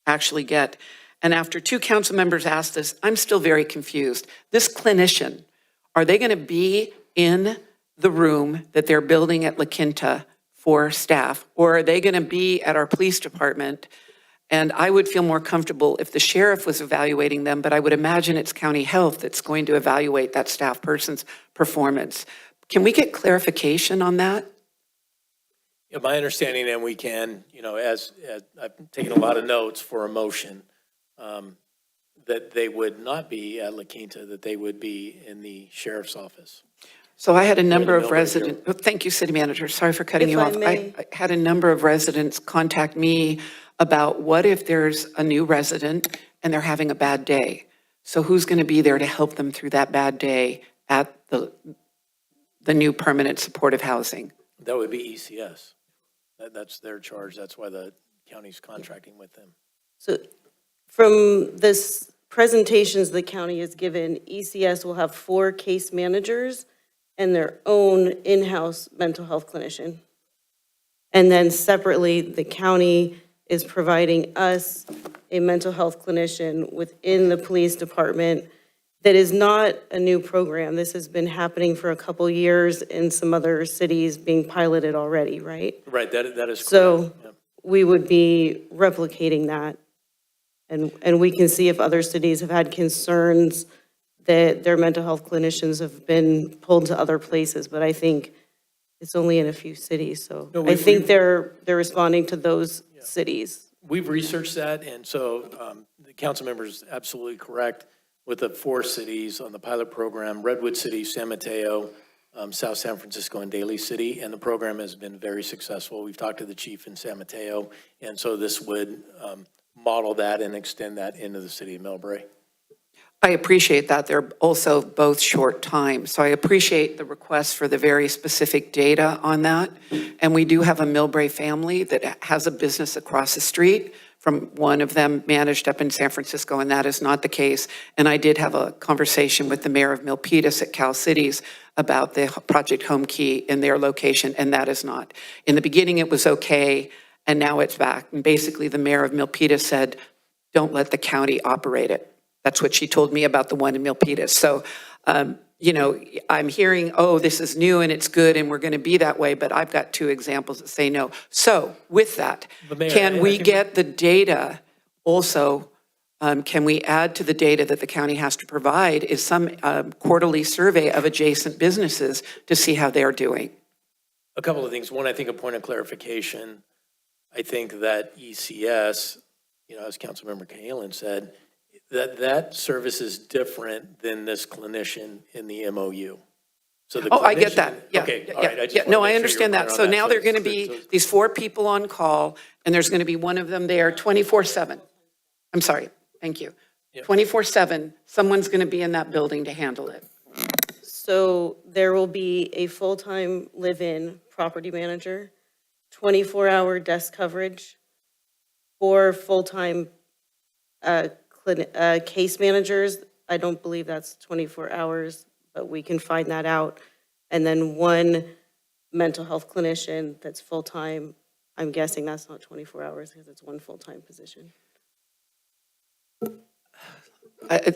actually get. And after 2 council members asked this, I'm still very confused. This clinician, are they going to be in the room that they're building at La Quinta for staff, or are they going to be at our police department? And I would feel more comfortable if the sheriff was evaluating them, but I would imagine it's county health that's going to evaluate that staff person's performance. Can we get clarification on that? Yeah, my understanding, and we can, as I've taken a lot of notes for a motion, that they would not be at La Quinta, that they would be in the sheriff's office. So I had a number of residents, thank you, City Manager, sorry for cutting you off. I had a number of residents contact me about what if there's a new resident and they're having a bad day? So who's going to be there to help them through that bad day at the new permanent supportive housing? That would be ECS. That's their charge. That's why the county's contracting with them. So from this presentations the county has given, ECS will have 4 case managers and their own in-house mental health clinician. And then separately, the county is providing us a mental health clinician within the police department. That is not a new program. This has been happening for a couple years in some other cities being piloted already, right? Right, that is correct. So we would be replicating that. And we can see if other cities have had concerns that their mental health clinicians have been pulled to other places, but I think it's only in a few cities. So I think they're responding to those cities. We've researched that, and so the council member is absolutely correct. With the 4 cities on the pilot program, Redwood City, San Mateo, South San Francisco, and Daly City, and the program has been very successful. We've talked to the chief in San Mateo, and so this would model that and extend that into the city of MILLBRAE. I appreciate that. They're also both short time. So I appreciate the request for the very specific data on that. And we do have a MILLBRAE family that has a business across the street from one of them managed up in San Francisco, and that is not the case. And I did have a conversation with the mayor of Milpitas at Cal Cities about the Project Home Key in their location, and that is not. In the beginning, it was okay, and now it's back. And basically, the mayor of Milpitas said, don't let the county operate it. That's what she told me about the one in Milpitas. So, I'm hearing, oh, this is new and it's good and we're going to be that way, but I've got 2 examples that say no. So with that, can we get the data also, can we add to the data that the county has to provide is some quarterly survey of adjacent businesses to see how they're doing? A couple of things. One, I think a point of clarification. I think that ECS, as Councilmember Cahalan said, that service is different than this clinician in the MOU. So the I get that. Yeah. Okay. All Yeah. right. Yeah. No, I understand that. So now they're going to be these 4 people on call, and there's going to be one of them there 24/7. I'm sorry. Thank you. 24/7. Someone's going to be in that building to handle it. So there will be a full-time live-in property manager, 24-hour desk coverage for full-time case managers. I don't believe that's 24 hours, but we can find that out. And then one mental health clinician that's full-time. I'm guessing that's not 24 hours because it's one full-time position.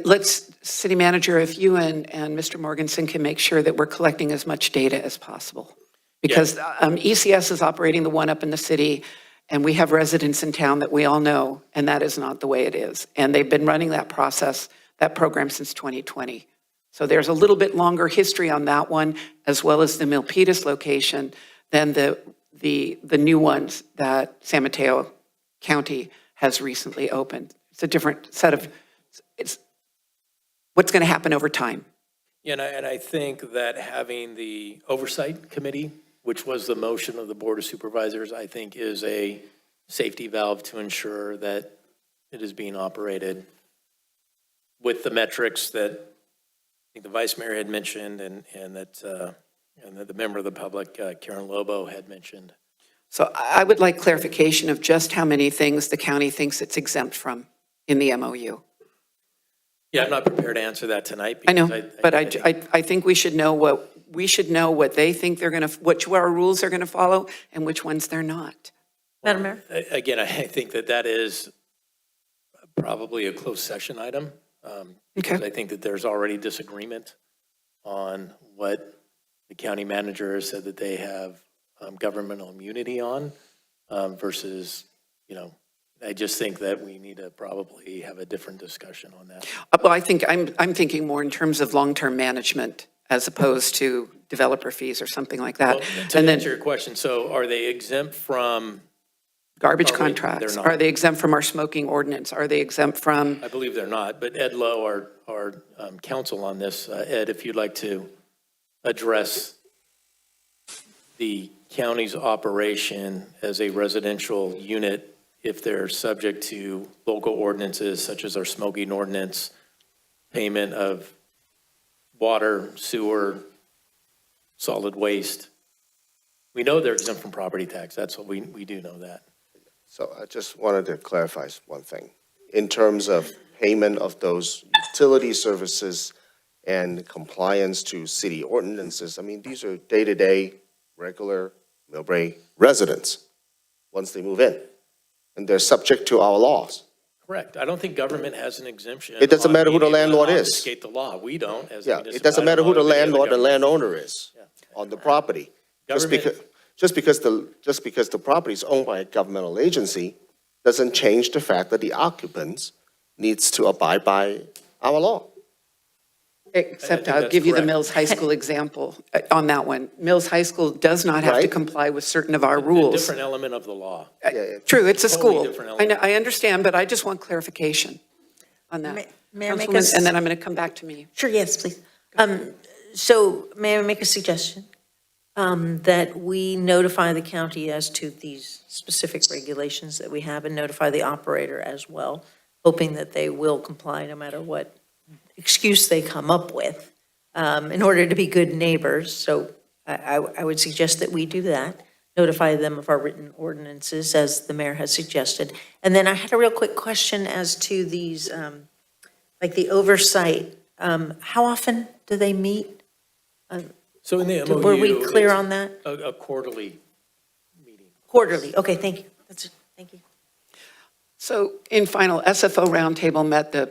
Let's, City Manager, if you and Mr. Morganson can make sure that we're collecting as much data as possible. Because ECS is operating the one up in the city, and we have residents in town that we all know, and that is not the way it is. And they've been running that process, that program since 2020. So there's a little bit longer history on that one, as well as the Milpitas location, than the new ones that San Mateo County has recently opened. It's a different set of, it's what's going to happen over time. Yeah, and I think that having the oversight committee, which was the motion of the Board of Supervisors, I think is a safety valve to ensure that it is being operated with the metrics that I think the Vice Mayor had mentioned and that the member of the public, Karen Lobo, had mentioned. So I would like clarification of just how many things the county thinks it's exempt from in the MOU. Yeah, I'm not prepared to answer that tonight. I know, but I think we should know what they think they're going to, which our rules are going to follow and which ones they're not. Madam Mayor? Again, I think that is probably a closed session item. Because I think that there's already disagreement on what the county manager has said that they have governmental immunity on versus, I just think that we need to probably have a different discussion on that. Well, I think I'm thinking more in terms of long-term management as opposed to developer fees or something like that. Well, to answer your question, so are they exempt from garbage contracts? Are they exempt from our smoking ordinance? Are they exempt from? I believe they're not, but Ed Lowe, our counsel on this, Ed, if you'd like to address the county's operation as a residential unit, if they're subject to local ordinances such as our smoking ordinance, payment of water, sewer, solid waste. We know they're exempt from property tax. That's what we do know that. So I just wanted to clarify one thing. In terms of payment of those utility services and compliance to city ordinances, I mean, these are day-to-day, regular MILLBRAE residents once they move in. And they're subject to our laws. Correct. I don't think government has an exemption. It doesn't matter who the landlord is. Obfuscate the law. We don't as a Yeah, it doesn't matter who the landlord, the landowner is on the property. Just because the property is owned by a governmental agency doesn't change the fact that the occupants needs to abide by our law. Except I'll give you the Mills High School example on that one. Mills High School does not have to comply with certain of our rules. A different element of the law. True, it's a school. Different I know, element. I understand, but I just want clarification on that. May I make Councilwoman, and then I'm going to come back to me. Sure, yes, please. So may I make a suggestion? That we notify the county as to these specific regulations that we have and notify the operator as well, hoping that they will comply no matter what excuse they come up with in order to be good neighbors. So I would suggest that we do that, notify them of our written ordinances as the mayor has suggested. And then I had a real quick question as to these, like the oversight. How often do they meet? So in the MOU, were we clear on that? A quarterly meeting. Quarterly, okay, thank you. That's it, thank you. So in final, SFO roundtable met the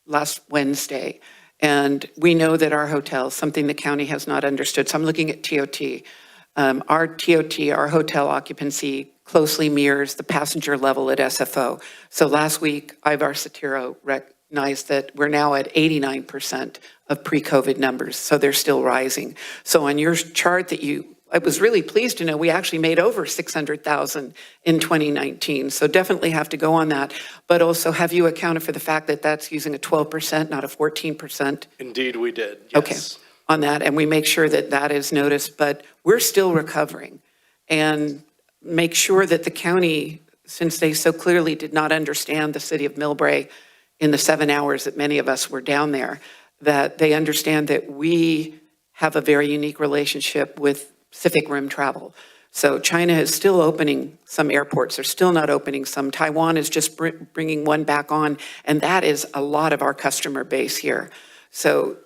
last Wednesday, and we know that our hotels, something the county has not understood, so I'm looking at TOT. Our TOT, our hotel occupancy, closely mirrors the passenger level at SFO. So last week, Ivar Satiro recognized that we're now at 89% of pre-COVID numbers, so they're still rising. So on your chart that I was really pleased to know we actually made over 600,000 in 2019. So definitely have to go on that. But also, have you accounted for the fact that that's using a 12%, not a 14%? Indeed, we did, yes. Okay, on that, and we make sure that that is noticed, but we're still recovering. And make sure that the county, since they so clearly did not understand the city of MILLBRAE in the 7 hours that many of us were down there, that they understand that we have a very unique relationship with Pacific Rim Travel. So China is still opening some airports. They're still not opening some. Taiwan is just bringing one back on, and that is a lot of our customer base here. So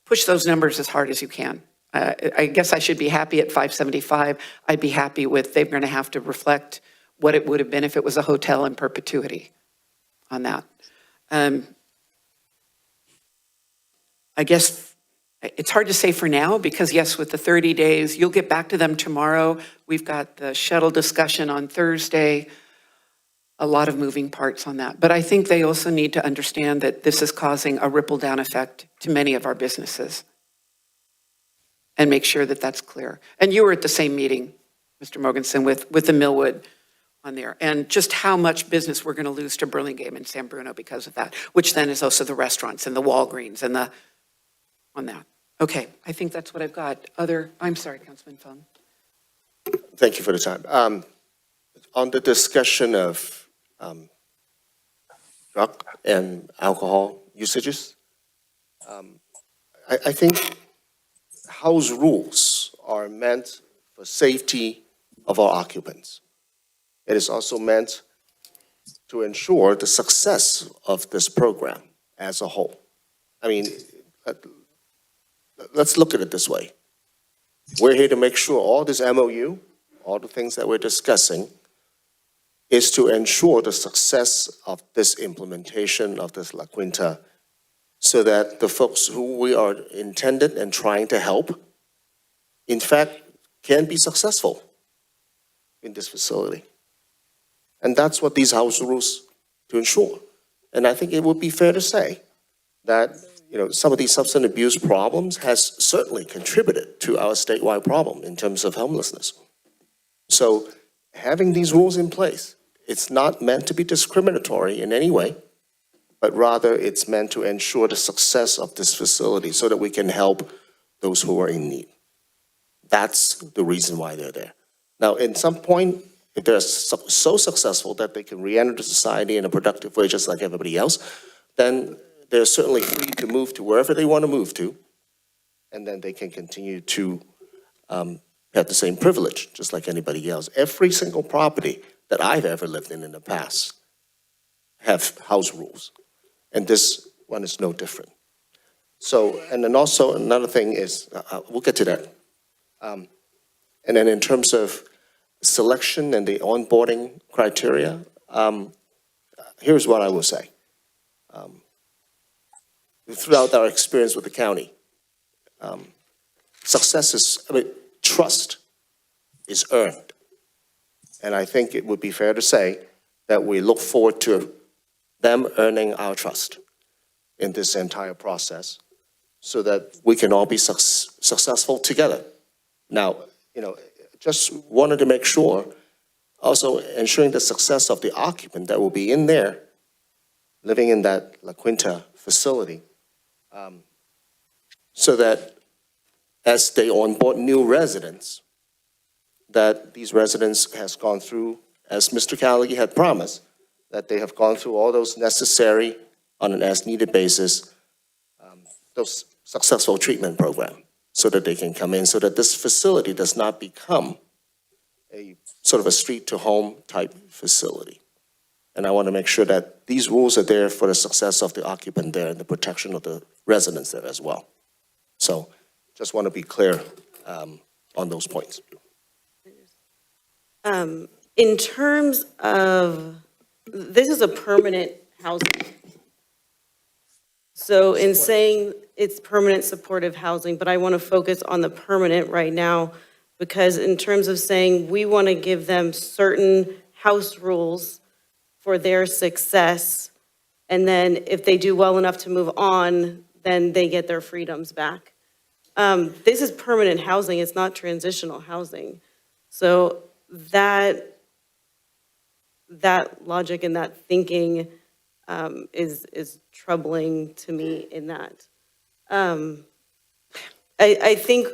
push those numbers as hard as you can. I guess I should be happy at 575. I'd be happy with, they're going to have to reflect what it would have been if it was a hotel in perpetuity on that. I guess it's hard to say for now because yes, with the 30 days, you'll get back to them tomorrow. We've got the shuttle discussion on Thursday. A lot of moving parts on that. But I think they also need to understand that this is causing a ripple down effect to many of our businesses. And make sure that that's clear. And you were at the same meeting, Mr. Mogensen, with the Millwood on there. And just how much business we're going to lose to Burlingame and San Bruno because of that, which then is also the restaurants and the Walgreens and the, on that. Okay, I think that's what I've got. I'm sorry, Councilman Fung. Thank you for the time. On the discussion of drug and alcohol usages, I think house rules are meant for safety of our occupants. It is also meant to ensure the success of this program as a whole. I mean, let's look at it this way. We're here to make sure all this MOU, all the things that we're discussing, is to ensure the success of this implementation of this La Quinta so that the folks who we are intended and trying to help, in fact, can be successful in this facility. And that's what these house rules to ensure. And I think it would be fair to say that some of these substance abuse problems has certainly contributed to our statewide problem in terms of homelessness. So having these rules in place, it's not meant to be discriminatory in any way, but rather it's meant to ensure the success of this facility so that we can help those who are in need. That's the reason why they're there. Now, at some point, if they're so successful that they can re-enter the society in a productive way just like everybody else, then they're certainly free to move to wherever they want to move to, and then they can continue to have the same privilege, just like anybody else. Every single property that I've ever lived in the past have house rules, and this one is no different. So, and then also another thing is, we'll get to that. And then in terms of selection and the onboarding criteria, here's what I will say. Throughout our experience with the county, trust is earned. And I think it would be fair to say that we look forward to them earning our trust in this entire process so that we can all be successful together. Now, just wanted to make sure, also ensuring the success of the occupant that will be in there, living in that La Quinta facility, so that as they onboard new residents, that these residents has gone through, as Mr. Callaghan had promised, that they have gone through all those necessary, on an as-needed basis, those successful treatment program, so that they can come in, so that this facility does not become a sort of a street-to-home type facility. And I want to make sure that these rules are there for the success of the occupant there and the protection of the residents there as well. So just want to be clear on those points. In terms of, this is a permanent housing. So in saying it's permanent supportive housing, but I want to focus on the permanent right now, because in terms of saying we want to give them certain house rules for their success, and then if they do well enough to move on, then they get their freedoms back. This is permanent housing, it's not transitional housing. So that logic and that thinking is troubling to me in that. I think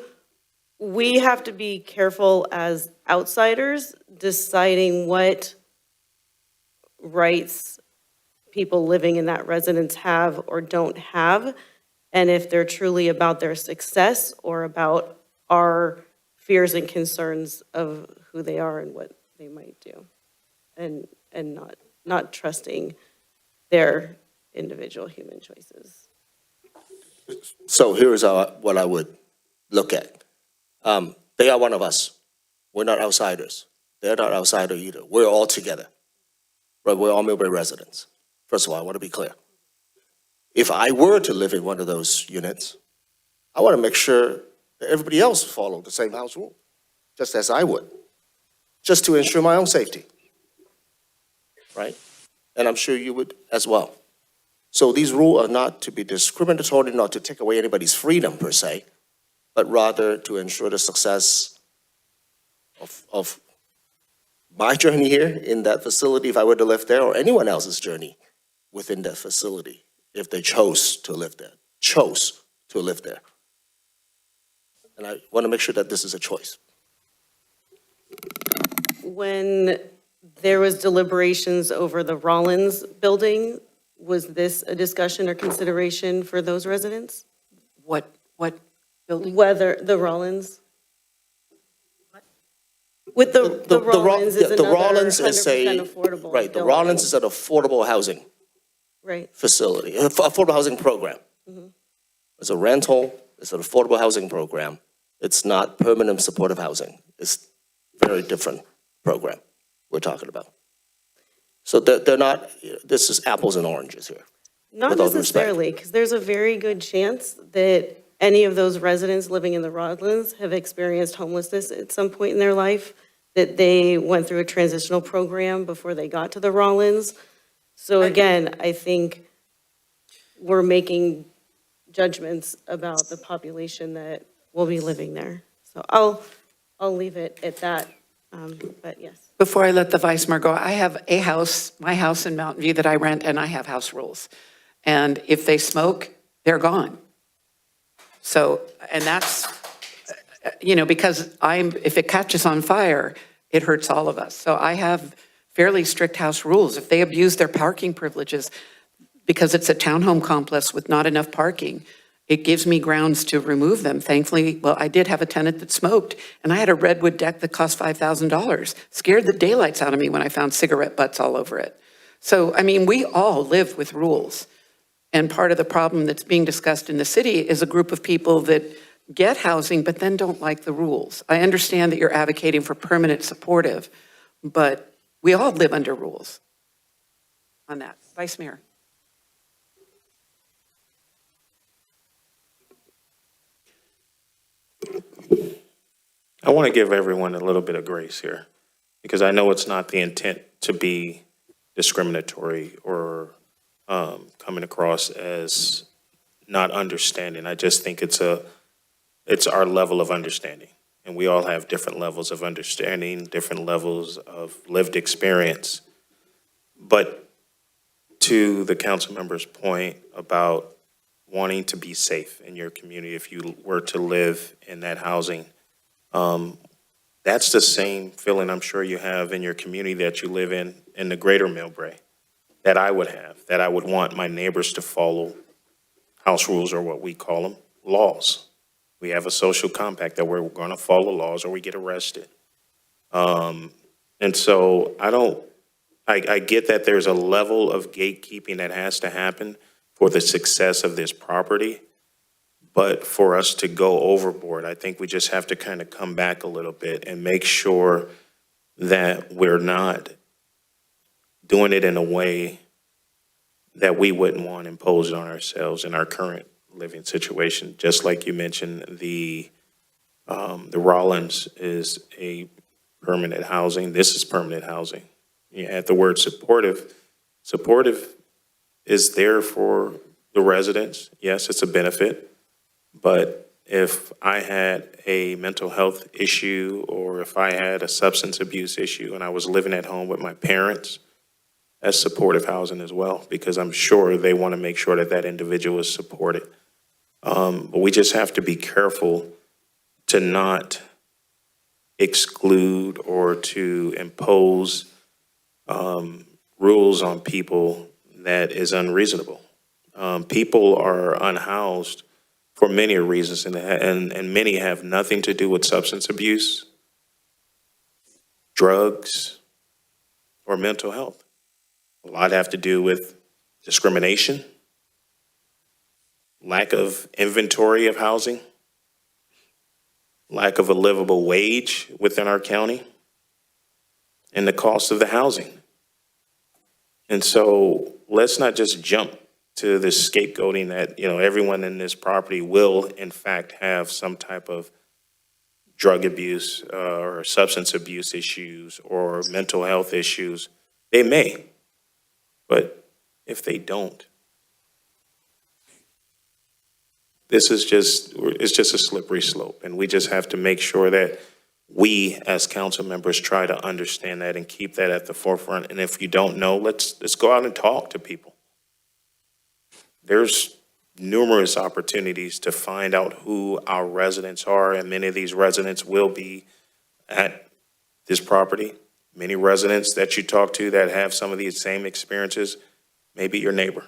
we have to be careful as outsiders deciding what rights people living in that residence have or don't have, and if they're truly about their success or about our fears and concerns of who they are and what they might do, and not trusting their individual human choices. So here's what I would look at. They are one of us. We're not outsiders. They're not outsiders either. We're all together. Right? We're all MILLBRAE residents. First of all, I want to be clear. If I were to live in one of those units, I want to make sure that everybody else follow the same house rule, just as I would, just to ensure my own safety. Right? And I'm sure you would as well. So these rules are not to be discriminatory, not to take away anybody's freedom per se, but rather to ensure the success of my journey here in that facility, if I were to live there, or anyone else's journey within that facility, if they chose to live there, And I want to make sure that this is a choice. When there was deliberations over the Rollins building, was this a discussion or consideration for those residents? What building? Whether the Rollins? With the Rollins is another 100% affordable right, the building. Rollins is an affordable housing Right. facility, affordable housing program. It's a rental, it's an affordable housing program. It's not permanent supportive housing. It's a very different program we're talking about. So they're not, this is apples and oranges here. Not with all due respect. necessarily, because there's a very good chance that any of those residents living in the Rollins have experienced homelessness at some point in their life, that they went through a transitional program before they got to the Rollins. So again, I think we're making judgments about the population that will be living there. So I'll leave it at that, but yes. Before I let the Vice Mayor go, I have a house, my house in Mountain View that I rent, and I have house rules. And if they smoke, they're gone. So, and that's, because if it catches on fire, it hurts all of us. So I have fairly strict house rules. If they abuse their parking privileges, because it's a townhome complex with not enough parking, it gives me grounds to remove them. Thankfully, well, I did have a tenant that smoked, and I had a redwood deck that cost $5,000. Scared the daylights out of me when I found cigarette butts all over it. So, we all live with rules. And part of the problem that's being discussed in the city is a group of people that get housing but then don't like the rules. I understand that you're advocating for permanent supportive, but we all live under rules on that. Vice Mayor. I want to give everyone a little bit of grace here, because I know it's not the intent to be discriminatory or coming across as not understanding. I just think it's our level of understanding, and we all have different levels of understanding, different levels of lived experience. But to the council member's point about wanting to be safe in your community if you were to live in that housing, that's the same feeling I'm sure you have in your community that you live in the greater MILLBRAE, that I would have, that I would want my neighbors to follow house rules, or what we call them, laws. We have a social compact that we're going to follow laws or we get arrested. And so I get that there's a level of gatekeeping that has to happen for the success of this property. But for us to go overboard, I think we just have to kind of come back a little bit and make sure that we're not doing it in a way that we wouldn't want imposed on ourselves in our current living situation. Just like you mentioned, the Rollins is a permanent housing. This is permanent housing. You add the word supportive. Supportive is there for the residents. Yes, it's a benefit. But if I had a mental health issue, or if I had a substance abuse issue and I was living at home with my parents, that's supportive housing as well, because I'm sure they want to make sure that that individual is supported. But we just have to be careful to not exclude or to impose rules on people that is unreasonable. People are unhoused for many reasons, and many have nothing to do with substance abuse, drugs, or mental health. A lot have to do with discrimination, lack of inventory of housing, lack of a livable wage within our county, and the cost of the housing. And so let's not just jump to this scapegoating that, everyone in this property will in fact have some type of drug abuse or substance abuse issues or mental health issues. They may, but if they don't, it's just a slippery slope. And we just have to make sure that we as council members try to understand that and keep that at the forefront. And if you don't know, let's go out and talk to people. There's numerous opportunities to find out who our residents are, and many of these residents will be at this property. Many residents that you talk to that have some of these same experiences may be your neighbor.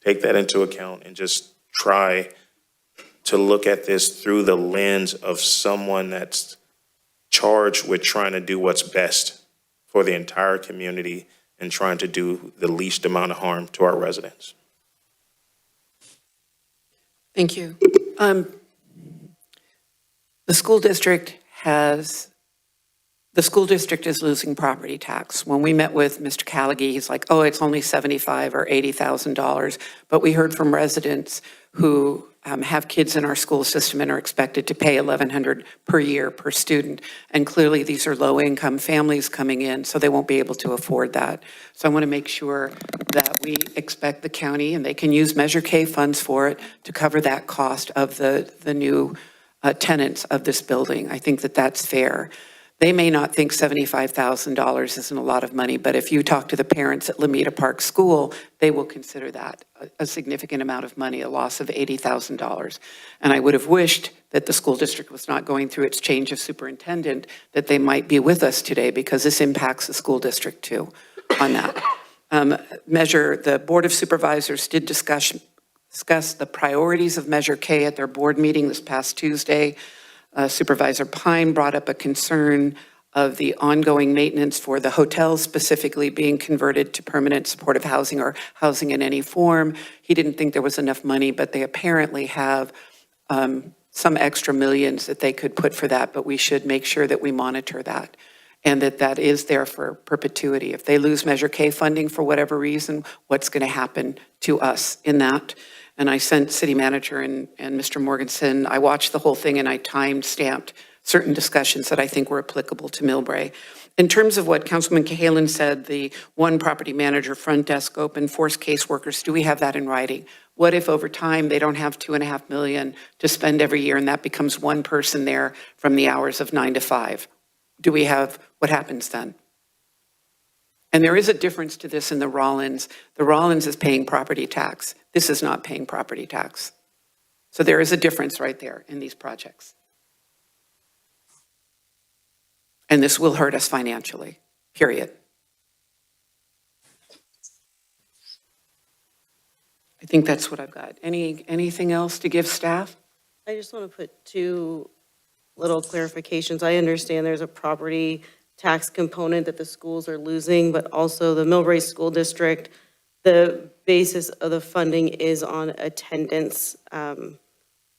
Take that into account and just try to look at this through the lens of someone that's charged with trying to do what's best for the entire community and trying to do the least amount of harm to our residents. Thank you. The school district is losing property tax. When we met with Mr. Callaghy, he's like, oh, it's only $75,000 or $80,000. But we heard from residents who have kids in our school system and are expected to pay $1,100 per year per student. And clearly these are low-income families coming in, so they won't be able to afford that. So I want to make sure that we expect the county, and they can use Measure K funds for it, to cover that cost of the new tenants of this building. I think that that's fair. They may not think $75,000 isn't a lot of money, but if you talk to the parents at Lameda Park School, they will consider that a significant amount of money, a loss of $80,000. And I would have wished that the school district was not going through its change of superintendent, that they might be with us today, because this impacts the school district too on that. The Board of Supervisors did discuss the priorities of Measure K at their board meeting this past Tuesday. Supervisor Pine brought up a concern of the ongoing maintenance for the hotels specifically being converted to permanent supportive housing or housing in any form. He didn't think there was enough money, but they apparently have some extra millions that they could put for that, but we should make sure that we monitor that and that is there for perpetuity. If they lose Measure K funding for whatever reason, what's going to happen to us in that? And I sent city manager and Mr. Morganson, I watched the whole thing and I time-stamped certain discussions that I think were applicable to MILLBRAE. In terms of what Councilman Cahalan said, the one property manager, front desk open, forced caseworkers, do we have that in writing? What if over time they don't have $2.5 million to spend every year and that becomes one person there from the hours of 9 to 5? What happens then? And there is a difference to this in the Rollins. The Rollins is paying property tax. This is not paying property tax. So there is a difference right there in these projects. And this will hurt us financially, period. I think that's what I've got. Anything else to give staff? I just want to put two little clarifications. I understand there's a property tax component that the schools are losing, but also the MILLBRAE School District, the basis of the funding is on attendance,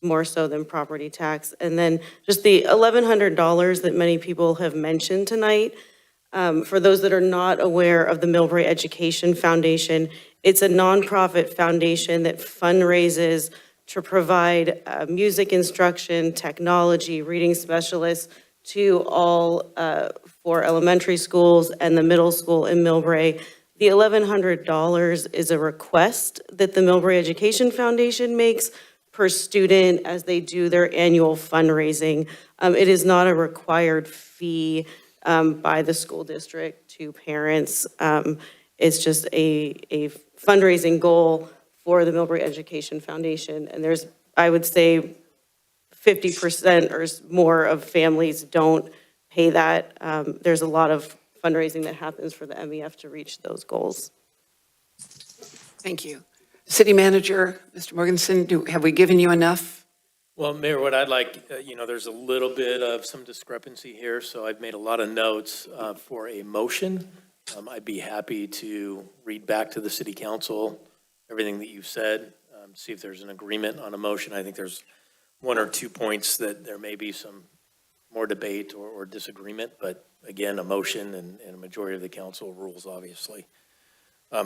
more so than property tax. And then just the $1,100 that many people have mentioned tonight, for those that are not aware of the MILLBRAE Education Foundation, it's a nonprofit foundation that fundraises to provide music instruction, technology, reading specialists to all for elementary schools and the middle school in MILLBRAE. The $1,100 is a request that the MILLBRAE Education Foundation makes per student as they do their annual fundraising. It is not a required fee by the school district to parents. It's just a fundraising goal for the MILLBRAE Education Foundation. And there's, I would say, 50% or more of families don't pay that. There's a lot of fundraising that happens for the MEF to reach those goals. Thank you. City Manager, Mr. Morganson, have we given you enough? Well, Mayor, what I'd like, there's a little bit of some discrepancy here, so I've made a lot of notes for a motion. I'd be happy to read back to the city council everything that you've said, see if there's an agreement on a motion. I think there's one or two points that there may be some more debate or disagreement, but again, a motion and a majority of the council rules, obviously.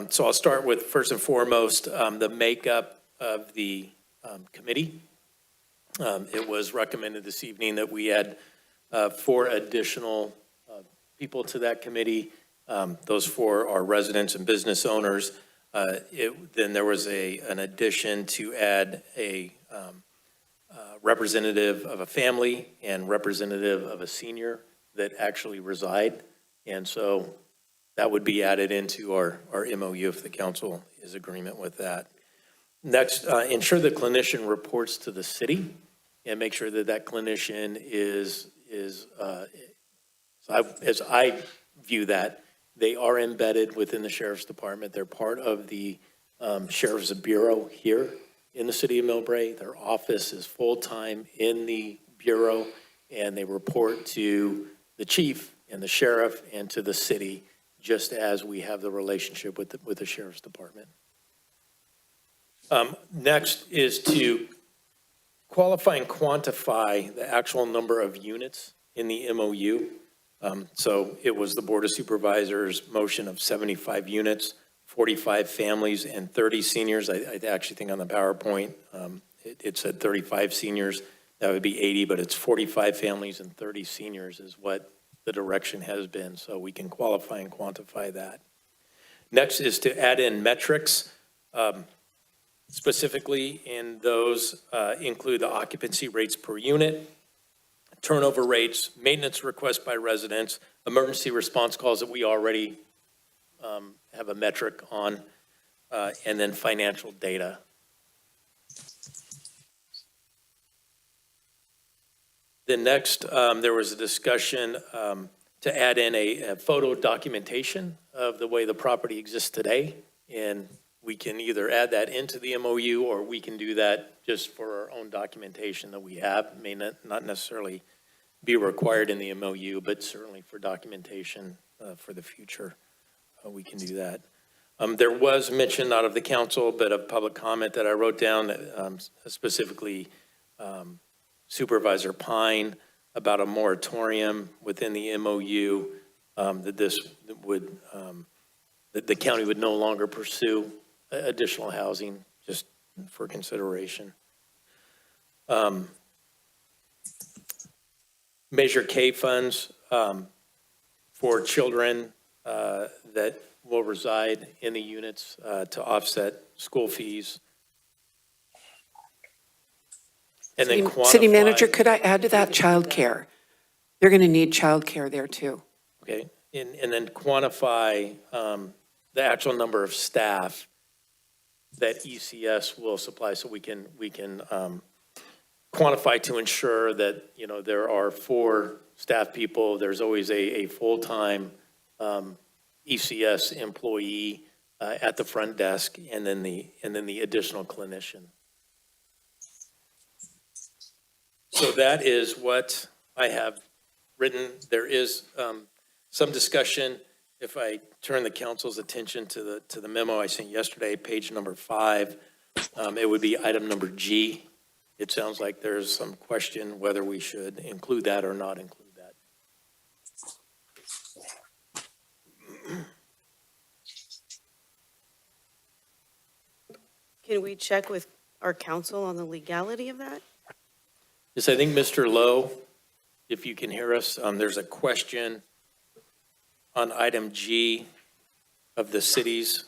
So I'll start with, first and foremost, the makeup of the committee. It was recommended this evening that we add 4 additional people to that committee. Those 4 are residents and business owners. Then there was an addition to add a representative of a family and representative of a senior that actually reside. And so that would be added into our MOU if the council is agreement with that. Next, ensure the clinician reports to the city and make sure that that clinician is as I view that, they are embedded within the Sheriff's Department. They're part of the Sheriff's Bureau here in the city of MILLBRAE. Their office is full-time in the Bureau, and they report to the chief and the sheriff and to the city, just as we have the relationship with the Sheriff's Department. Next is to qualify and quantify the actual number of units in the MOU. So it was the Board of Supervisors motion of 75 units, 45 families, and 30 seniors. I actually think on the PowerPoint, it said 35 seniors. That would be 80, but it's 45 families and 30 seniors is what the direction has been. So we can qualify and quantify that. Next is to add in metrics. Specifically, in those include the occupancy rates per unit, turnover rates, maintenance requests by residents, emergency response calls that we already have a metric on, and then financial data. Then next, there was a discussion to add in a photo documentation of the way the property exists today, and we can either add that into the MOU or we can do that just for our own documentation that we have. May not necessarily be required in the MOU, but certainly for documentation for the future, we can do that. There was mention, not of the council, but of public comment that I wrote down, specifically Supervisor Pine, about a moratorium within the MOU, that this would, that the county would no longer pursue additional housing, just for consideration. Measure K funds for children that will reside in the units to offset school fees. And then quantify. City Manager, could I add to that childcare? They're going to need childcare there too. Okay, and then quantify the actual number of staff that ECS will supply, so we can quantify to ensure that, there are 4 staff people. There's always a full-time ECS employee at the front desk, and then the additional clinician. So that is what I have written. There is some discussion. If I turn the council's attention to the memo I sent yesterday, page number 5, it would be item number G. It sounds like there's some question whether we should include that or not include that. Can we check with our counsel on the legality of that? Yes, I think Mr. Lowe, if you can hear us, there's a question on item G of the city's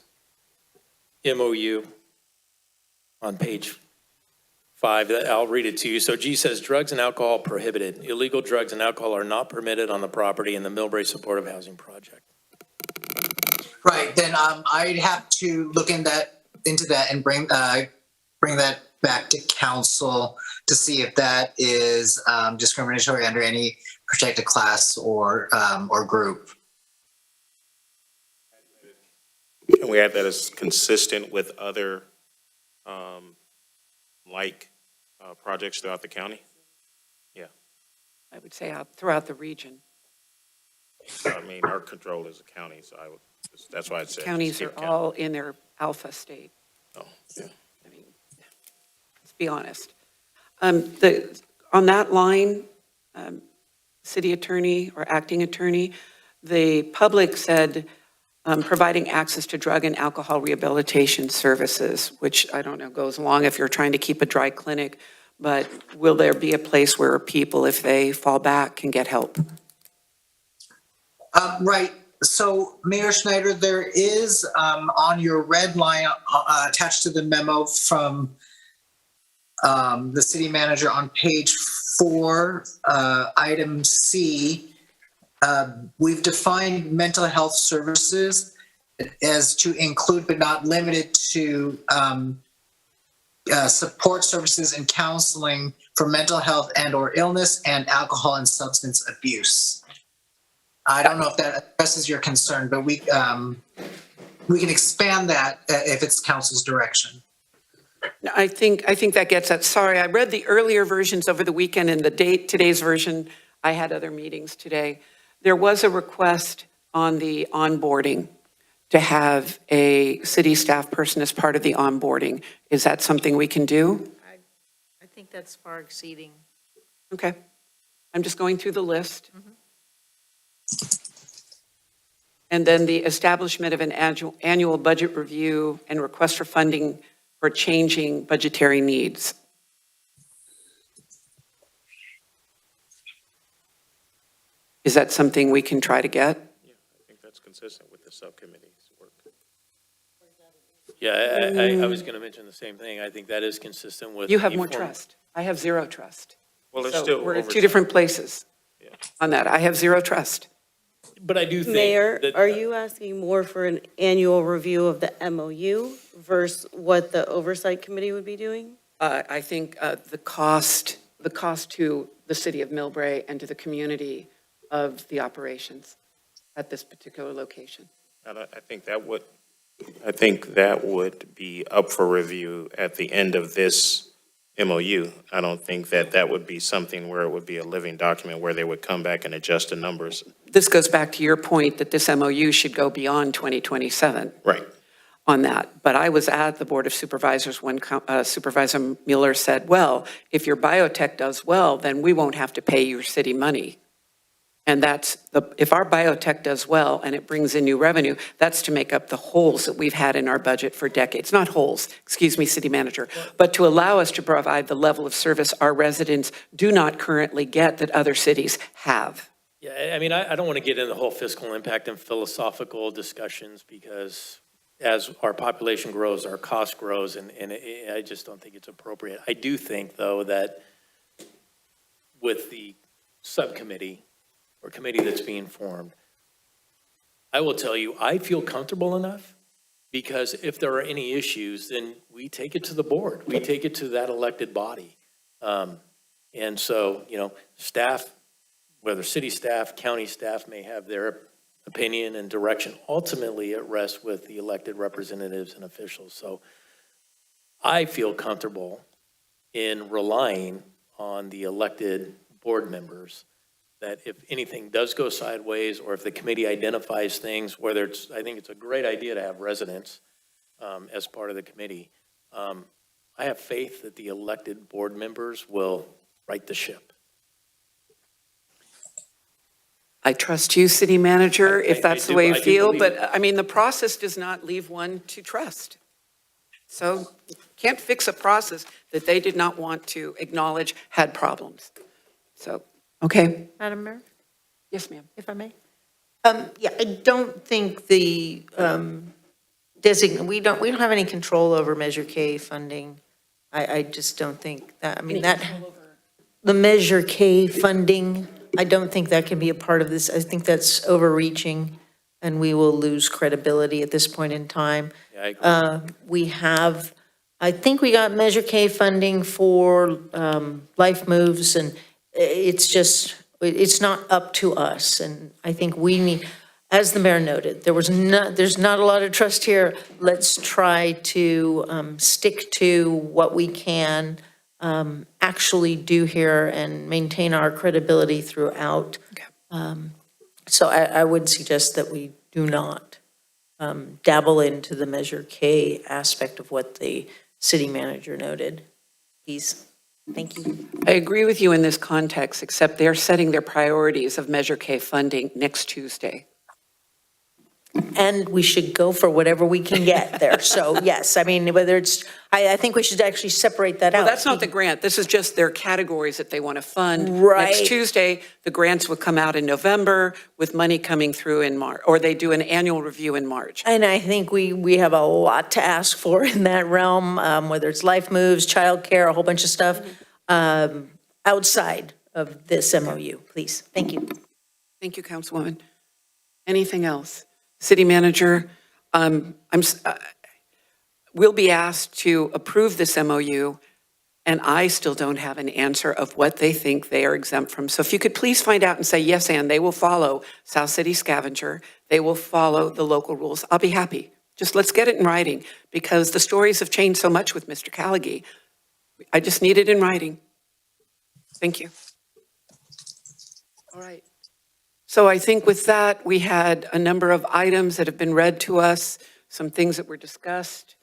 MOU on page 5. I'll read it to you. So G says, drugs and alcohol prohibited. Illegal drugs and alcohol are not permitted on the property in the MILLBRAE Supportive Housing Project. Right, then I'd have to look into that and bring that back to council to see if that is discriminatory under any protected class or group. Can we add that as consistent with other like projects throughout the county? Yeah. I would say throughout the region. I mean, our control is the county, so that's why I said. Counties are all in their alpha state. Oh, yeah. I mean, let's be honest. On that line, city attorney or acting attorney, the public said providing access to drug and alcohol rehabilitation services, which I don't know goes along if you're trying to keep a dry clinic, but will there be a place where people, if they fall back, can get help? Right. So, Mayor Schneider, there is on your red line attached to the memo from the city manager on page 4, item C, we've defined mental health services as to include but not limited to support services and counseling for mental health and or illness and alcohol and substance abuse. I don't know if that addresses your concern, but we can expand that if it's council's direction. I think that gets that. Sorry, I read the earlier versions over the weekend, and today's version, I had other meetings today. There was a request on the onboarding to have a city staff person as part of the onboarding. Is that something we can do? I think that's far exceeding. Okay. I'm just going through the list. And then the establishment of an annual budget review and request for funding for changing budgetary needs. Is that something we can try to get? Yeah, I think that's consistent with the subcommittee's work. Yeah, I was going to mention the same thing. I think that is consistent with. You have more trust. I have zero trust. Well, there's So still. we're at two different places Yeah. on that. I have zero trust. But I do think. Mayor, that- are you asking more for an annual review of the MOU versus what the oversight committee would be doing? I think the cost to the city of MILLBRAE and to the community of the operations at this particular location. And I think that would be up for review at the end of this MOU. I don't think that would be something where it would be a living document where they would come back and adjust the numbers. This goes back to your point that this MOU should go beyond 2027. Right. On that. But I was at the Board of Supervisors when Supervisor Mueller said, well, if your biotech does well, then we won't have to pay your city money. And if our biotech does well and it brings in new revenue, that's to make up the holes that we've had in our budget for decades. Not holes, excuse me, City Manager, but to allow us to provide the level of service our residents do not currently get that other cities have. Yeah, I mean, I don't want to get into the whole fiscal impact and philosophical discussions because as our population grows, our cost grows, and I just don't think it's appropriate. I do think, though, that with the subcommittee or committee that's being formed, I will tell you, I feel comfortable enough because if there are any issues, then we take it to the board. We take it to that elected body. And so, staff, whether city staff, county staff may have their opinion and direction. Ultimately, it rests with the elected representatives and officials. So I feel comfortable in relying on the elected board members that if anything does go sideways or if the committee identifies things, I think it's a great idea to have residents as part of the committee. I have faith that the elected board members will right the ship. I trust you, City Manager, if that's the way you feel, believe but I mean, the process does not leave one to trust. So you can't fix a process that they did not want to acknowledge had problems. So, okay. Madam Mayor, Yes, ma'am. if I may? Yeah, I don't think the we don't have any control over Measure K funding. I just don't think that, the Measure K funding, I don't think that can be a part of this. I think that's overreaching, and we will lose credibility at this point in time. Yeah, I agree. I think we got Measure K funding for Life Moves, and it's not up to us. And I think we need, as the mayor noted, there's not a lot of trust here. Let's try to stick to what we can actually do here and maintain our credibility throughout. So I would suggest that we do not dabble into the Measure K aspect of what the city manager noted. Please, thank you. I agree with you in this context, except they're setting their priorities of Measure K funding next Tuesday. And we should go for whatever we can get there. So yes, I mean, whether it's, I think we should actually separate that out. Well, that's not the grant. This is just their categories that they want to fund. Right. Next Tuesday, the grants would come out in November with money coming through in March, or they do an annual review in March. And I think we have a lot to ask for in that realm, whether it's life moves, childcare, a whole bunch of stuff outside of this MOU, please. Thank you. Thank you, Councilwoman. Anything else? City Manager, we'll be asked to approve this MOU, and I still don't have an answer of what they think they are exempt from. So if you could please find out and say, yes, and they will follow South City Scavenger, they will follow the local rules, I'll be happy. Just let's get it in writing, because the stories have changed so much with Mr. Callaghy. I just need it in writing. Thank you. All right. So I think with that, we had a number of items that have been read to us, some things that were discussed.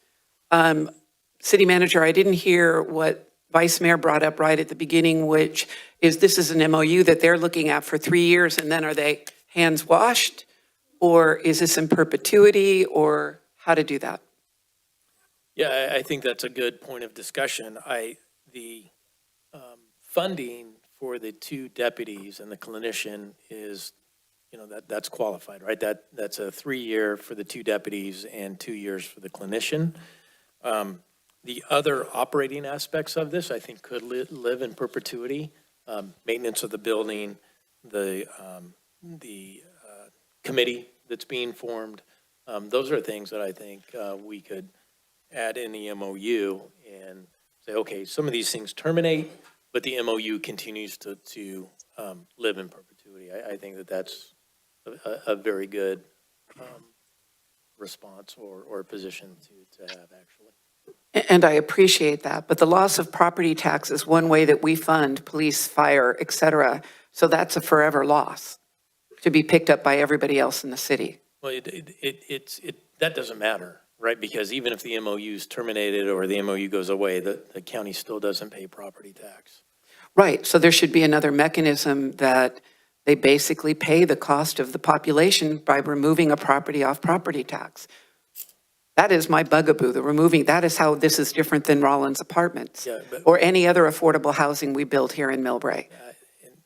City Manager, I didn't hear what Vice Mayor brought up right at the beginning, which is this is an MOU that they're looking at for 3 years, and then are they hands washed? Or is this in perpetuity, or how to do that? Yeah, I think that's a good point of discussion. The funding for the 2 deputies and the clinician is, that's qualified, right? That's a 3-year for the 2 deputies and 2 years for the clinician. The other operating aspects of this, I think, could live in perpetuity. Maintenance of the building, the committee that's being formed. Those are things that I think we could add in the MOU and say, okay, some of these things terminate, but the MOU continues to live in perpetuity. I think that's a very good response or position to have, actually. And I appreciate that, but the loss of property tax is one way that we fund police, fire, et cetera. So that's a forever loss to be picked up by everybody else in the city. Well, that doesn't matter, right? Because even if the MOU is terminated or the MOU goes away, the county still doesn't pay property tax. Right, so there should be another mechanism that they basically pay the cost of the population by removing a property off property tax. That is my bugaboo, that is how this is different than Rollins Apartments or any other affordable housing we build here in MILLBRAE.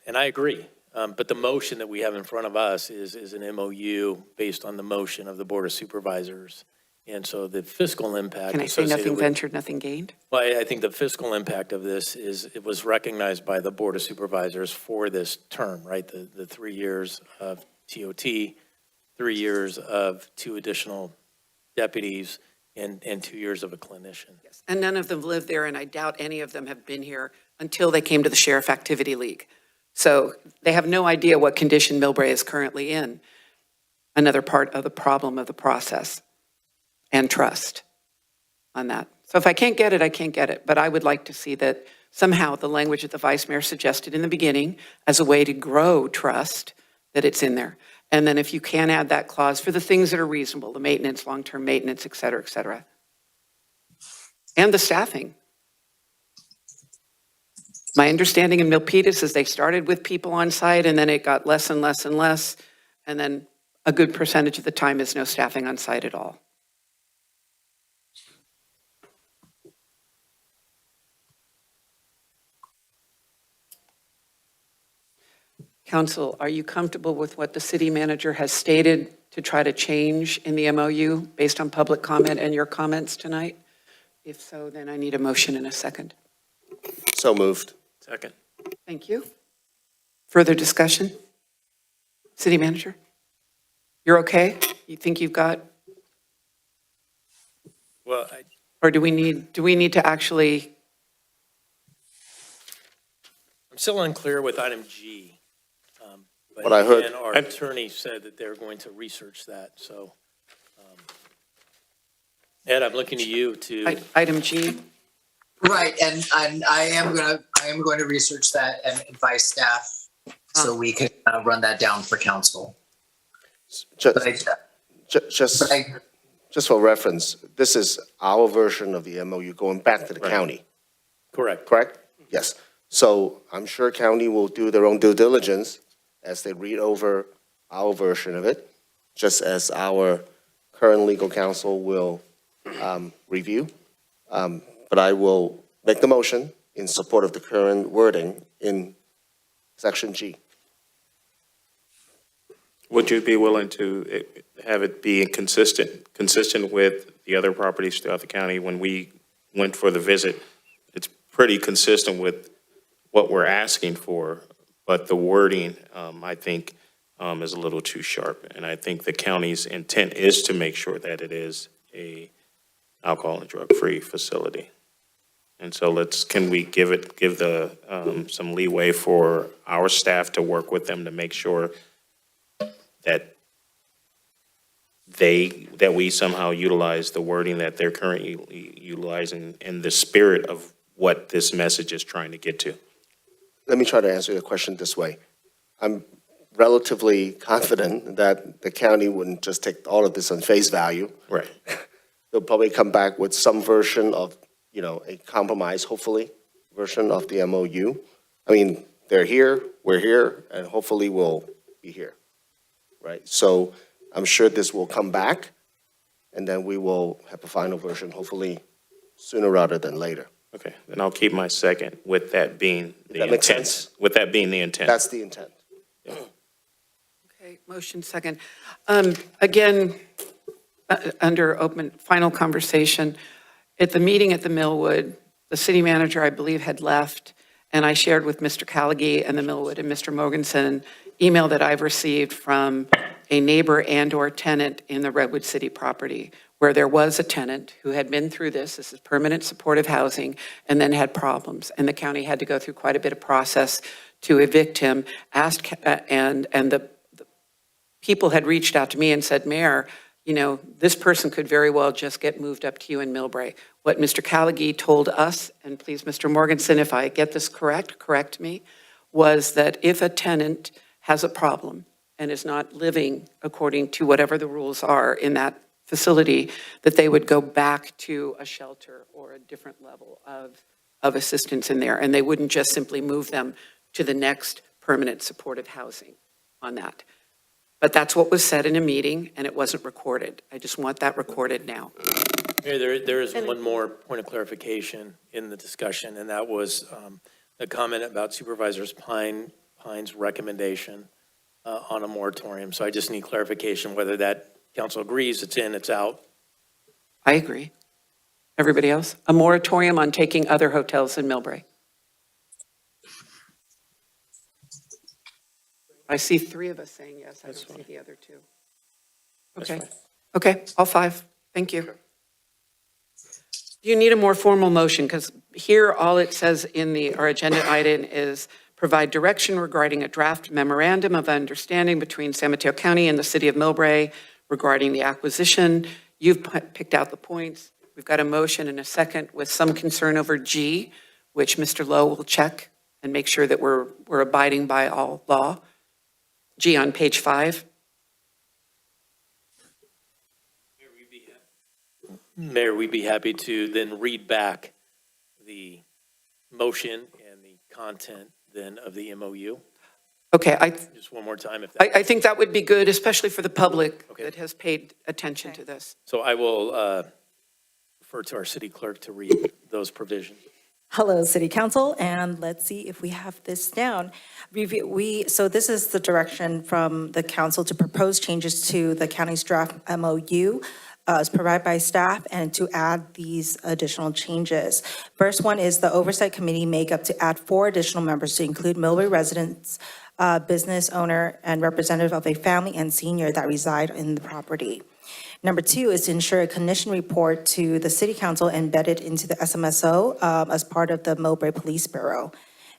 And I agree, but the motion that we have in front of us is an MOU based on the motion of the Board of Supervisors. And so the fiscal impact. Can I say nothing ventured, nothing gained? Well, I think the fiscal impact of this it was recognized by the Board of Supervisors for this term, right? The 3 years of TOT, 3 years of 2 additional deputies, and 2 years of a clinician. Yes. And none of them live there, and I doubt any of them have been here until they came to the Sheriff Activity League. So they have no idea what condition MILLBRAE is currently in. Another part of the problem of the process. And trust on that. So if I can't get it, I can't get it. But I would like to see that somehow the language that the Vice Mayor suggested in the beginning as a way to grow trust, that it's in there. And then if you can add that clause for the things that are reasonable, the maintenance, long-term maintenance, et cetera, et cetera. And the staffing. My understanding in Milpitas is they started with people on site and then it got less and less and less. And then a good percentage of the time is no staffing on site at all. Council, are you comfortable with what the city manager has stated to try to change in the MOU based on public comment and your comments tonight? If so, then I need a motion in a second. So moved. Second. Thank you. Further discussion? City manager? You're okay? You think you've got? Well, or do we need to actually? I'm still unclear with item G. But I heard- again, our attorney said that they're going to research that, so. Ed, I'm looking to you to. Item G. Right, and I am going to research that and advise staff so we can run that down for council. Just for reference, this is our version of the MOU going back to the county. Correct. Correct? Yes. So I'm sure county will do their own due diligence as they read over our version of it, just as our current legal counsel will review. But I will make the motion in support of the current wording in section G. Would you be willing to have it be consistent with the other properties throughout the county? When we went for the visit, it's pretty consistent with what we're asking for, but the wording, I think, is a little too sharp. And I think the county's intent is to make sure that it is a alcohol and drug-free facility. And so can we give the some leeway for our staff to work with them to make sure that we somehow utilize the wording that they're currently utilizing in the spirit of what this message is trying to get to? Let me try to answer your question this way. I'm relatively confident that the county wouldn't just take all of this on face value. Right. They'll probably come back with some version of, a compromise, hopefully, version of the MOU. I mean, they're here, we're here, and hopefully we'll be here, right? So I'm sure this will come back, and then we will have a final version, hopefully sooner rather than later. Okay, then I'll keep my second with that being the That intent. makes sense? With that being the intent. That's the intent. Okay, motion second. Again, under open, final conversation, at the meeting at the Millwood, the city manager, I believe, had left, and I shared with Mr. Callaghy and the Millwood and Mr. Mogensen email that I've received from a neighbor and/or tenant in the Redwood City property, where there was a tenant who had been through this is permanent supportive housing, and then had problems, and the county had to go through quite a bit of process to evict him. And the people had reached out to me and said, Mayor, this person could very well just get moved up to you in MILLBRAE. What Mr. Callaghy told us, and please, Mr. Morganson, if I get this correct me, was that if a tenant has a problem and is not living according to whatever the rules are in that facility, that they would go back to a shelter or a different level of assistance in there, and they wouldn't just simply move them to the next permanent supportive housing on that. But that's what was said in a meeting, and it wasn't recorded. I just want that recorded now. Mayor, there is one more point of clarification in the discussion, and that was the comment about Supervisor Pine's recommendation on a moratorium. So I just need clarification whether that council agrees, it's in, it's out. I agree. Everybody else? A moratorium on taking other hotels in MILLBRAE. I see 3 of us saying yes. I don't see the other 2. Okay. Okay, all 5. Thank you. Do you need a more formal motion? Because here, all it says in our agenda item is provide direction regarding a draft memorandum of understanding between San Mateo County and the city of MILLBRAE regarding the acquisition. You've picked out the points. We've got a motion and a second with some concern over G, which Mr. Lowe will check and make sure that we're abiding by all law. G on page 5. Mayor, we'd be happy to then read back the motion and the content then of the MOU. Okay, Just one more time. I think that would be good, especially for the public that has paid attention to this. So I will refer to our city clerk to read those provisions. Hello, City Council, and let's see if we have this down. So this is the direction from the council to propose changes to the county's draft MOU as provided by staff and to add these additional changes. First one is the Oversight Committee makeup to add 4 additional members to include MILLBRAE residents, business owner, and representative of a family and senior that reside in the property. Number 2 is to ensure a condition report to the City Council embedded into the SMSO as part of the MILLBRAE Police Bureau.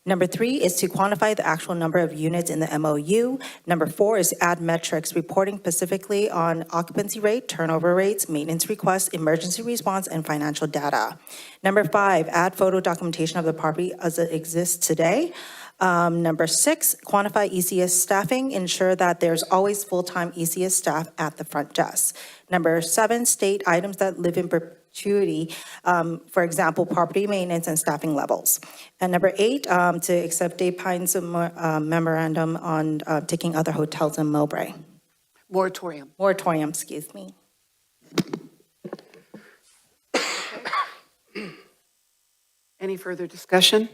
Number 3 is to quantify the actual number of units in the MOU. Number 4 is add metrics reporting specifically on occupancy rate, turnover rates, maintenance requests, emergency response, and financial data. Number 5, add photo documentation of the property as it exists today. Number 6, quantify ECS staffing, ensure that there's always full-time ECS staff at the front desk. Number 7, state items that live in perpetuity, for example, property maintenance and staffing levels. And number 8, to accept Dave Pine's memorandum on taking other hotels in MILLBRAE. Moratorium. Excuse me. Any further discussion?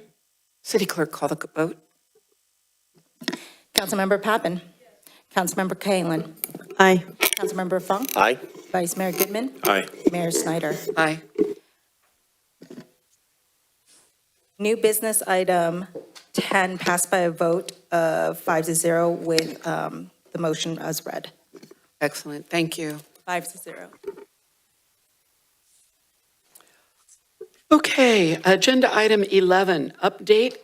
City Clerk, call the vote. Councilmember Pappen. Councilmember Kalen. Aye. Councilmember Fung. Aye. Vice Mayor Goodman. Aye. Mayor Snyder. Aye. New business item 10 passed by a vote of 5-0 with the motion as read. Excellent, thank you. 5-0. Okay, agenda item 11, update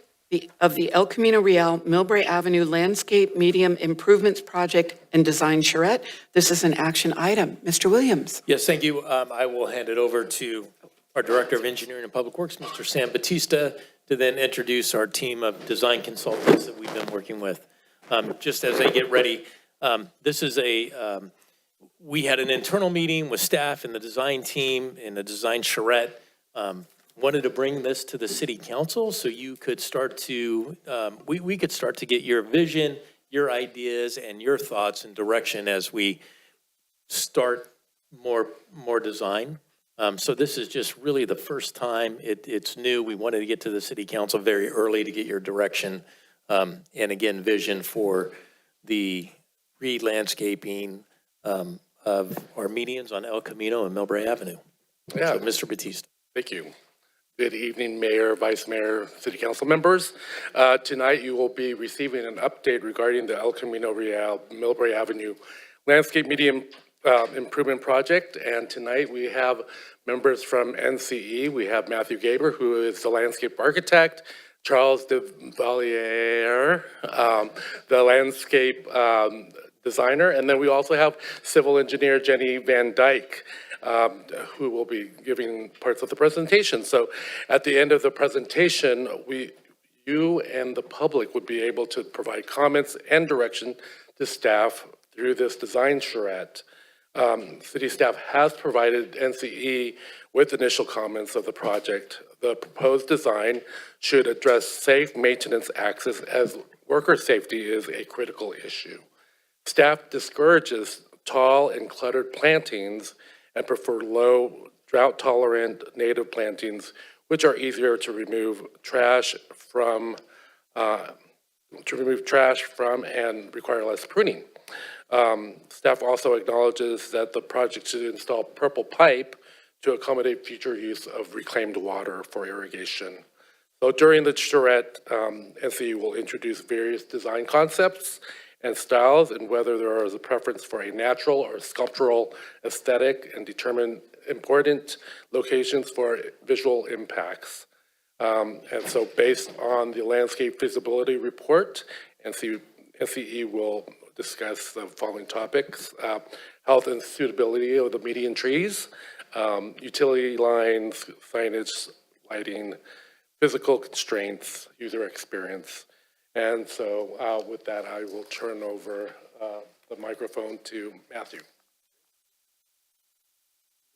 of the El Camino Real MILLBRAE Avenue Landscape Medium Improvements Project and Design Charrette. This is an action item. Mr. Williams. Yes, thank you. I will hand it over to our Director of Engineering and Public Works, Mr. Sam Batista, to then introduce our team of design consultants that we've been working with. Just as they get ready, this is we had an internal meeting with staff and the design team and the design charrette. Wanted to bring this to the city council so you could start to, we could start to get your vision, your ideas, and your thoughts and direction as we start more design. So this is just really the first time. It's new. We wanted to get to the city council very early to get your direction and again, vision for the re-landscaping of our medians on El Camino and MILLBRAE Avenue. Yeah. So, Mr. Batista. Thank you. Good evening, Mayor, Vice Mayor, City Council members. Tonight you will be receiving an update regarding the El Camino Real MILLBRAE Avenue Landscape Medium Improvement Project. And tonight we have members from NCE. We have Matthew Gaber, who is the landscape architect, Charles de Valliere, the landscape designer, and then we also have civil engineer Jenny Van Dyke, who will be giving parts of the presentation. So at the end of the presentation, you and the public would be able to provide comments and direction to staff through this design charrette. City staff has provided NCE with initial comments of the project. The proposed design should address safe maintenance access as worker safety is a critical issue. Staff discourages tall and cluttered plantings and prefer low, drought-tolerant native plantings, which are easier to remove trash from and require less pruning. Staff also acknowledges that the project should install purple pipe to accommodate future use of reclaimed water for irrigation. So during the charrette, NCE will introduce various design concepts and styles and whether there is a preference for a natural or sculptural aesthetic and determine important locations for visual impacts. And so based on the landscape feasibility report, NCE will discuss the following topics: health and suitability of the median trees, utility lines, signage, lighting, physical constraints, user experience. And so with that, I will turn over the microphone to Matthew.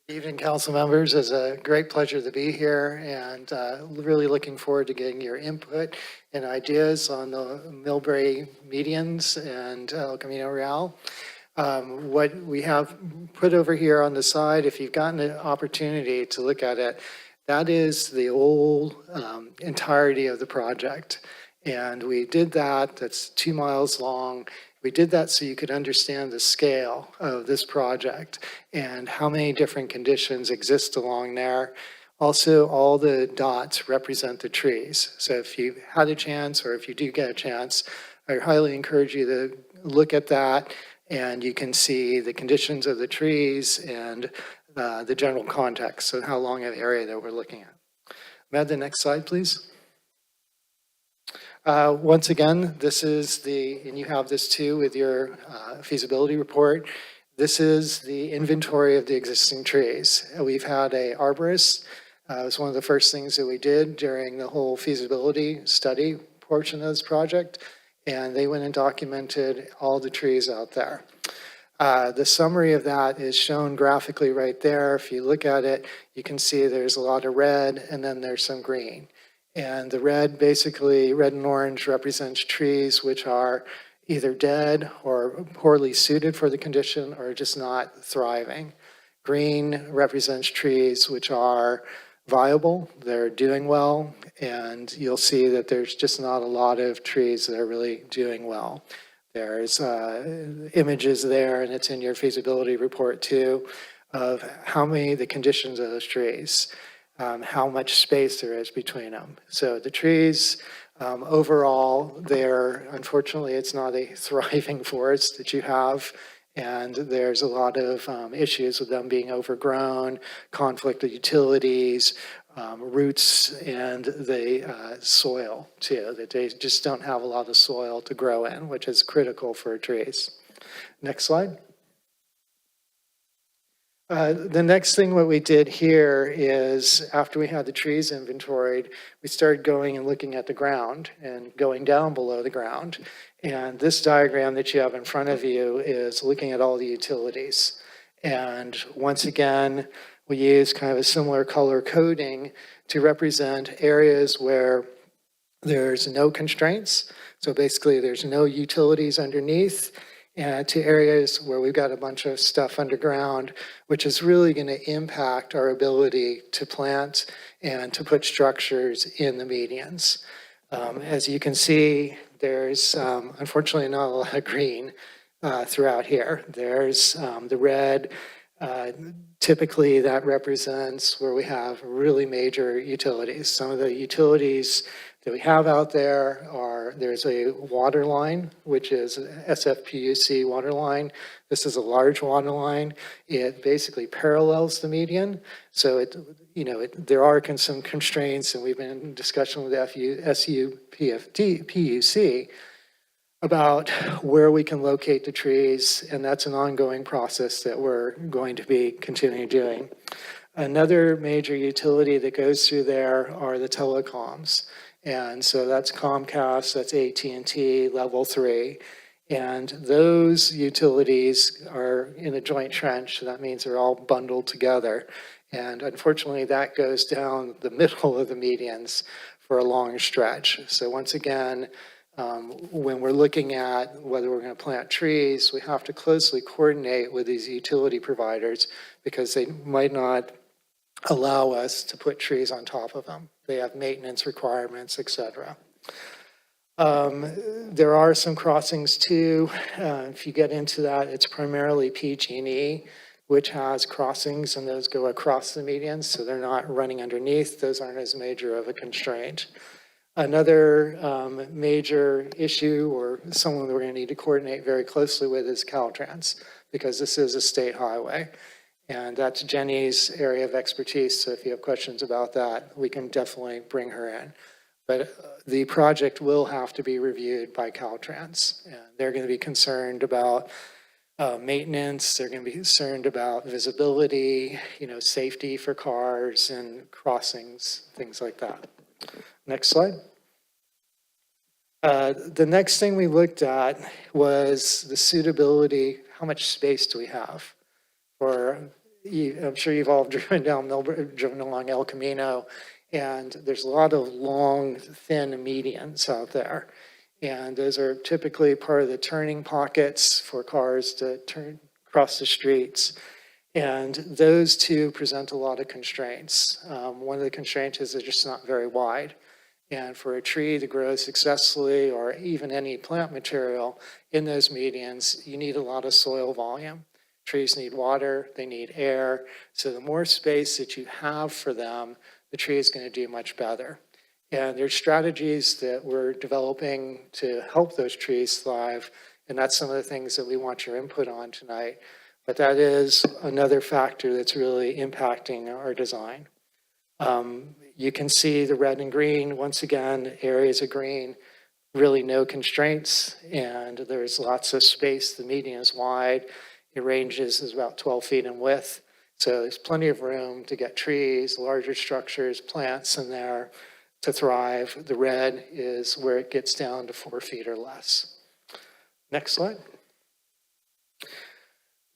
Good evening, council members. It's a great pleasure to be here and really looking forward to getting your input and ideas on the MILLBRAE medians and El Camino Real. What we have put over here on the side, if you've gotten an opportunity to look at it, that is the old entirety of the project. And we did that, that's 2 miles long. We did that so you could understand the scale of this project and how many different conditions exist along there. Also, all the dots represent the trees. So if you had a chance, or if you do get a chance, I highly encourage you to look at that, and you can see the conditions of the trees and the general context of how long an area that we're looking at. Matt, the next slide, please. Once again, this is and you have this too with your feasibility report, this is the inventory of the existing trees. We've had a arborist. It was one of the first things that we did during the whole feasibility study portion of this project, and they went and documented all the trees out there. The summary of that is shown graphically right there. If you look at it, you can see there's a lot of red and then there's some green. And the red, basically, red and orange represents trees which are either dead or poorly suited for the condition or just not thriving. Green represents trees which are viable, they're doing well, and you'll see that there's just not a lot of trees that are really doing well. There's images there, and it's in your feasibility report too, of the conditions of those trees, how much space there is between them. So the trees, overall, unfortunately, it's not a thriving forest that you have, and there's a lot of issues with them being overgrown, conflict of utilities, roots, and the soil too, that they just don't have a lot of soil to grow in, which is critical for trees. Next slide. The next thing what we did here is, after we had the trees inventoried, we started going and looking at the ground and going down below the ground. And this diagram that you have in front of you is looking at all the utilities. And once again, we use kind of a similar color coding to represent areas where there's no constraints. So basically there's no utilities underneath, and to areas where we've got a bunch of stuff underground, which is really going to impact our ability to plant and to put structures in the medians. As you can see, there's unfortunately not a lot of green throughout here. There's the red. Typically that represents where we have really major utilities. Some of the utilities that we have out there there's a water line, which is SFPUC water line. This is a large water line. It basically parallels the median. So there are some constraints, and we've been in discussion with PUC about where we can locate the trees, and that's an ongoing process that we're going to be continuing doing. Another major utility that goes through there are the telecoms. And so that's Comcast, that's AT&T, level 3. And those utilities are in a joint trench, so that means they're all bundled together. And unfortunately, that goes down the middle of the medians for a long stretch. So once again, when we're looking at whether we're going to plant trees, we have to closely coordinate with these utility providers because they might not allow us to put trees on top of them. They have maintenance requirements, et cetera. There are some crossings too. If you get into that, it's primarily PG&E, which has crossings, and those go across the medians, so they're not running underneath. Those aren't as major of a constraint. Another major issue, or someone that we're going to need to coordinate very closely with, is Caltrans, because this is a state highway. And that's Jenny's area of expertise, so if you have questions about that, we can definitely bring her in. But the project will have to be reviewed by Caltrans. And they're going to be concerned about maintenance, they're going to be concerned about visibility, safety for cars and crossings, things like that. Next slide. The next thing we looked at was the suitability, how much space do we have? I'm sure you've all driven along El Camino, and there's a lot of long, thin medians out there. And those are typically part of the turning pockets for cars to cross the streets. And those two present a lot of constraints. One of the constraints is they're just not very wide. And for a tree to grow successfully, or even any plant material in those medians, you need a lot of soil volume. Trees need water, they need air. So the more space that you have for them, the tree is going to do much better. And there's strategies that we're developing to help those trees thrive. And that's some of the things that we want your input on tonight. But that is another factor that's really impacting our design. You can see the red and green, once again, areas of green. really no constraints, and there's lots of space. The median is wide. It ranges is about 12 feet in width. So there's plenty of room to get trees, larger structures, plants in there to thrive. The red is where it gets down to 4 feet or less. Next slide.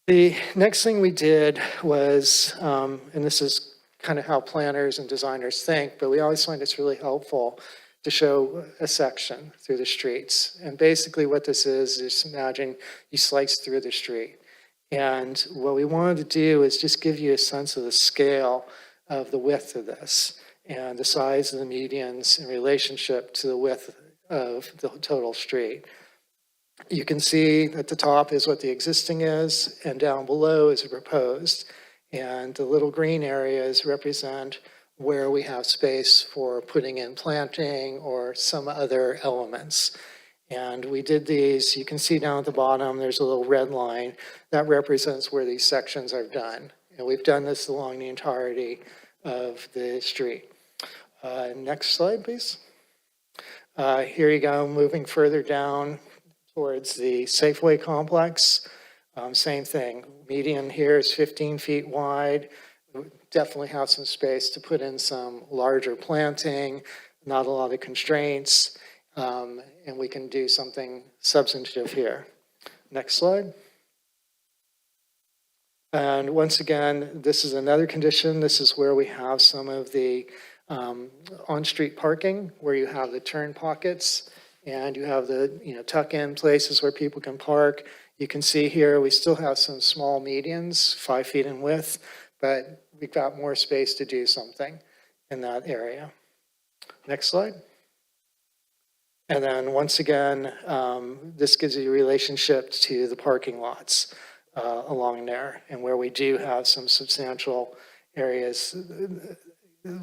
The next thing we did was, and this is kind of how planners and designers think, but we always find it's really helpful to show a section through the streets. And basically what this is imagine you slice through the street. And what we wanted to do is just give you a sense of the scale of the width of this and the size of the medians in relationship to the width of the total street. You can see at the top is what the existing is, and down below is proposed. And the little green areas represent where we have space for putting in planting or some other elements. And we did these, you can see down at the bottom, there's a little red line that represents where these sections are done. And we've done this along the entirety of the street. Next slide, please. Here you go, moving further down towards the Safeway complex. Same thing, median here is 15 feet wide. We definitely have some space to put in some larger planting, not a lot of constraints, and we can do something substantive here. Next slide. And once again, this is another condition. This is where we have some of the on-street parking, where you have the turn pockets and you have the tuck-in places where people can park. You can see here we still have some small medians, 5 feet in width, but we've got more space to do something in that area. Next slide. And then once again, this gives you a relationship to the parking lots along there, and where we do have some substantial areas.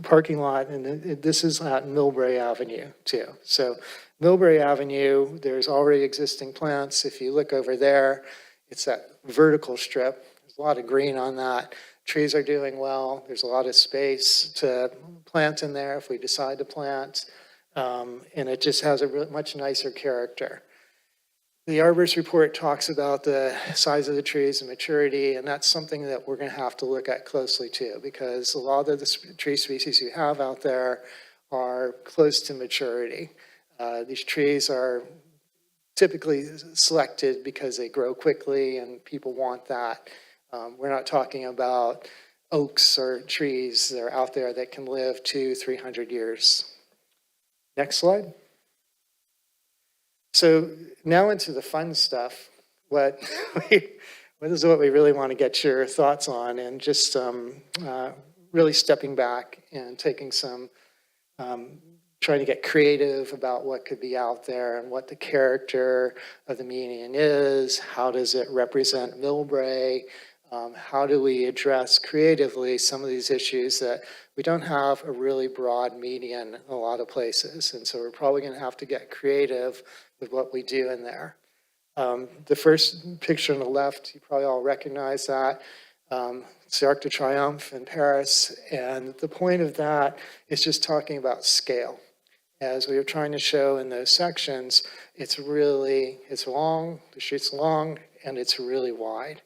Parking lot, and this is at MILLBRAE Avenue too. So MILLBRAE Avenue, there's already existing plants. If you look over there, it's that vertical strip. There's a lot of green on that. Trees are doing well. There's a lot of space to plant in there if we decide to plant. And it just has a much nicer character. The arborist report talks about the size of the trees and maturity, and that's something that we're going to have to look at closely too, because a lot of the tree species you have out there are close to maturity. These trees are typically selected because they grow quickly and people want that. We're not talking about oaks or trees that are out there that can live 200-300 years. Next slide. So now into the fun stuff. What is what we really want to get your thoughts on, and just really stepping back and taking some, trying to get creative about what could be out there and what the character of the median is. How does it represent MILLBRAE? How do we address creatively some of these issues that we don't have a really broad median in a lot of places, and so we're probably going to have to get creative with what we do in there. The first picture on the left, you probably all recognize that. It's the Arc de Triomphe in Paris, and the point of that is just talking about scale. As we were trying to show in those sections, it's long, the street's long, and it's really wide.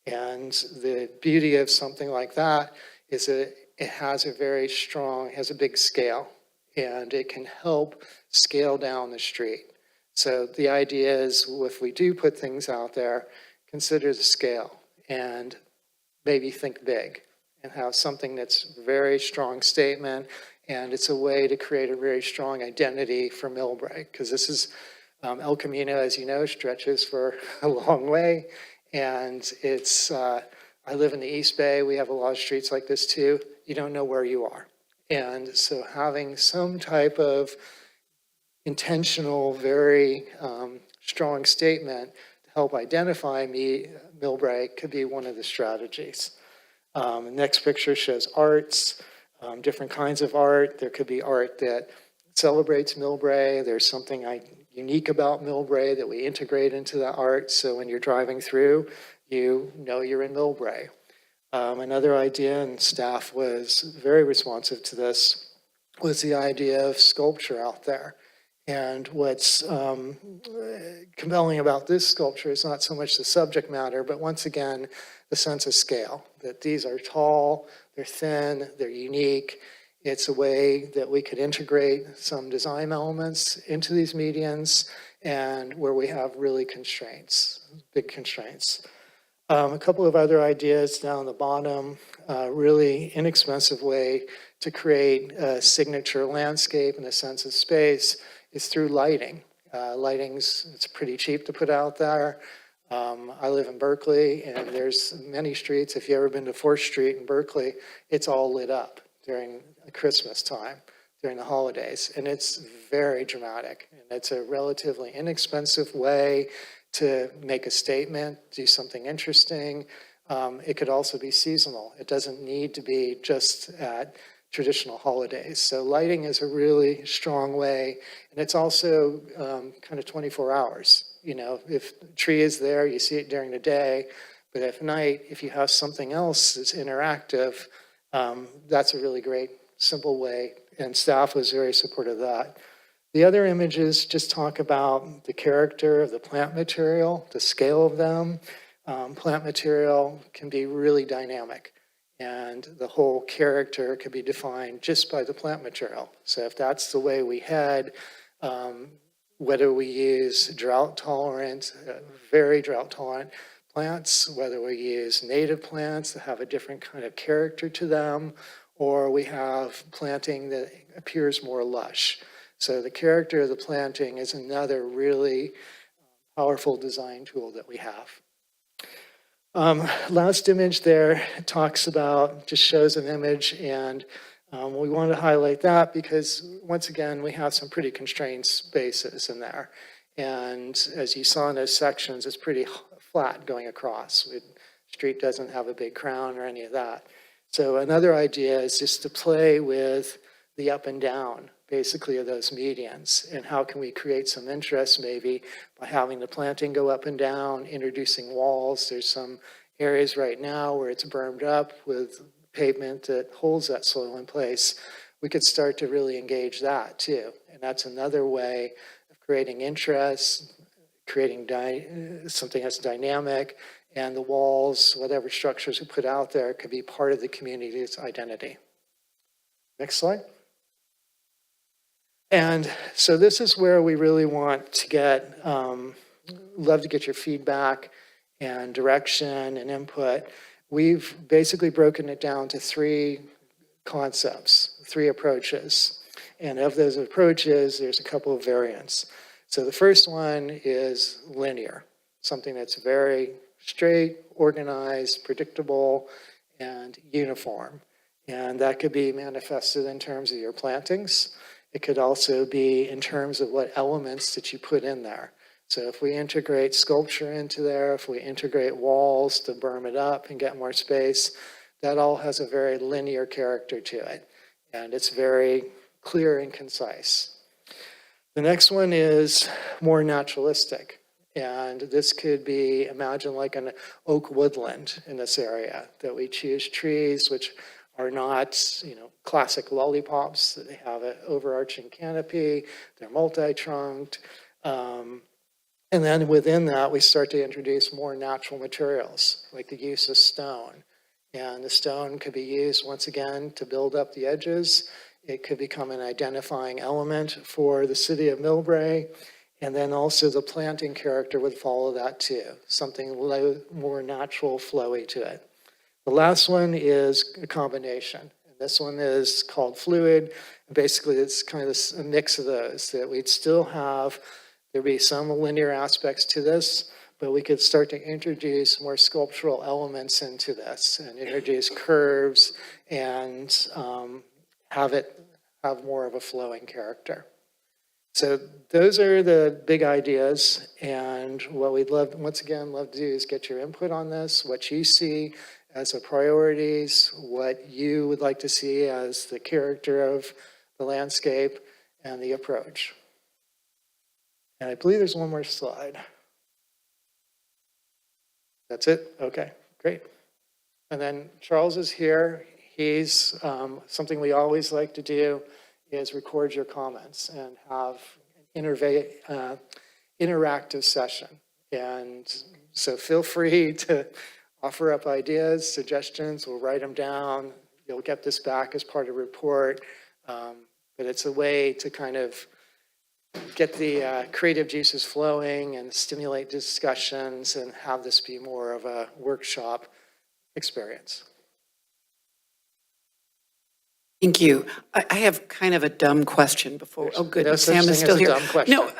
And the beauty of something like that is that it has a very strong, has a big scale, and it can help scale down the street. So the idea is, if we do put things out there, consider the scale and maybe think big and have something that's a very strong statement, and it's a way to create a very strong identity for MILLBRAE, because this is, El Camino, as you know, stretches for a long way, and it's, I live in the East Bay, we have a lot of streets like this too, you don't know where you are. And so having some type of intentional, very strong statement to help identify MILLBRAE could be one of the strategies. The next picture shows arts, different kinds of art. There could be art that celebrates MILLBRAE. There's something unique about MILLBRAE that we integrate into the art, so when you're driving through, you know you're in MILLBRAE. Another idea, and staff was very responsive to this, was the idea of sculpture out there. And what's compelling about this sculpture is not so much the subject matter, but once again, the sense of scale, that these are tall, they're thin, they're unique. It's a way that we could integrate some design elements into these medians and where we have really constraints, big constraints. A couple of other ideas down the bottom, really inexpensive way to create a signature landscape and a sense of space is through lighting. It's pretty cheap to put out there. I live in Berkeley, and there's many streets. If you've ever been to 4th Street in Berkeley, it's all lit up during Christmas time, during the holidays, and it's very dramatic. And it's a relatively inexpensive way to make a statement, do something interesting. It could also be seasonal. It doesn't need to be just at traditional holidays. So lighting is a really strong way, and it's also kind of 24 hours. You know, if the tree is there, you see it during the day, but at night, if you have something else that's interactive, that's a really great, simple way, and staff was very supportive of that. The other images just talk about the character of the plant material, the scale of them. Plant material can be really dynamic, and the whole character can be defined just by the plant material. So if that's the way we head, whether we use drought-tolerant, very drought-tolerant plants, whether we use native plants that have a different kind of character to them, or we have planting that appears more lush. So the character of the planting is another really powerful design tool that we have. Last image there talks about, just shows an image, and we want to highlight that because, once again, we have some pretty constrained spaces in there. And as you saw in those sections, it's pretty flat going across. The street doesn't have a big crown or any of that. So another idea is just to play with the up and down, basically, of those medians, and how can we create some interest maybe by having the planting go up and down, introducing walls. There's some areas right now where it's bermed up with pavement that holds that soil in place. We could start to really engage that too, and that's another way of creating interest, creating something that's dynamic, and the walls, whatever structures we put out there, could be part of the community's identity. Next slide. And so this is where we really want to get, love to get your feedback and direction and input. We've basically broken it down to 3 concepts, 3 approaches. And of those approaches, there's a couple of variants. So the first one is linear, something that's very straight, organized, predictable, and uniform. And that could be manifested in terms of your plantings. It could also be in terms of what elements that you put in there. So if we integrate sculpture into there, if we integrate walls to berm it up and get more space, that all has a very linear character to it. And it's very clear and concise. The next one is more naturalistic. And this could be, imagine like an oak woodland in this area, that we choose trees which are not, classic lollipops. They have an overarching canopy. They're multi-trunked. And then within that, we start to introduce more natural materials, like the use of stone. And the stone could be used, once again, to build up the edges. It could become an identifying element for the city of MILLBRAE. And then also the planting character would follow that too, something more natural, flowy to it. The last one is a combination. And this one is called fluid. Basically, it's kind of a mix of those, that we'd still have, there'd be some linear aspects to this, but we could start to introduce more sculptural elements into this and introduce curves and have more of a flowing character. So those are the big ideas, and what we'd love, once again, love to do is get your input on this, what you see as the priorities, what you would like to see as the character of the landscape and the approach. And I believe there's one more slide. That's it? Okay, great. And then Charles is here. He's, something we always like to do is record your comments and have an interactive session. And so feel free to offer up ideas, suggestions, we'll write them down. You'll get this back as part of the report. But it's a way to kind of get the creative juices flowing and stimulate discussions and have this be more of a workshop experience. Thank you. I have kind of a dumb question before. Oh, good. No such Sam thing is still as a here. dumb question. No,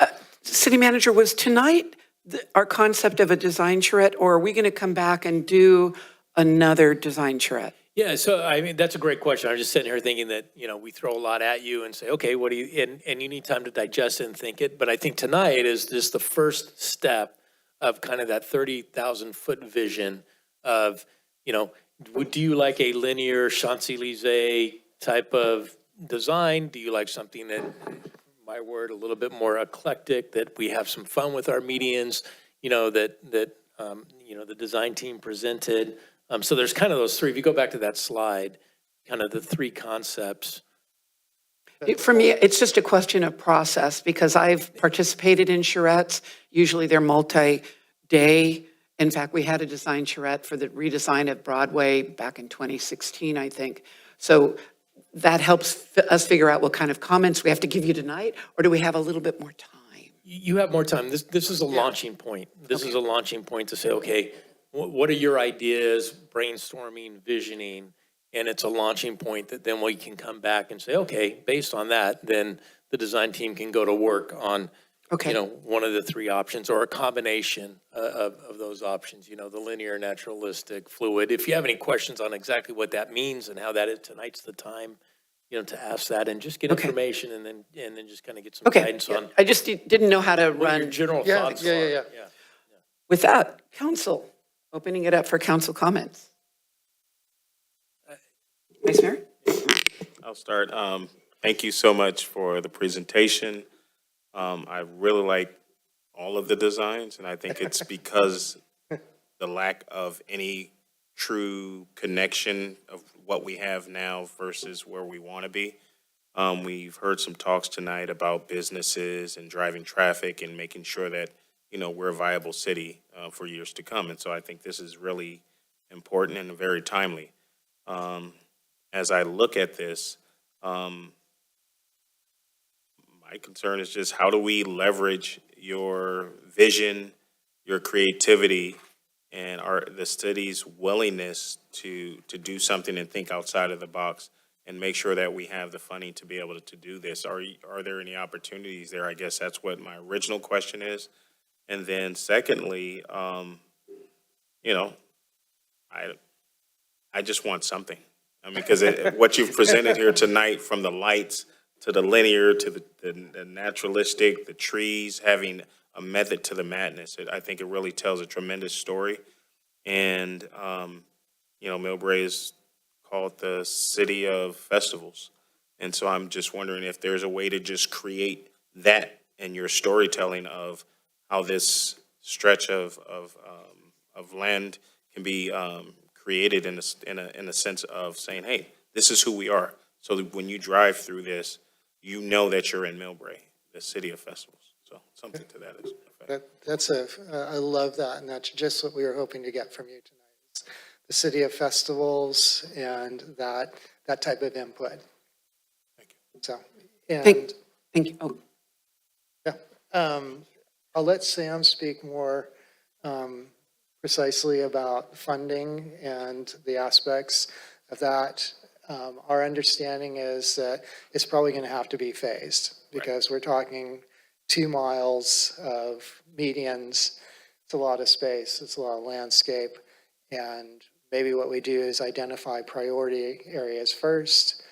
City Manager, was tonight our concept of a design charrette, or are we going to come back and do another design charrette? Yeah, so I mean, that's a great question. I'm just sitting here thinking that, you know, we throw a lot at you and say, okay, what do you, and you need time to digest it and think it. But I think tonight is just the first step of kind of that 30,000 foot vision of, you know, do you like a linear Champs-Élysées type of design? Do you like something that, my word, a little bit more eclectic, that we have some fun with our medians, you know, that you know, the design team presented? So there's kind of those three. If you go back to that slide, kind of the three concepts. For me, it's just a question of process, because I've participated in charrettes. Usually they're multi-day. In fact, we had a design charrette for the redesign of Broadway back in 2016, I think. So that helps us figure out what kind of comments we have to give you tonight, or do we have a little bit more time? You have more time. This is a launching point. This is a launching point to say, okay, what are your ideas, brainstorming, visioning? And it's a launching point that then we can come back and say, okay, based on that, then the design team can go to work on, you know, one of the three options or a combination of those options, you know, the linear, naturalistic, fluid. If you have any questions on exactly what that means and how that is, tonight's the time, you know, to ask that and just get information and then just kind of get some guidance on. I just didn't know how to what run. your general thoughts are. Yeah. With that, council, opening it up for council comments. Vice Mayor? I'll start. Thank you so much for the presentation. I really like all of the designs, and I think it's because the lack of any true connection of what we have now versus where we want to be. We've heard some talks tonight about businesses and driving traffic and making sure that, you know, we're a viable city for years to come. And so I think this is really important and very timely. As I look at this, my concern is just how do we leverage your vision, your creativity, and the city's willingness to do something and think outside of the box and make sure that we have the funding to be able to do this. Are there any opportunities there? I guess that's what my original question is. And then secondly, you know, I just want something. I mean, because what you've presented here tonight, from the lights to the linear to the naturalistic, the trees, having a method to the madness, I think it really tells a tremendous story. And, you know, MILLBRAE is called the city of festivals. And so I'm just wondering if there's a way to just create that in your storytelling of how this stretch of land can be created in a sense of saying, hey, this is who we are. So that when you drive through this, you know that you're in MILLBRAE, the city of festivals. So something to that effect. I love that, and that's just what we were hoping to get from you tonight. It's the city of festivals and that type of input. Thank you. So, Thank you. Oh. Yeah. I'll let Sam speak more precisely about funding and the aspects of that. Our understanding is that it's probably going to have to be phased because we're talking 2 miles of medians. It's a lot of space. It's a lot of landscape. And maybe what we do is identify priority areas first,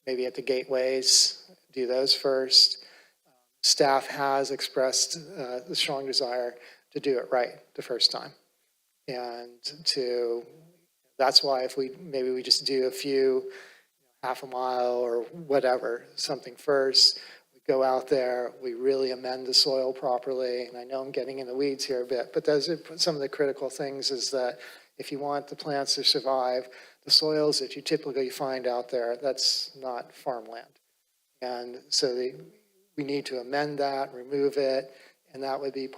maybe at the gateways, do those first. Staff has expressed the strong desire to do it right the first time. And that's why if maybe we just do a few, half a mile or whatever, something first, we go out there, we really amend the soil properly. And I know I'm getting in the weeds here a bit, but those are some of the critical things is that if you want the plants to survive, the soils that you typically find out there, that's not farmland. And so we need to amend that, remove it, and that would be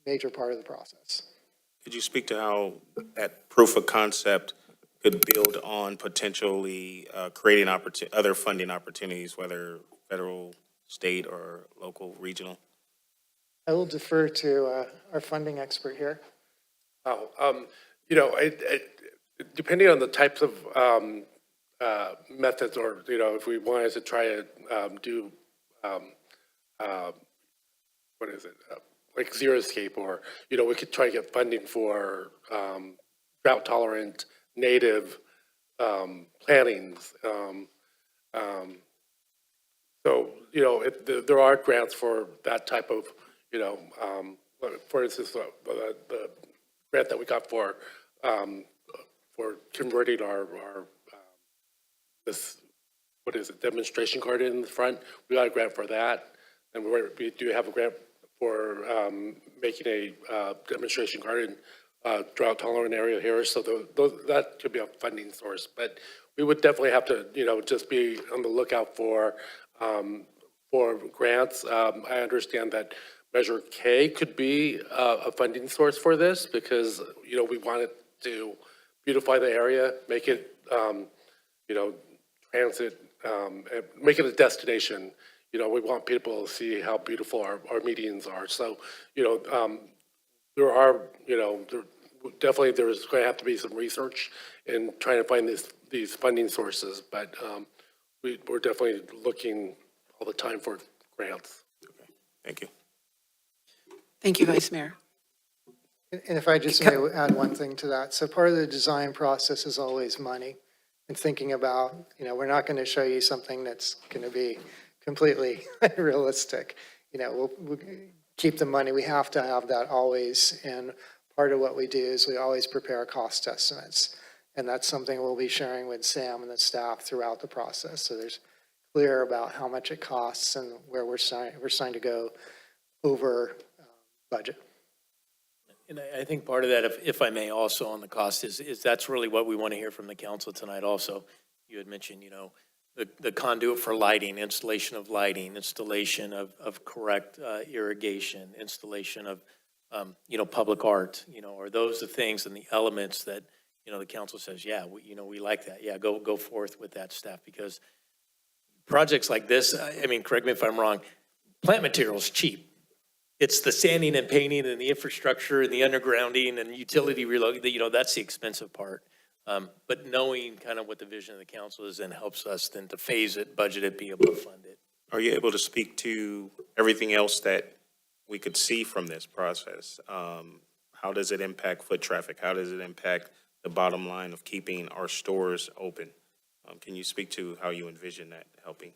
major part of the process. Could you speak to how that proof of concept could build on potentially creating other funding opportunities, whether federal, state, or local, regional? I will defer to our funding expert here. You know, depending on the types of methods, or, you know, if we wanted to try to do, what is it, like xeriscape, or, you know, we could try to get funding for drought-tolerant native plantings. So, you know, there are grants for that type of, you know, for instance, the grant that we got for converting our this, what is it, demonstration garden in the front. We got a grant for that, and we do have a grant for making a demonstration garden drought tolerant area here. So that could be a funding source, but we would definitely have to, you know, just be on the lookout for grants. I understand that Measure K could be a funding source for this, because, you know, we wanted to beautify the area, make it, you know, transit, and make it a destination. You know, we want people to see how beautiful our medians are. So, you know, there are, you know, definitely there's going to have to be some research in trying to find these funding sources, but we're definitely looking all the time for grants. Okay. Thank you. Thank you, Vice Mayor. And if I just may add one thing to that. So part of the design process is always money, and thinking about, you know, we're not going to show you something that's going to be completely unrealistic. You know, we'll keep the money. We have to have that always. And part of what we do is we always prepare cost estimates. And that's something we'll be sharing with Sam and the staff throughout the process. So there's clear about how much it costs and where we're starting to go over budget. And I think part of that, if I may, also on the cost is that's really what we want to hear from the council tonight also. You had mentioned, you know, the conduit for lighting, installation of lighting, installation of correct irrigation, installation of, you know, public art, you know, are those the things and the elements that, you know, the council says, yeah, we like that. Yeah, go forth with that staff, because projects like this, I mean, correct me if I'm wrong, plant material is cheap. It's the sanding and painting and the infrastructure and the undergrounding and utility reload, you know, that's the expensive part. But knowing kind of what the vision of the council is then helps us then to phase it, budget it, be able to fund it. Are you able to speak to everything else that we could see from this process? How does it impact foot traffic? How does it impact the bottom line of keeping our stores open? Can you speak to how you envision that helping?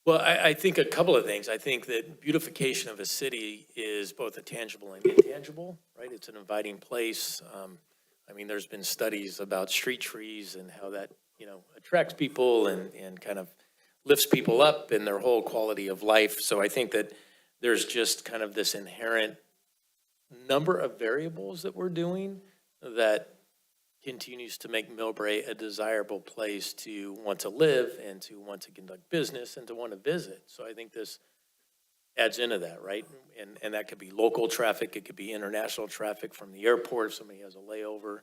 Well, I think a couple of things. I think that beautification of a city is both a tangible and intangible, right? It's an inviting place. I mean, there's been studies about street trees and how that, you know, attracts people and kind of lifts people up in their whole quality of life. So I think that there's just kind of this inherent number of variables that we're doing that continues to make MILLBRAE a desirable place to want to live and to want to conduct business and to want to visit. So I think this adds into that, right? And that could be local traffic, it could be international traffic from the airport if somebody has a layover.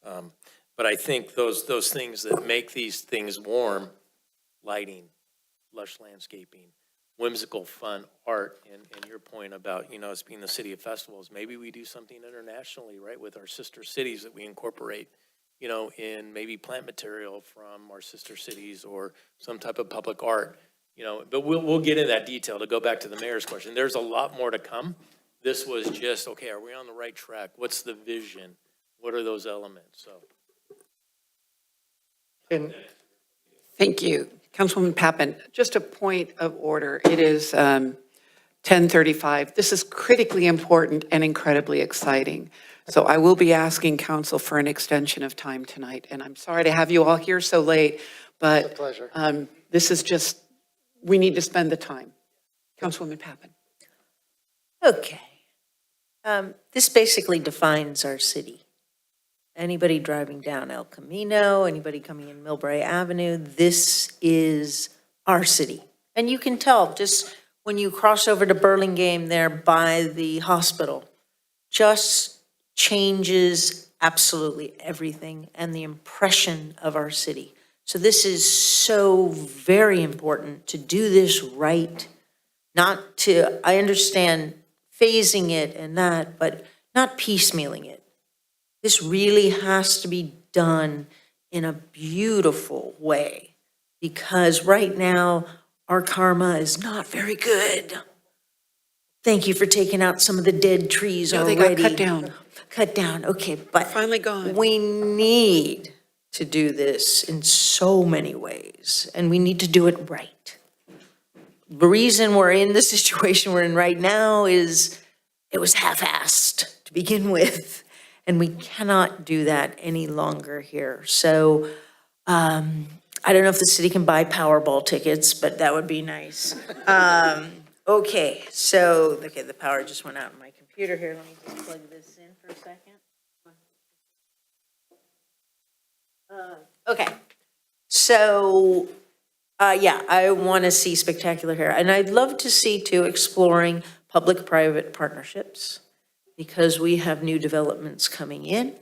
But I think those things that make these things warm, lighting, lush landscaping, whimsical, fun art, and your point about, you know, us being the city of festivals, maybe we do something internationally, right, with our sister cities that we incorporate, you know, in maybe plant material from our sister cities or some type of public art, you know, but we'll get into that detail. To go back to the mayor's question, there's a lot more to come. This was just, okay, are we on the right track? What's the vision? What are those elements? So. Thank you. Councilwoman Pappen, just a point of order. It is 10:35. This is critically important and incredibly exciting. So I will be asking council for an extension of time tonight. And I'm sorry to have you all here so late, but It's a pleasure. This is just, we need to spend the time. Councilwoman Pappen. Okay. This basically defines our city. Anybody driving down El Camino, anybody coming in MILLBRAE Avenue, this is our city. And you can tell just when you cross over to Burlingame there by the hospital, just changes absolutely everything and the impression of our city. So this is so very important to do this right, not to, I understand phasing it and that, but not piecemealing it. This really has to be done in a beautiful way, because right now, our karma is not very good. Thank you for taking out some of the dead trees No, already. they got cut down. Cut down, okay, but Finally gone. we need to do this in so many ways, and we need to do it right. The reason we're in the situation we're in right now is it was half-assed to begin with, and we cannot do that any longer here. So I don't know if the city can buy Powerball tickets, but that would be nice. Okay, so, okay, the power just went out in my computer here. Let me just plug this in for a second. Okay, so, yeah, I want to see spectacular here. And I'd love to see too exploring public-private partnerships, because we have new developments coming in.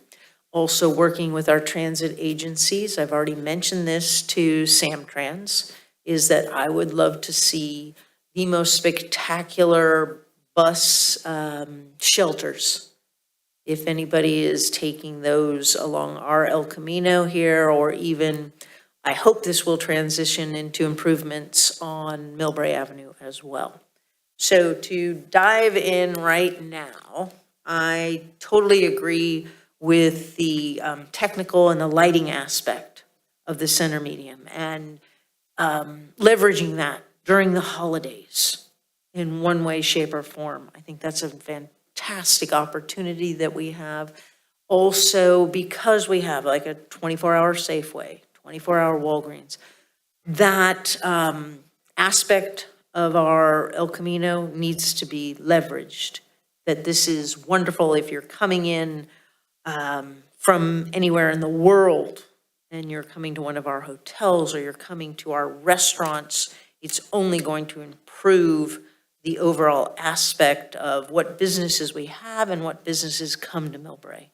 Also working with our transit agencies. I've already mentioned this to Samtrans, is that I would love to see the most spectacular bus shelters. If anybody is taking those along our El Camino here, or even, I hope this will transition into improvements on MILLBRAE Avenue as well. So to dive in right now, I totally agree with the technical and the lighting aspect of the center medium, and leveraging that during the holidays in one way, shape, or form. I think that's a fantastic opportunity that we have. Also, because we have like a 24-hour Safeway, 24-hour Walgreens, that aspect of our El Camino needs to be leveraged. That this is wonderful if you're coming in from anywhere in the world and you're coming to one of our hotels or you're coming to our restaurants, it's only going to improve the overall aspect of what businesses we have and what businesses come to MILLBRAE.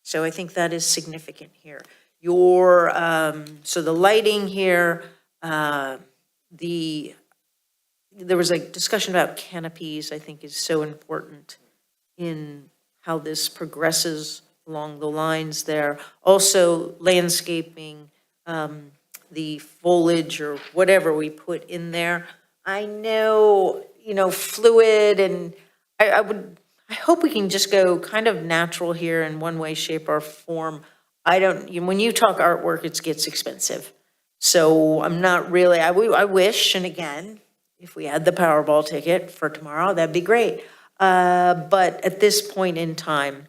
So I think that is significant here. So the lighting here, there was a discussion about canopies, I think is so important in how this progresses along the lines there. Also landscaping, the foliage or whatever we put in there. I know, fluid, and I hope we can just go kind of natural here in one way, shape, or form. When you talk artwork, it gets expensive. So I'm not really, I wish, and again, if we had the Powerball ticket for tomorrow, that'd be great. But at this point in time,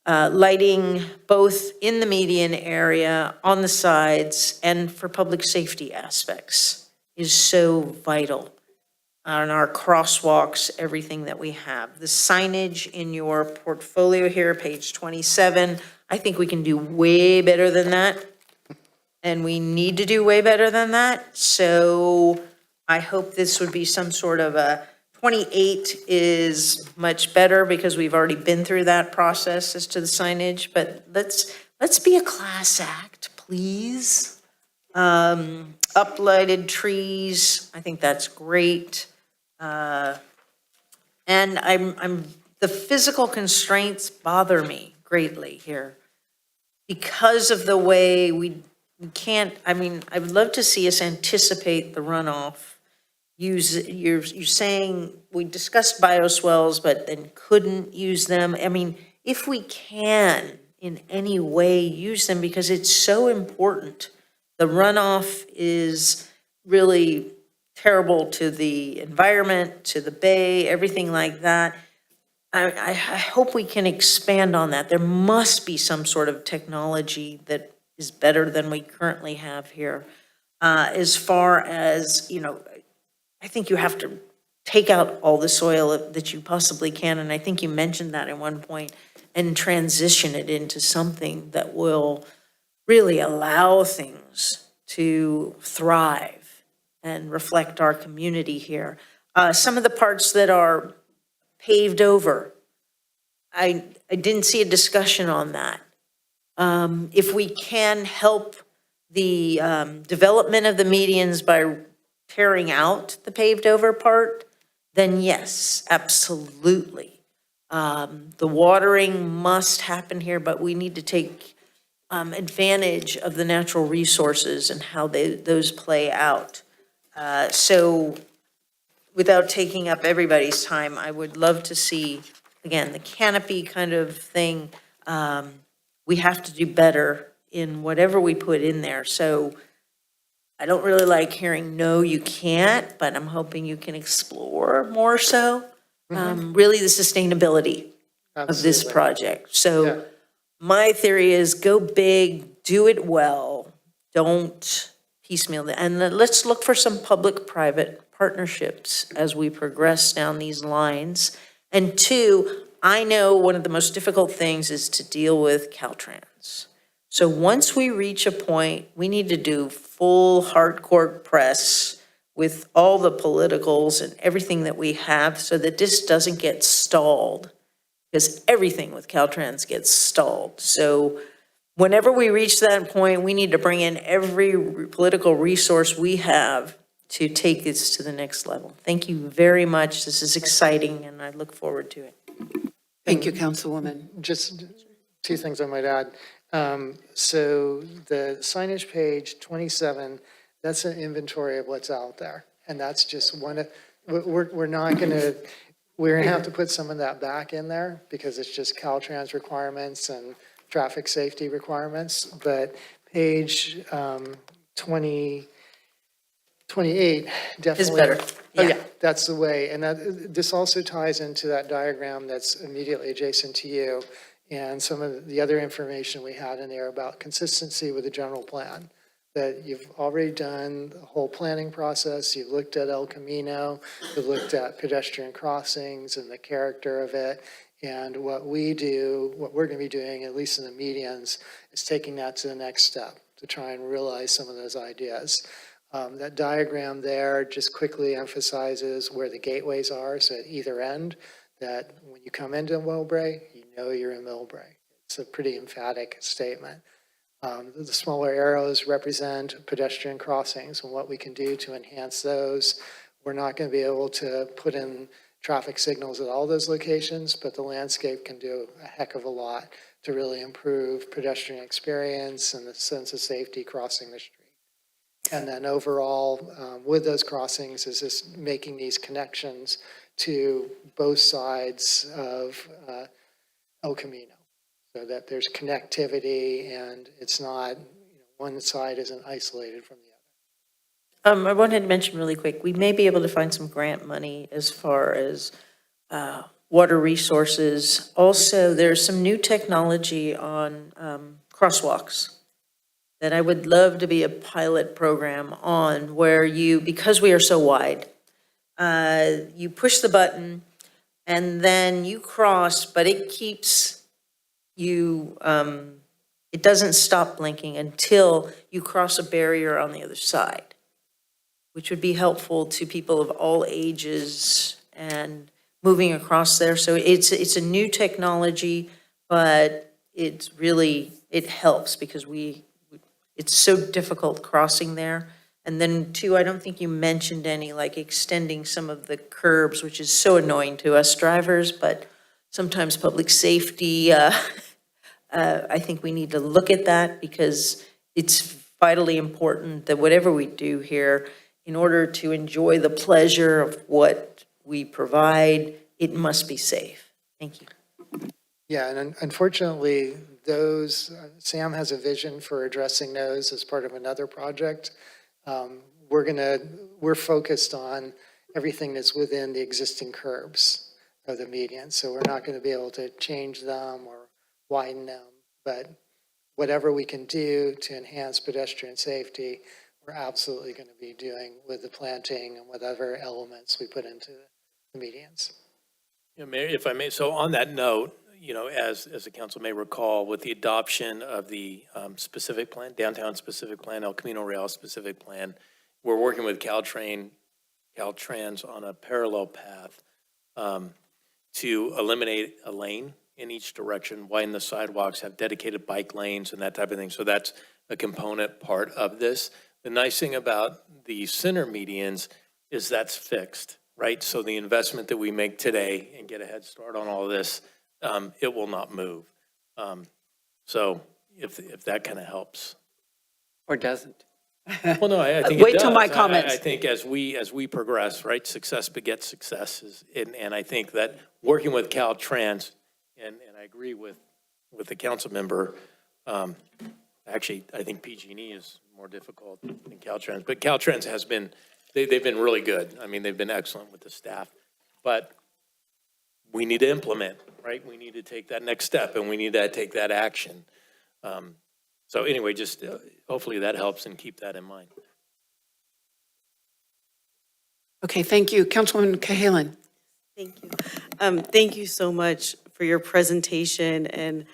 lighting both in the median area, on the sides, and for public safety aspects is so vital. On our crosswalks, everything that we have. The signage in your portfolio here, page 27, I think we can do way better than that. And we need to do way better than that. So I hope this would be some sort of a 28 is much better because we've already been through that process as to the signage, but let's be a class act, please. Uplighted trees, I think that's great. And the physical constraints bother me greatly here because of the way we can't, I would love to see us anticipate the runoff. You're saying we discussed bioswales, but then couldn't use them. If we can in any way use them, because it's so important. The runoff is really terrible to the environment, to the bay, everything like that. I hope we can expand on that. There must be some sort of technology that is better than we currently have here. As far as, I think you have to take out all the soil that you possibly can, and I think you mentioned that at one point, and transition it into something that will really allow things to thrive and reflect our community here. Some of the parts that are paved over, I didn't see a discussion on that. If we can help the development of the medians by tearing out the paved over part, then yes, absolutely. The watering must happen here, but we need to take advantage of the natural resources and how those play out. So without taking up everybody's time, I would love to see, again, the canopy kind of thing. We have to do better in whatever we put in there. So I don't really like hearing, no, you can't, but I'm hoping you can explore more so, really the sustainability of this Absolutely. project. So my theory is go big, do it well, don't piecemeal it. And then let's look for some public-private partnerships as we progress down these lines. And two, I know one of the most difficult things is to deal with Caltrans. So once we reach a point, we need to do full hardcore press with all the politicals and everything that we have so that this doesn't get stalled, because everything with Caltrans gets stalled. So whenever we reach that point, we need to bring in every political resource we have to take this to the next level. Thank you very much. This is exciting, and I look forward to it. Thank you, Councilwoman. Just two things I might add. So the signage page 27, that's an inventory of what's out there. And that's just one of, we're not going to, we're going to have to put some of that back in there because it's just Caltrans requirements and traffic safety requirements. But page 28 definitely. Is better. Oh, yeah, that's the way. And this also ties into that diagram that's immediately adjacent to you and some of the other information we had in there about consistency with the general plan, that you've already done the whole planning process. You've looked at El Camino, you've looked at pedestrian crossings and the character of it. And what we do, what we're going to be doing, at least in the medians, is taking that to the next step to try and realize some of those ideas. That diagram there just quickly emphasizes where the gateways are. So at either end, that when you come into MILLBRAE, you know you're in MILLBRAE. It's a pretty emphatic statement. The smaller arrows represent pedestrian crossings and what we can do to enhance those. We're not going to be able to put in traffic signals at all those locations, but the landscape can do a heck of a lot to really improve pedestrian experience and the sense of safety crossing the street. And then overall, with those crossings, is just making these connections to both sides of El Camino, so that there's connectivity and it's not, one side isn't isolated from the other. I wanted to mention really quick, we may be able to find some grant money as far as water resources. Also, there's some new technology on crosswalks that I would love to be a pilot program on, where you, because we are so wide, you push the button and then you cross, but it keeps you, it doesn't stop blinking until you cross a barrier on the other side, which would be helpful to people of all ages and moving across there. So it's a new technology, but it's really, it helps because it's so difficult crossing there. And then two, I don't think you mentioned any, like extending some of the curbs, which is so annoying to us drivers, but sometimes public safety, I think we need to look at that because it's vitally important that whatever we do here, in order to enjoy the pleasure of what we provide, it must be safe. Thank you. Yeah, and unfortunately, those, Sam has a vision for addressing those as part of another project. We're focused on everything that's within the existing curbs of the median. So we're not going to be able to change them or widen them, but whatever we can do to enhance pedestrian safety, we're absolutely going to be doing with the planting and whatever elements we put into the medians. Yeah, Mayor, if I may, so on that note, as the council may recall, with the adoption of the specific plan, downtown specific plan, El Camino Real specific plan, we're working with Caltrans on a parallel path to eliminate a lane in each direction, widen the sidewalks, have dedicated bike lanes and that type of thing. So that's a component part of this. The nice thing about the center medians is that's fixed, right? So the investment that we make today and get a head start on all this, it will not move. So if that kind of helps. Or doesn't? Well, no, I think Wait it till does. my comments. I think as we progress, right, success begets success. And I think that working with Caltrans, and I agree with the council member, actually, I think PG&E is more difficult than Caltrans. But Caltrans has been, they've been really good. I mean, they've been excellent with the staff. But we need to implement, right? We need to take that next step, and we need to take that action. So anyway, just hopefully that helps, and keep that in mind. Okay, thank you. Councilwoman Cahalan. Thank you. Thank you so much for your presentation and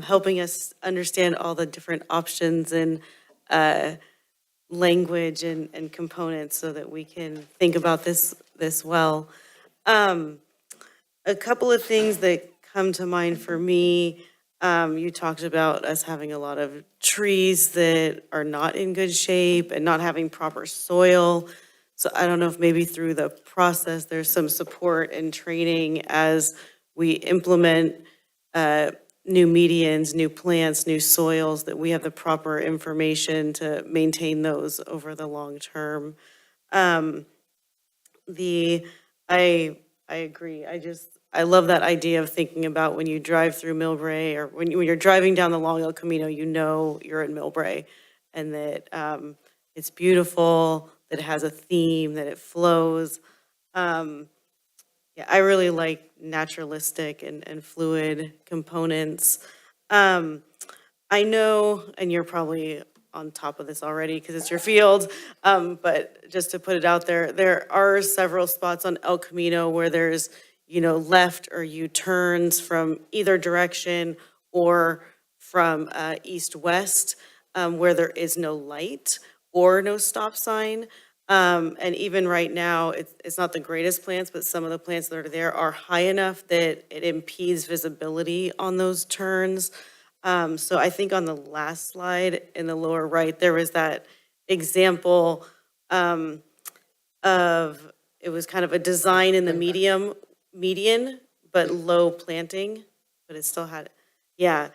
helping us understand all the different options and language and components so that we can think about this well. A couple of things that come to mind for me, you talked about us having a lot of trees that are not in good shape and not having proper soil. So I don't know if maybe through the process, there's some support and training as we implement new medians, new plants, new soils, that we have the proper information to maintain those over the long term. I agree. I love that idea of thinking about when you drive through MILLBRAE, or when you're driving down the Long El Camino, you know you're in MILLBRAE, and that it's beautiful, that it has a theme, that it flows. Yeah, I really like naturalistic and fluid components. I know, and you're probably on top of this already because it's your field, but just to put it out there, there are several spots on El Camino where there's, left or U-turns from either direction or from east-west, where there is no light or no stop sign. And even right now, it's not the greatest plants, but some of the plants that are there are high enough that it impedes visibility on those turns. So I think on the last slide in the lower right, there was that example of, it was kind of a design in the median, but low planting, but it still had, yeah.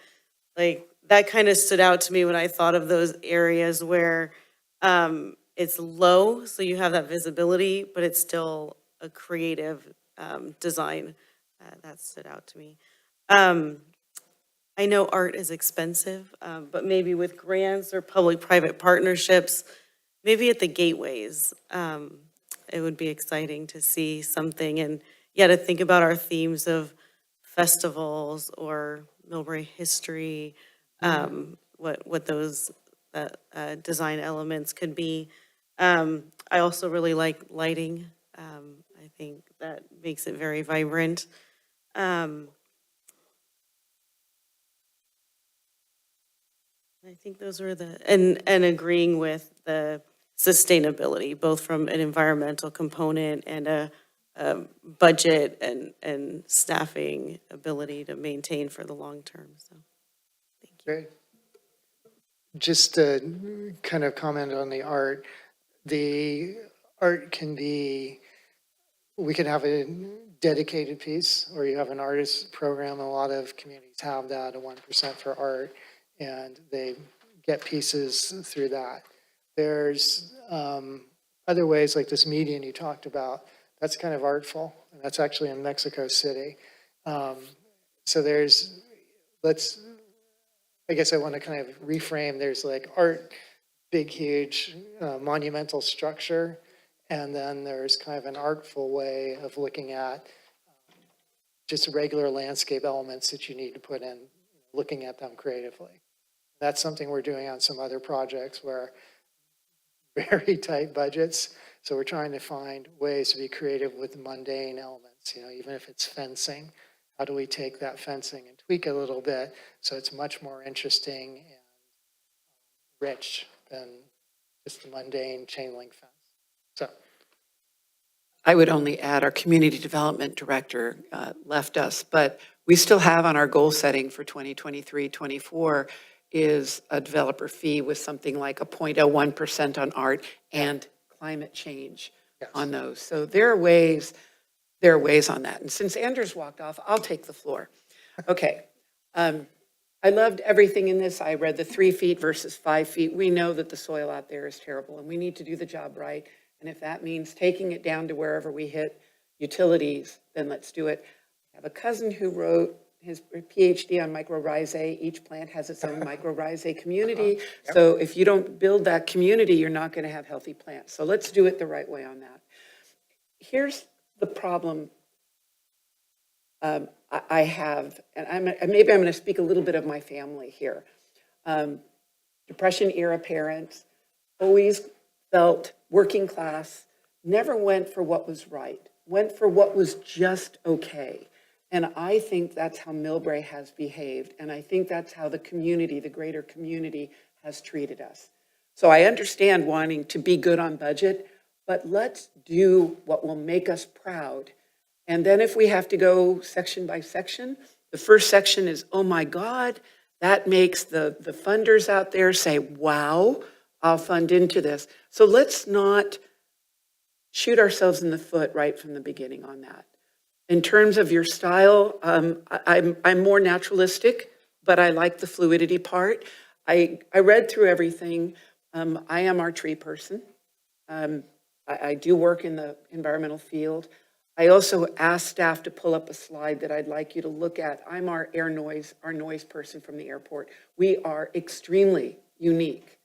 Like, that kind of stood out to me when I thought of those areas where it's low, so you have that visibility, but it's still a creative design. That stood out to me. I know art is expensive, but maybe with grants or public-private partnerships, maybe at the gateways, it would be exciting to see something, and to think about our themes of festivals or MILLBRAE history, what those design elements could be. I also really like lighting. I think that makes it very vibrant. I think those were and agreeing with the sustainability, both from an environmental component and a budget and staffing ability to maintain for the long term, so, thank you. Great. Just to kind of comment on the art can be, we can have a dedicated piece, or you have an artist program. A lot of communities have that, a 1% for art, and they get pieces through that. There's other ways, like this median you talked about, that's kind of artful, and that's actually in Mexico City. So there's, I guess I want to kind of reframe, there's like art, big, huge, monumental structure, and then there's kind of an artful way of looking at just regular landscape elements that you need to put in, looking at them creatively. That's something we're doing on some other projects where very tight budgets. So we're trying to find ways to be creative with mundane elements, even if it's fencing. How do we take that fencing and tweak it a little bit so it's much more interesting and rich than just the mundane chain link fence. So, I would only add our community development director left us, but we still have on our goal setting for 2023-24 is a developer fee with something like a 0.01% on art and climate change on those. So there are ways on that. And since Anders walked off, I'll take the floor. Okay. I loved everything in this. I read the 3 feet versus 5 feet. We know that the soil out there is terrible and we need to do the job right. And if that means taking it down to wherever we hit utilities, then let's do it. I have a cousin who wrote his PhD on mycorrhizae. Each plant has its own mycorrhizae community. So if you don't build that community, you're not going to have healthy plants. So let's do it the right way on that. Here's the problem I have, and maybe I'm going to speak a little bit of my family here. Depression era parents, always felt working class, never went for what was right, went for what was just okay. And I think that's how MILLBRAE has behaved. And I think that's how the community, the greater community, has treated us. So I understand wanting to be good on budget, but let's do what will make us proud. And then if we have to go section by section, the first section is, oh my God, that makes the funders out there say, wow, I'll fund into this. So let's not shoot ourselves in the foot right from the beginning on that. In terms of your style, I'm more naturalistic, but I like the fluidity part. I read through everything. I am our tree person. I do work in the environmental field. I also asked staff to pull up a slide that I'd like you to look at. I'm our noise person from the airport. We are extremely unique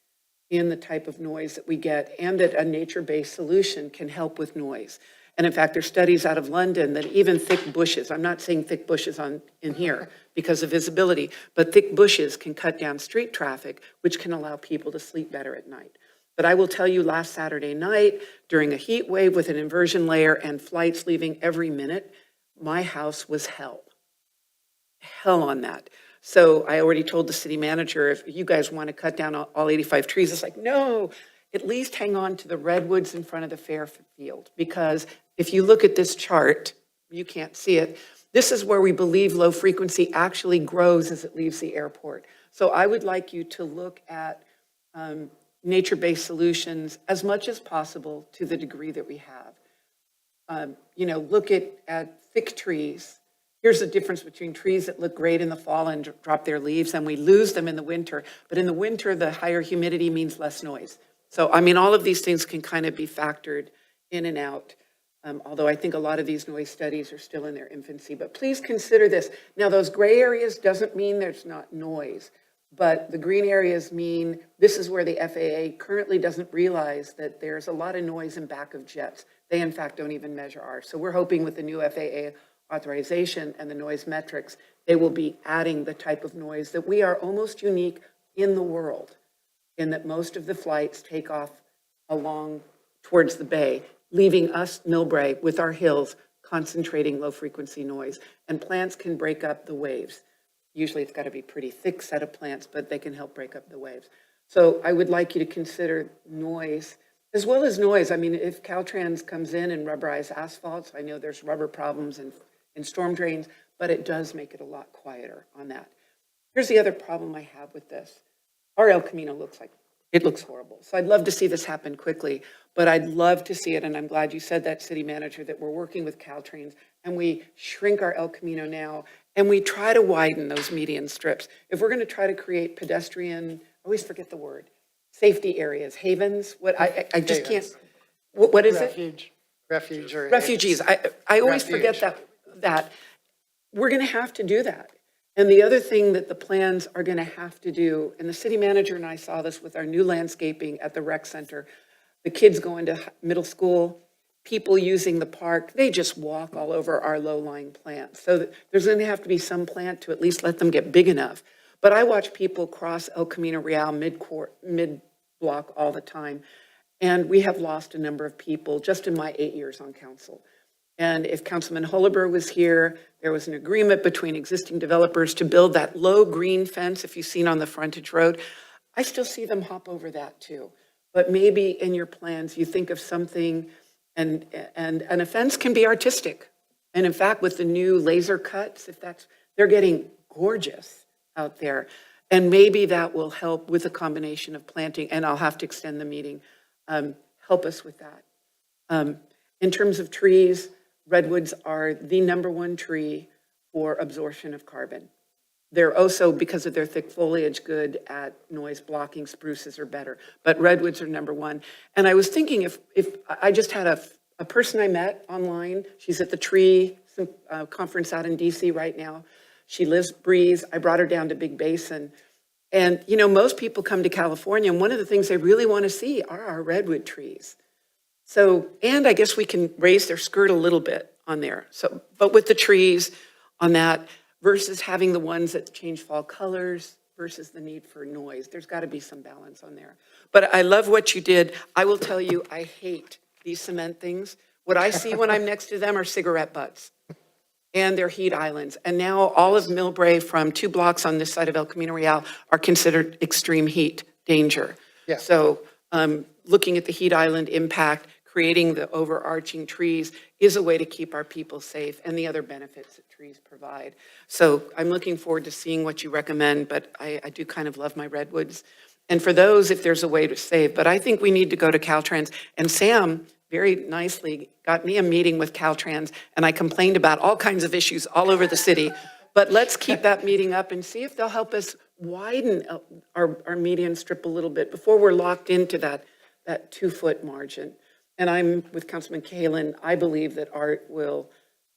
in the type of noise that we get, and that a nature-based solution can help with noise. And in fact, there's studies out of London that even thick bushes, I'm not saying thick bushes in here because of visibility, but thick bushes can cut down street traffic, which can allow people to sleep better at night. But I will tell you, last Saturday night, during a heat wave with an inversion layer and flights leaving every minute, my house was hell. Hell on that. So I already told the city manager, if you guys want to cut down all 85 trees, it's like, no, at least hang on to the redwoods in front of the Fairfield. Because if you look at this chart, you can't see it. This is where we believe low frequency actually grows as it leaves the airport. So I would like you to look at nature-based solutions as much as possible to the degree that we have. Look at thick trees. Here's the difference between trees that look great in the fall and drop their leaves, and we lose them in the winter. But in the winter, the higher humidity means less noise. So, all of these things can kind of be factored in and out, although I think a lot of these noise studies are still in their infancy. But please consider this. Now, those gray areas doesn't mean there's not noise, but the green areas mean this is where the FAA currently doesn't realize that there's a lot of noise in back of jets. They, in fact, don't even measure ours. So we're hoping with the new FAA authorization and the noise metrics, they will be adding the type of noise that we are almost unique in the world, in that most of the flights take off along towards the bay, leaving us, MILLBRAE, with our hills, concentrating low frequency noise. And plants can break up the waves. Usually it's got to be a pretty thick set of plants, but they can help break up the waves. So I would like you to consider noise, as well as noise. If Caltrans comes in and rubberized asphalts, I know there's rubber problems in storm drains, but it does make it a lot quieter on that. Here's the other problem I have with this. Our El Camino looks horrible. So I'd love to see this happen quickly, but I'd love to see it, and I'm glad you said that, City Manager, that we're working with Caltrans, and we shrink our El Camino now, and we try to widen those median strips. If we're going to try to create pedestrian, I always forget the word, safety areas, havens, I just can't, what is it? Refuge or Refugees. I always forget that. We're going to have to do that. And the other thing that the plans are going to have to do, and the city manager and I saw this with our new landscaping at the rec center, the kids going to middle school, people using the park, they just walk all over our low-lying plants. So there's going to have to be some plant to at least let them get big enough. But I watch people cross El Camino Real mid-block all the time. And we have lost a number of people just in my 8 years on council. And if Councilman MILLBRAE was here, there was an agreement between existing developers to build that low green fence, if you've seen on the frontage road. I still see them hop over that too. but maybe in your plans, you think of something, and a fence can be artistic. And in fact, with the new laser cuts, they're getting gorgeous out there. And maybe that will help with a combination of planting, and I'll have to extend the meeting, help us with that. In terms of trees, redwoods are the #1 tree for absorption of carbon. They're also, because of their thick foliage, good at noise blocking. Spruces are better, but redwoods are #1. And I was thinking if I just had a person I met online, she's at the tree conference out in DC right now. She lives Breeze. I brought her down to Big Basin. And, you know, most people come to California, and one of the things they really want to see are our redwood trees. So, and I guess we can raise their skirt a little bit on there. So, but with the trees on that versus having the ones that change fall colors versus the need for noise, there's got to be some balance on there. But I love what you did. I will tell you, I hate these cement things. What I see when I'm next to them are cigarette butts and their heat islands. And now all of MILLBRAE from 2 blocks on this side of El Camino Real are considered extreme heat danger. Yeah. So looking at the heat island impact, creating the overarching trees is a way to keep our people safe and the other benefits that trees provide. So I'm looking forward to seeing what you recommend, but I do kind of love my redwoods. And for those, if there's a way to save, but I think we need to go to Caltrans. And Sam very nicely got me a meeting with Caltrans, and I complained about all kinds of issues all over the city. But let's keep that meeting up and see if they'll help us widen our median strip a little bit before we're locked into that 2-foot margin. And I'm with Councilman Kalin. I believe that art will,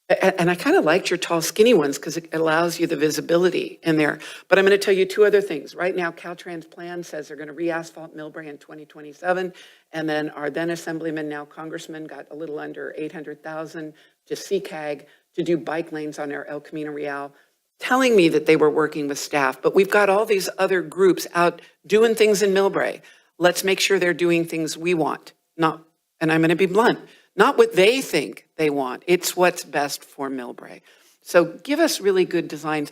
and I kind of liked your tall, skinny ones because it allows you the visibility in there. But I'm going to tell you 2 other things. Right now, Caltrans plan says they're going to re-asphalt MILLBRAE in 2027. And then our then Assemblyman, now Congressman, got a little under $800,000 to CCAG to do bike lanes on our El Camino Real, telling me that they were working with staff. But we've got all these other groups out doing things in MILLBRAE. Let's make sure they're doing things we want, not, and I'm going to be blunt, not what they think they want. It's what's best for MILLBRAE. So give us really good designs.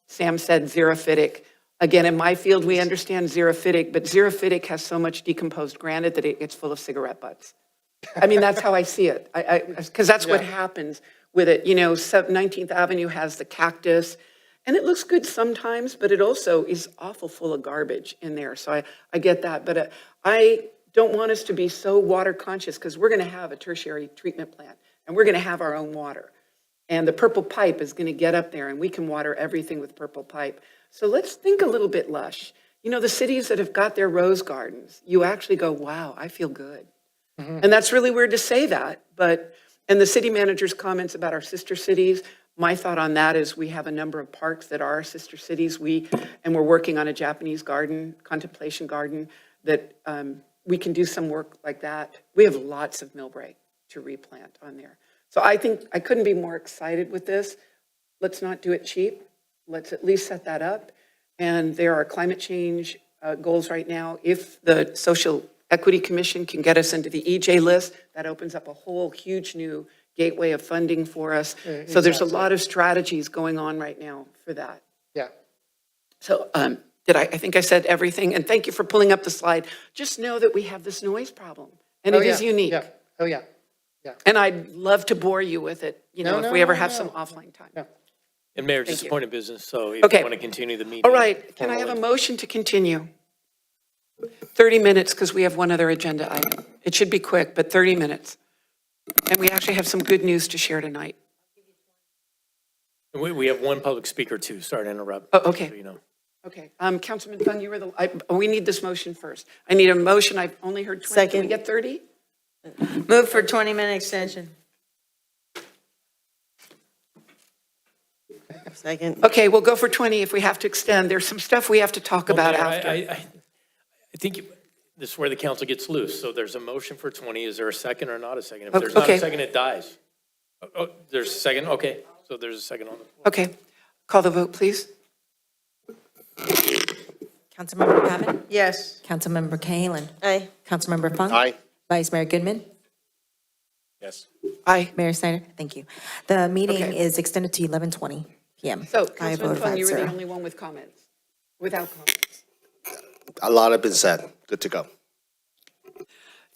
Sam said xerophytic. Again, in my field, we understand xerophytic, but xerophytic has so much decomposed granite that it gets full of cigarette butts. I mean, that's how I see it, because that's what happens with it. You know, 19th Avenue has the cactus, and it looks good sometimes, but it also is awful full of garbage in there. So I get that, but I don't want us to be so water conscious because we're going to have a tertiary treatment plant and we're going to have our own water. And the purple pipe is going to get up there and we can water everything with purple pipe. So let's think a little bit lush. You know, the cities that have got their rose gardens, you actually go, wow, I feel good. Mm-hmm. And that's really weird to say that, but, and the city manager's comments about our sister cities, my thought on that is we have a number of parks that are our sister cities. And we're working on a Japanese garden, contemplation garden, that we can do some work like that. We have lots of MILLBRAE to replant on there. So I think I couldn't be more excited with this. Let's not do it cheap. Let's at least set that up. And there are climate change goals right now. If the Social Equity Commission can get us into the EJ list, that opens up a whole huge new gateway of funding for us. Exactly. So there's a lot of strategies going on right now for that. Yeah. So I think I said everything, and thank you for pulling up the slide. Just know that we have this noise problem, and it is unique. Yeah. Oh, yeah. Yeah. And I'd love to bore you with it, if we ever have some offline time. No. And Mayor, just a point of business, so if you want to continue the meeting. All right, can I have a motion to continue? 30 minutes, because we have one other agenda item. It should be quick, but 30 minutes. And we actually have some good news to share tonight. We have one public speaker too, sorry to interrupt. Oh, okay. So you know. Okay, Councilman Fung, you were we need this motion first. I need a motion, I've only heard 20. Second. Can we get 30? Move for 20-minute extension. Second. Okay, we'll go for 20 if we have to extend. There's some stuff we have to talk about after. I think this is where the council gets loose. So there's a motion for 20. Is there a second or not a second? If there's not a second, it dies. Oh, there's a second? Okay, so there's a second on the floor. Okay, call the vote, please. Councilmember Pavitt? Yes. Councilmember Kalin? Aye. Councilmember Fung? Aye. Vice Mayor Goodman? Yes. Aye. Mayor Snyder? Thank you. The meeting Okay. is extended to 11:20 p.m. So, I Councilman vote Fung, you were the 5-0. only one with comments, without comments. A lot has been said. Good to go.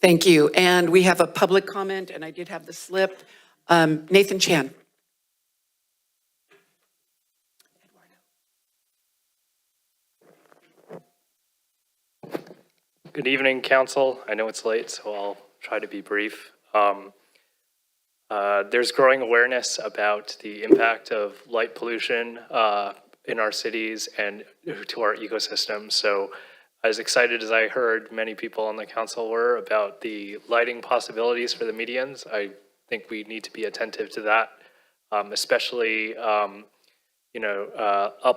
Thank you. And we have a public comment, and I did have the slip. Nathan Chan. Good evening, council. I know it's late, so I'll try to be brief. There's growing awareness about the impact of light pollution in our cities and to our ecosystem. So as excited as I heard many people on the council were about the lighting possibilities for the medians, I think we need to be attentive to that, especially up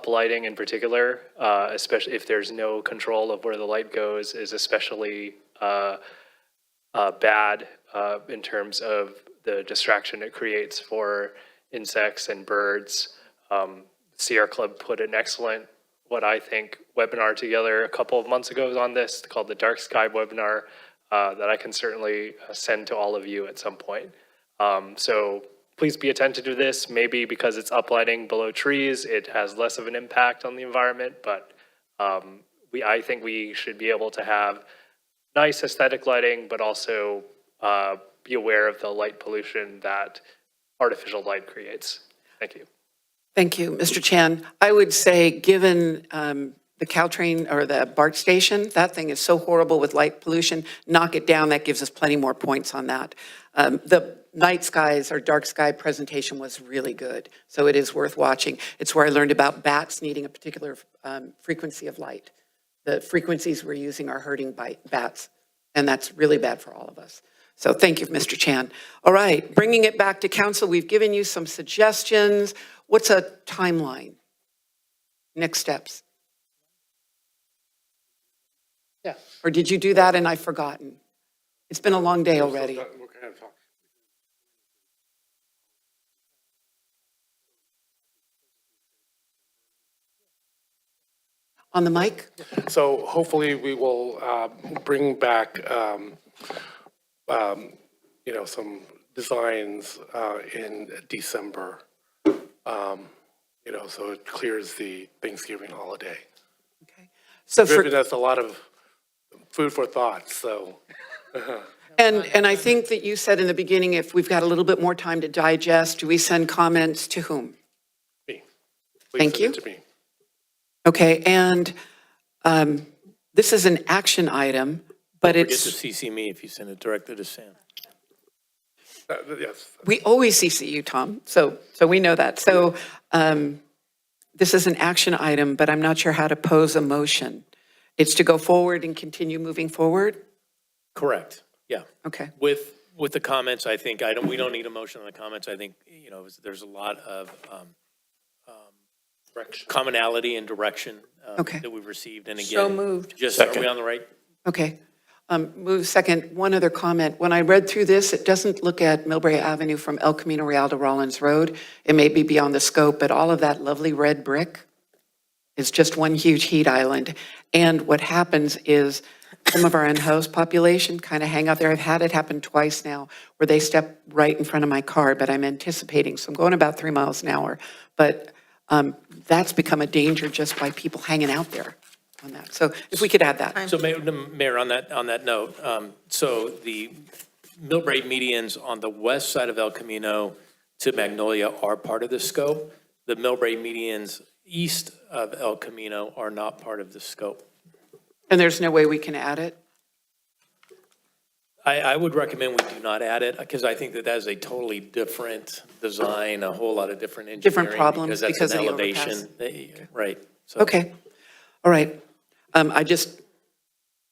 lighting in particular, especially if there's no control of where the light goes, is especially bad in terms of the distraction it creates for insects and birds. Sierra Club put an excellent, what I think, webinar together a couple of months ago on this called the Dark Sky webinar that I can certainly send to all of you at some point. So please be attentive to this. Maybe because it's uplighting below trees, it has less of an impact on the environment, but I think we should be able to have nice aesthetic lighting, but also be aware of the light pollution that artificial light creates. Thank you. Thank you, Mr. Chan. I would say, given the Caltrain or the BART station, that thing is so horrible with light pollution. Knock it down. That gives us plenty more points on that. The night skies or dark sky presentation was really good, so it is worth watching. It's where I learned about bats needing a particular frequency of light. The frequencies we're using are hurting bats, and that's really bad for all of us. So thank you, Mr. Chan. All right, bringing it back to council, we've given you some suggestions. What's a timeline? Next steps? Yeah. Or did you do that and I've forgotten? It's been a long day already. On the mic? So hopefully we will bring back, some designs in December, so it clears the Thanksgiving holiday. Okay. So That's a lot of food for thought, so. And I think that you said in the beginning, if we've got a little bit more time to digest, do we send comments to whom? Me. Thank Please you. send it to me. Okay, and this is an action item, but Don't it's... forget to CC me if you send it directly to Sam. Yes. We always CC you, Tom, so we know that. So this is an action item, but I'm not sure how to pose a motion. It's to go forward and continue moving forward? Correct, yeah. Okay. With the comments, I think we don't need a motion on the comments. I think, there's a lot of commonality and direction Okay. that we've received. And again, So moved. Are we on the right? Okay. Move second. One other comment. When I read through this, it doesn't look at MILLBRAE Avenue from El Camino Real to Rollins Road. It may be beyond the scope, but all of that lovely red brick is just one huge heat island. And what happens is some of our unhoused population kind of hang out there. I've had it happen twice now where they step right in front of my car, but I'm anticipating. So I'm going about 3 miles an hour. But that's become a danger just by people hanging out there on that. So if we could add that. So Mayor, on that note, so the MILLBRAE medians on the west side of El Camino to Magnolia are part of the scope. The MILLBRAE medians east of El Camino are not part of the scope. And there's no way we can add it? I would recommend we do not add it because I think that is a totally different design, a whole lot of different engineering. Different problems because that's because an of the elevation. Right. So. Okay. All right.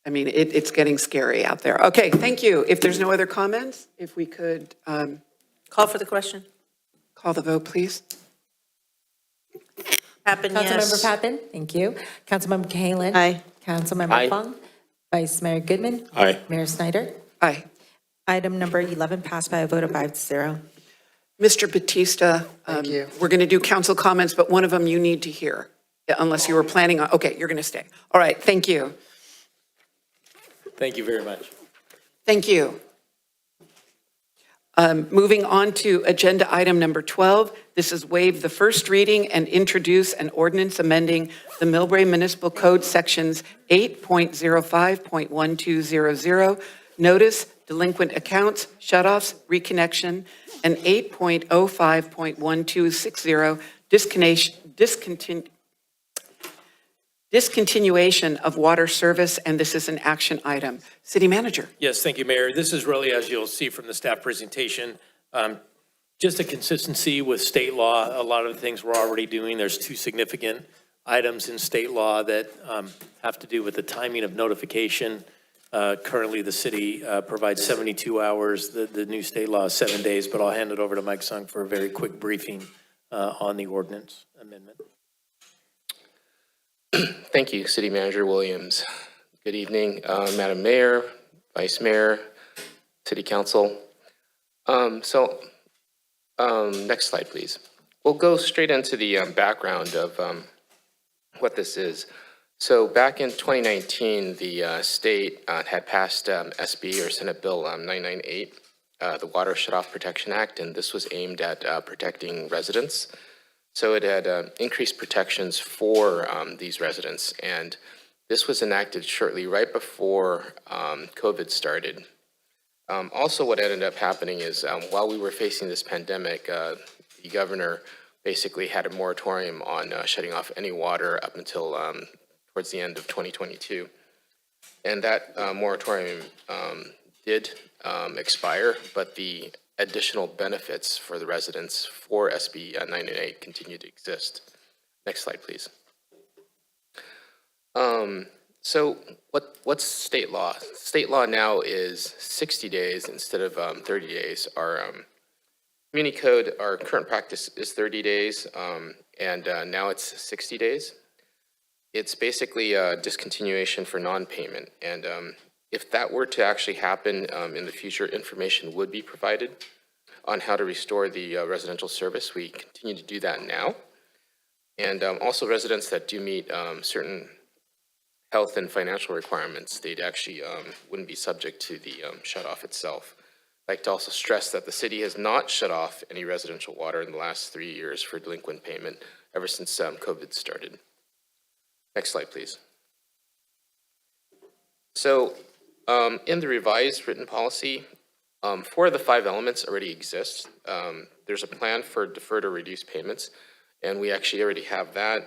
It's getting scary out there. Okay, thank you. If there's no other comments, if we could Call for the question. call the vote, please. Pappen, yes. Councilmember Pappen, thank you. Councilmember Cahalan. Aye. Councilmember Aye. Fung. Vice Mayor Goodman. Aye. Mayor Snyder. Aye. Item number 11 passed by a vote of 5-0. Mr. Batista, Thank you. we're going to do council comments, but one of them you need to hear, unless you were planning on, okay, you're going to stay. All right, thank you. Thank you very much. Thank you. Moving on to agenda item number 12. This is waive the first reading and introduce an ordinance amending the MILLBRAE Municipal Code sections 8.05.1200, notice, delinquent accounts, shutoffs, reconnection, and 8.05.1260, discontinuation of water service, and this is an action item. City Manager. Yes, thank you, Mayor. This is really, as you'll see from the staff presentation, just a consistency with state law. A lot of the things we're already doing, there's two significant items in state law that have to do with the timing of notification. Currently, the city provides 72 hours. The new state law is 7 days, but I'll hand it over to Mike Sung for a very quick briefing on the ordinance amendment. Thank you, City Manager Williams. Good evening, Madam Mayor, Vice Mayor, City Council. Next slide, please. We'll go straight into the background of what this is. So back in 2019, the state had passed SB or Senate Bill 998, the Water Shutoff Protection Act, and this was aimed at protecting residents. So it had increased protections for these residents, and this was enacted shortly right before COVID started. Also, what ended up happening is while we were facing this pandemic, the governor basically had a moratorium on shutting off any water up until towards the end of 2022. And that moratorium did expire, but the additional benefits for the residents for SB 998 continue to exist. Next slide, please. So what's state law? State law now is 60 days instead of 30 days. Our community code, our current practice is 30 days, and now it's 60 days. It's basically a discontinuation for non-payment, and if that were to actually happen in the future, information would be provided on how to restore the residential service. We continue to do that now. And also residents that do meet certain health and financial requirements, they'd actually wouldn't be subject to the shutoff itself. I'd like to also stress that the city has not shut off any residential water in the last 3 years for delinquent payment ever since COVID started. Next slide, please. So in the revised written policy, 4 of the 5 elements already exist. There's a plan for deferred or reduced payments, and we actually already have that.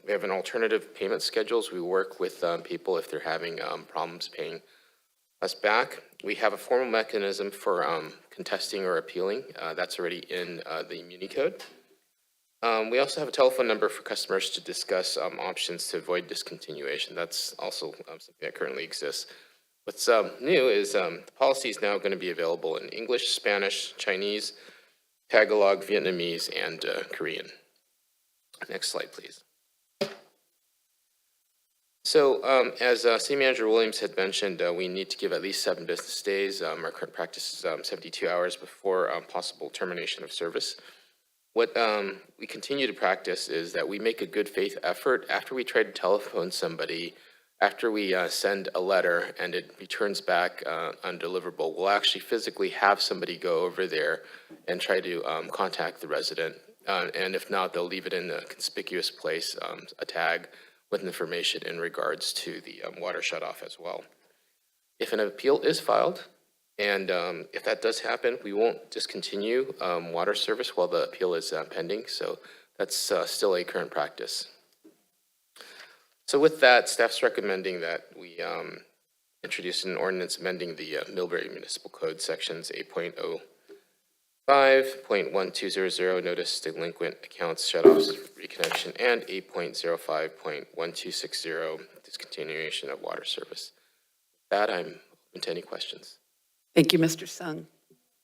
We have an alternative payment schedules. We work with people if they're having problems paying us back. We have a formal mechanism for contesting or appealing. That's already in the Muni Code. We also have a telephone number for customers to discuss options to avoid discontinuation. That's also something that currently exists. What's new is the policy is now going to be available in English, Spanish, Chinese, Tagalog, Vietnamese, and Korean. Next slide, please. So as City Manager Williams had mentioned, we need to give at least 7 business days. Our current practice is 72 hours before possible termination of service. What we continue to practice is that we make a good faith effort after we try to telephone somebody, after we send a letter and it returns back undeliverable. We'll actually physically have somebody go over there and try to contact the resident. And if not, they'll leave it in a conspicuous place, a tag with information in regards to the water shutoff as well. If an appeal is filed, and if that does happen, we won't discontinue water service while the appeal is pending. So that's still a current practice. So with that, staff's recommending that we introduce an ordinance amending the MILLBRAE Municipal Code sections 8.05.1200, notice delinquent accounts, shutoffs, reconnection, and 8.05.1260, discontinuation of water service. With that, I'm open to any questions. Thank you, Mr. Sung.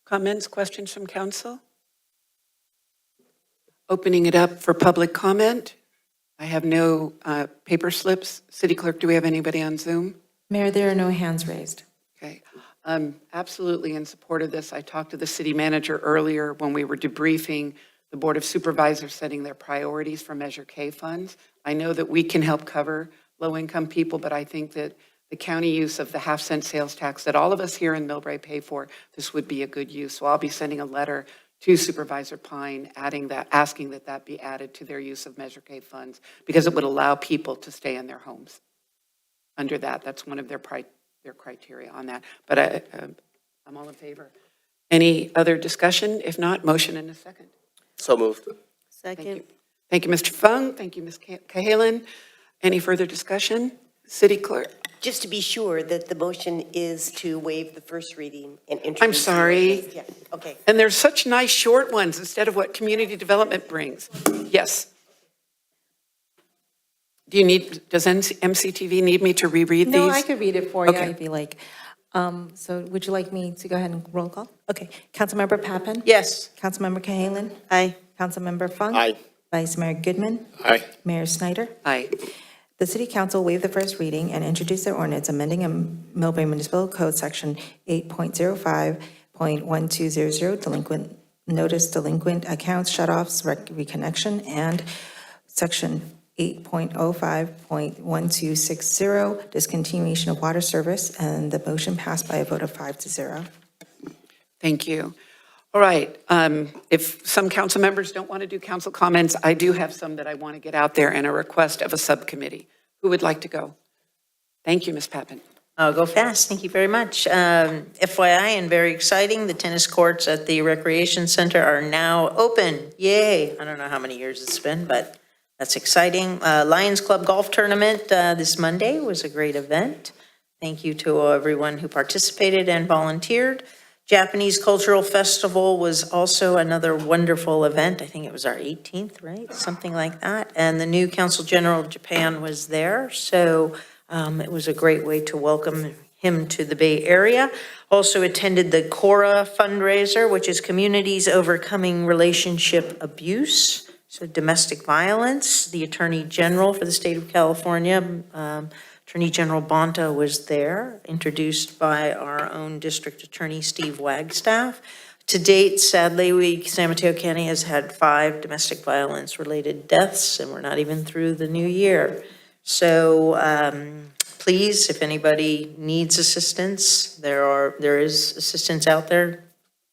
Comments, questions from council? Opening it up for public comment. I have no paper slips. City Clerk, do we have anybody on Zoom? Mayor, there are no hands raised. Okay. Absolutely in support of this. I talked to the city manager earlier when we were debriefing the Board of Supervisors setting their priorities for Measure K funds. I know that we can help cover low-income people, but I think that the county use of the half-cent sales tax that all of us here in MILLBRAE pay for, this would be a good use. So I'll be sending a letter to Supervisor Pine, asking that that be added to their use of Measure K funds, because it would allow people to stay in their homes. Under that, that's one of their their criteria on that. But I'm all in favor. Any other discussion? If not, motion and a second. So moved. Second. Thank you, Mr. Fung. Thank you, Ms. Cahalan. Any further discussion? City Clerk? Just to be sure that the motion is to waive the first reading and introduce. I'm sorry. Yeah, okay. And there's such nice short ones instead of what community development brings. Yes. Do you need, does MCTV need me to reread these? No, I could read it for you Okay. if you like. So would you like me to go ahead and roll call? Okay. Councilmember Pappen? Yes. Councilmember Cahalan? Aye. Councilmember Fung? Aye. Vice Mayor Goodman? Aye. Mayor Snyder? Aye. The City Council waive the first reading and introduce their ordinance amending a Millbrae Municipal Code Section 8.05.1200 delinquent accounts shutoffs reconnection and Section 8.05.1260 discontinuation of water service, and the motion passed by a vote of 5-0. Thank you. All right. If some council members don't want to do council comments, I do have some that I want to get out there and a request of a subcommittee. Who would like to go? Thank you, Ms. Pappen. I'll go fast. Thank you very much. FYI, and very exciting, the tennis courts at the Recreation Center are now open. Yay. I don't know how many years it's been, but that's exciting. Lions Club Golf Tournament this Monday was a great event. Thank you to everyone who participated and volunteered. Japanese Cultural Festival was also another wonderful event. I think it was our 18th, right? Something like that. And the new Consul General of Japan was there. So it was a great way to welcome him to the Bay Area. Also attended the CORA fundraiser, which is Communities Overcoming Relationship Abuse, so domestic violence. The Attorney General for the state of California, Attorney General Bonta, was there, introduced by our own District Attorney Steve Wagstaff. To date, sadly, San Mateo County has had 5 domestic violence-related deaths, and we're not even through the new year. So please, if anybody needs assistance, there is assistance out there.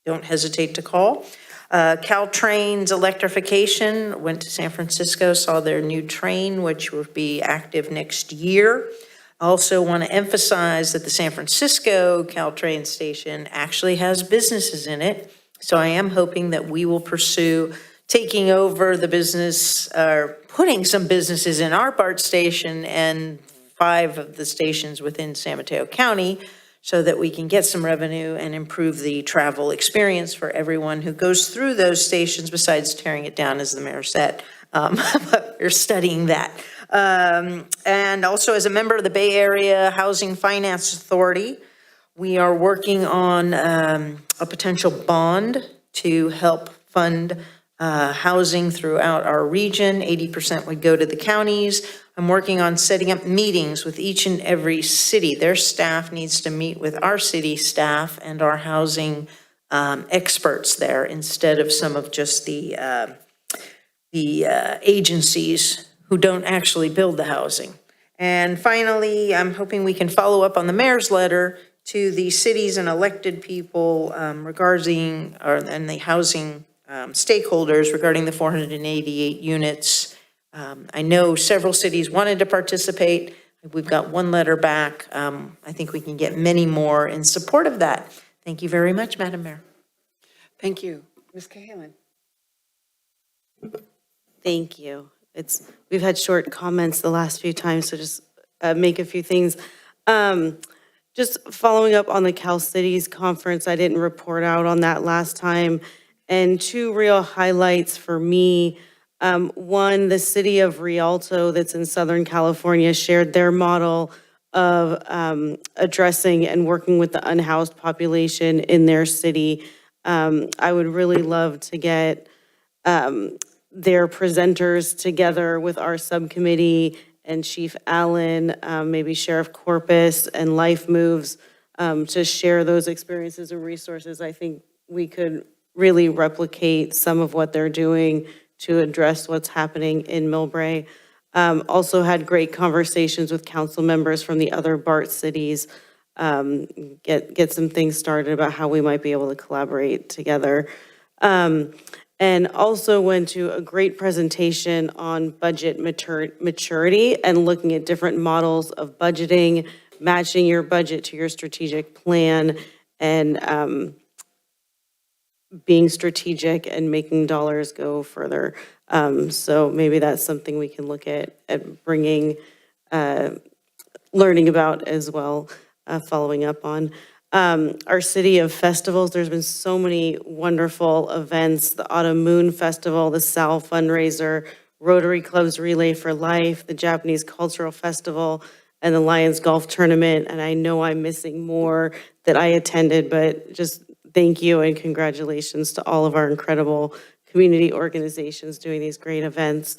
Don't hesitate to call. Caltrain's electrification, went to San Francisco, saw their new train, which will be active next year. I also want to emphasize that the San Francisco Caltrain station actually has businesses in it. So I am hoping that we will pursue taking over the business, or putting some businesses in our BART station and 5 of the stations within San Mateo County, so that we can get some revenue and improve the travel experience for everyone who goes through those stations, besides tearing it down, as the mayor said. But we're studying that. And also, as a member of the Bay Area Housing Finance Authority, we are working on a potential bond to help fund housing throughout our region. 80% would go to the counties. I'm working on setting up meetings with each and every city. Their staff needs to meet with our city staff and our housing experts there, instead of some of just the agencies who don't actually build the housing. And finally, I'm hoping we can follow up on the mayor's letter to the cities and elected people regarding, and the housing stakeholders regarding the 488 units. I know several cities wanted to participate. We've got 1 letter back. I think we can get many more in support of that. Thank you very much, Madam Mayor. Thank you. Ms. Cahalan. Thank you. We've had short comments the last few times, so just make a few things. Just following up on the Cal Cities conference, I didn't report out on that last time. And 2 real highlights for me. One, the city of Rialto that's in Southern California shared their model of addressing and working with the unhoused population in their city. I would really love to get their presenters together with our subcommittee and Chief Allen, maybe Sheriff Corpus and Life Moves, to share those experiences and resources. I think we could really replicate some of what they're doing to address what's happening in MILLBRAE. Also had great conversations with council members from the other BART cities, get some things started about how we might be able to collaborate together. And also went to a great presentation on budget maturity and looking at different models of budgeting, matching your budget to your strategic plan and being strategic and making dollars go further. So maybe that's something we can look at bringing, learning about as well, following up on. Our city of festivals, there's been so many wonderful events, the Autumn Moon Festival, the Sal fundraiser, Rotary Club's Relay for Life, the Japanese Cultural Festival, and the Lions Golf Tournament. And I know I'm missing more that I attended, but just thank you and congratulations to all of our incredible community organizations doing these great events.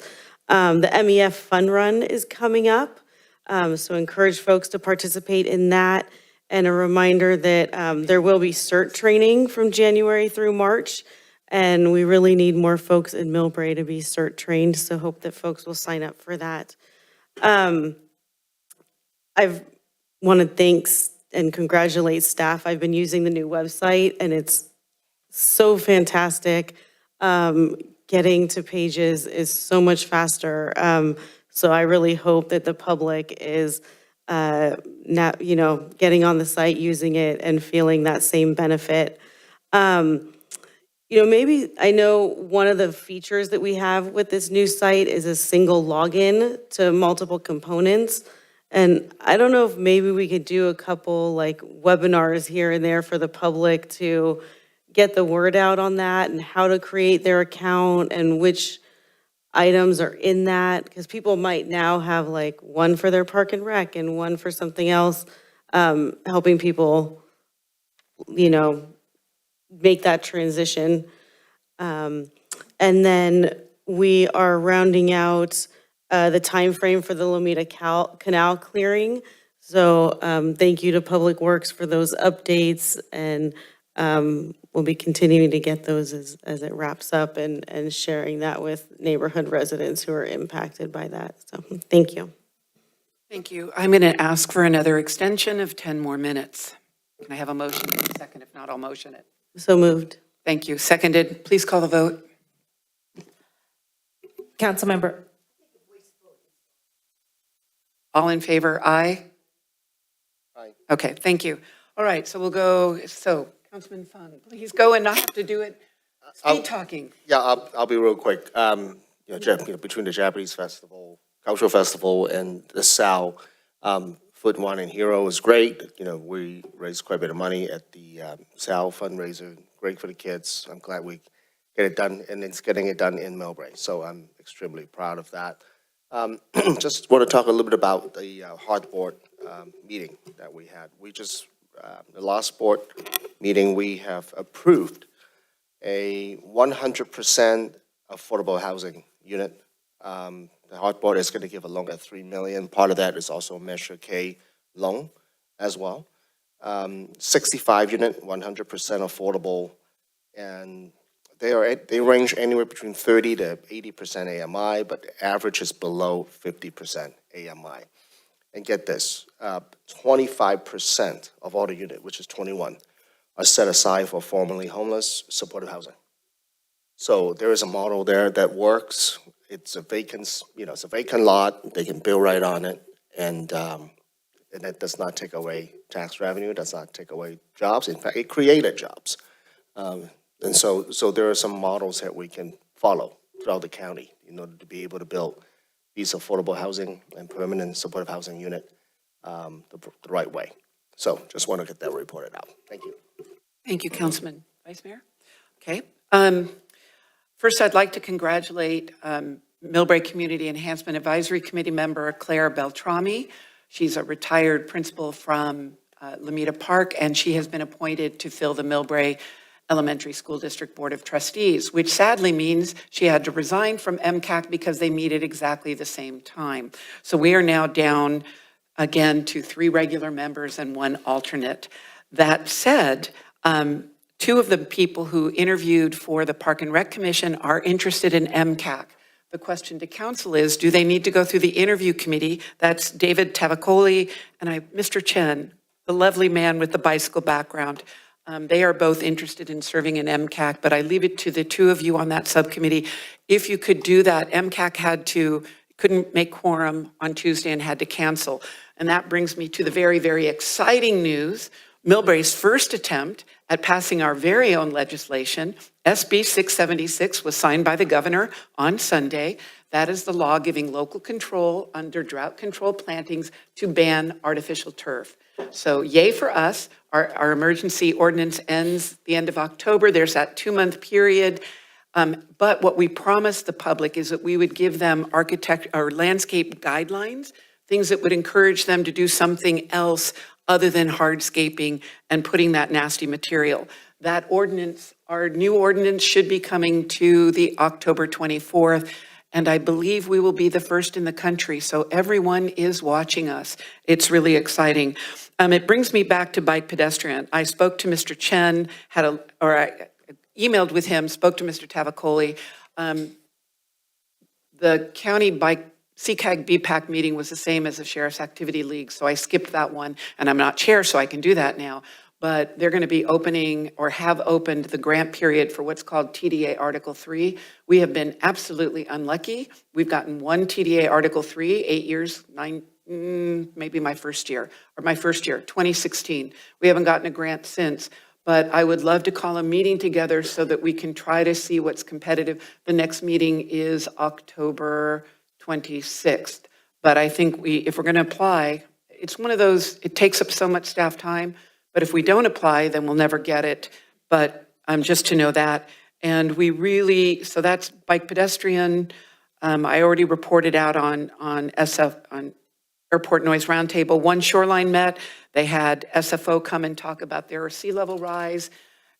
The MEF Fun Run is coming up, so encourage folks to participate in that. And a reminder that there will be CERT training from January through March, and we really need more folks in MILLBRAE to be CERT trained, so hope that folks will sign up for that. I want to thank and congratulate staff. I've been using the new website, and it's so fantastic. Getting to pages is so much faster. So I really hope that the public is now, getting on the site, using it, and feeling that same benefit. Maybe I know one of the features that we have with this new site is a single login to multiple components. And I don't know if maybe we could do a couple like webinars here and there for the public to get the word out on that and how to create their account and which items are in that, because people might now have like one for their park and rec and one for something else, helping people, make that transition. And then we are rounding out the time frame for the Lomita Canal clearing. So thank you to Public Works for those updates, and we'll be continuing to get those as it wraps up and sharing that with neighborhood residents who are impacted by that. So thank you. Thank you. I'm going to ask for another extension of 10 more minutes. Can I have a motion in a second? If not, I'll motion it. So moved. Thank you. Seconded. Please call the vote. Councilmember. All in favor, aye? Aye. Okay, thank you. All right, so we'll go, Councilman Fung, please go and not have to do it speed talking. Yeah, I'll be real quick. Between the Japanese festival, cultural festival, and the Sal, Foot Wine and Hero is great. We raised quite a bit of money at the Sal fundraiser. Great for the kids. I'm glad we get it done, and it's getting it done in MILLBRAE. So I'm extremely proud of that. Just want to talk a little bit about the hard board meeting that we had. The last board meeting, we have approved a 100% affordable housing unit. The hard board is going to give a loan at $3 million. Part of that is also a Measure K loan as well. 65 unit, 100% affordable, and they range anywhere between 30 to 80% AMI, but the average is below 50% AMI. And get this, 25% of all the unit, which is 21, are set aside for formerly homeless supportive housing. So there is a model there that works. It's a vacant, it's a vacant lot. They can build right on it, and that does not take away tax revenue. Does not take away jobs. In fact, it created jobs. And so there are some models that we can follow throughout the county in order to be able to build these affordable housing and permanent supportive housing unit the right way. So just want to get that reported out. Thank you. Thank you, Councilman. Vice Mayor? Okay. First, I'd like to congratulate MILLBRAE Community Enhancement Advisory Committee member Claire Beltrami. She's a retired principal from Lomita Park, and she has been appointed to fill the MILLBRAE Elementary School District Board of Trustees, which sadly means she had to resign from MCAC because they meet at exactly the same time. So we are now down again to 3 regular members and 1 alternate. That said, 2 of the people who interviewed for the Park and Rec Commission are interested in MCAC. The question to council is, do they need to go through the interview committee? That's David Tavakoli and Mr. Chen, the lovely man with the bicycle background. They are both interested in serving in MCAC, but I leave it to the 2 of you on that subcommittee. If you could do that, MCAC had to couldn't make quorum on Tuesday and had to cancel. And that brings me to the very, very exciting news. MILLBRAE's first attempt at passing our very own legislation, SB 676, was signed by the governor on Sunday. That is the law giving local control under drought control plantings to ban artificial turf. So yay for us. Our emergency ordinance ends the end of October. There's that 2-month period. But what we promised the public is that we would give them landscape guidelines, things that would encourage them to do something else other than hardscaping and putting that nasty material. That ordinance, our new ordinance, should be coming to the October 24th, and I believe we will be the first in the country, so everyone is watching us. It's really exciting. It brings me back to bike pedestrian. I spoke to Mr. Chen, I emailed with him, spoke to Mr. Tavicoli. The county bike CCAG BPAC meeting was the same as the Sheriff's Activity League, so I skipped that one, and I'm not chair, so I can do that now. But they're going to be opening or have opened the grant period for what's called TDA Article 3. We have been absolutely unlucky. We've gotten one TDA Article 3, 8 years, maybe my first year, 2016. We haven't gotten a grant since. But I would love to call a meeting together so that we can try to see what's competitive. The next meeting is October 26th. But I think if we're going to apply, it's one of those, it takes up so much staff time, but if we don't apply, then we'll never get it. But just to know that. And so that's bike pedestrian. I already reported out on Airport Noise Roundtable. One Shoreline met. They had SFO come and talk about their sea level rise.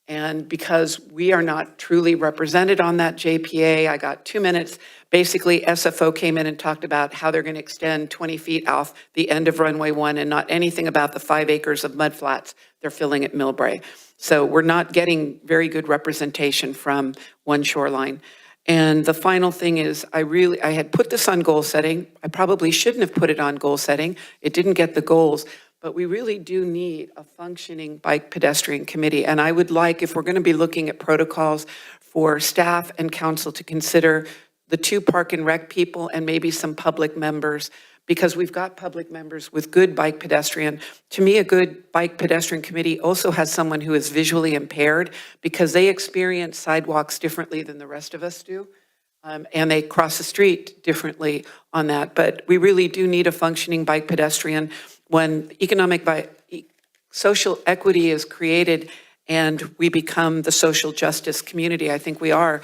And because we are not truly represented on that JPA, I got 2 minutes. Basically, SFO came in and talked about how they're going to extend 20 feet off the end of runway 1 and not anything about the 5 acres of mud flats they're filling at MILLBRAE. So we're not getting very good representation from One Shoreline. And the final thing is, I had put this on goal setting. I probably shouldn't have put it on goal setting. It didn't get the goals. But we really do need a functioning bike pedestrian committee. And I would like, if we're going to be looking at protocols, for staff and council to consider the 2 park and rec people and maybe some public members, because we've got public members with good bike pedestrian. To me, a good bike pedestrian committee also has someone who is visually impaired, because they experience sidewalks differently than the rest of us do. And they cross the street differently on that. But we really do need a functioning bike pedestrian. When social equity is created and we become the social justice community, I think we are,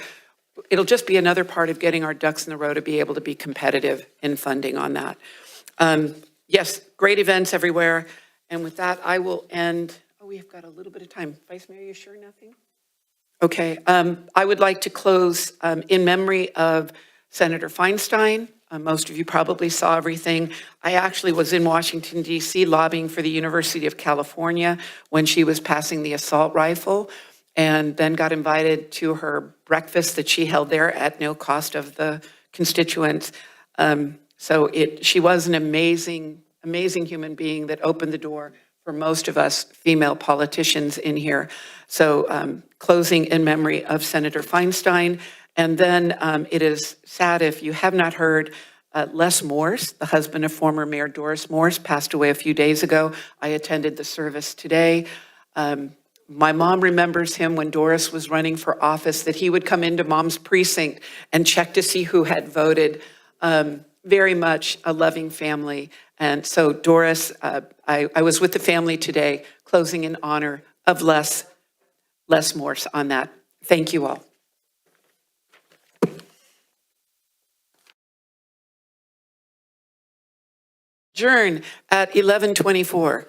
it'll just be another part of getting our ducks in the row to be able to be competitive in funding on that. Yes, great events everywhere. And with that, I will end. Oh, we've got a little bit of time. Vice Mayor, you sure nothing? Okay, I would like to close in memory of Senator Feinstein. Most of you probably saw everything. I actually was in Washington, D.C. lobbying for the University of California when she was passing the assault rifle, and then got invited to her breakfast that she held there at no cost of the constituents. She was an amazing, amazing human being that opened the door for most of us female politicians in here. So closing in memory of Senator Feinstein. And then it is sad if you have not heard, Les Morse, the husband of former Mayor Doris Morse, passed away a few days ago. I attended the service today. My mom remembers him when Doris was running for office, that he would come into Mom's precinct and check to see who had voted. Very much a loving family. And so Doris, I was with the family today, closing in honor of Les Morse on that. Thank you all. Adjourn at 11:24.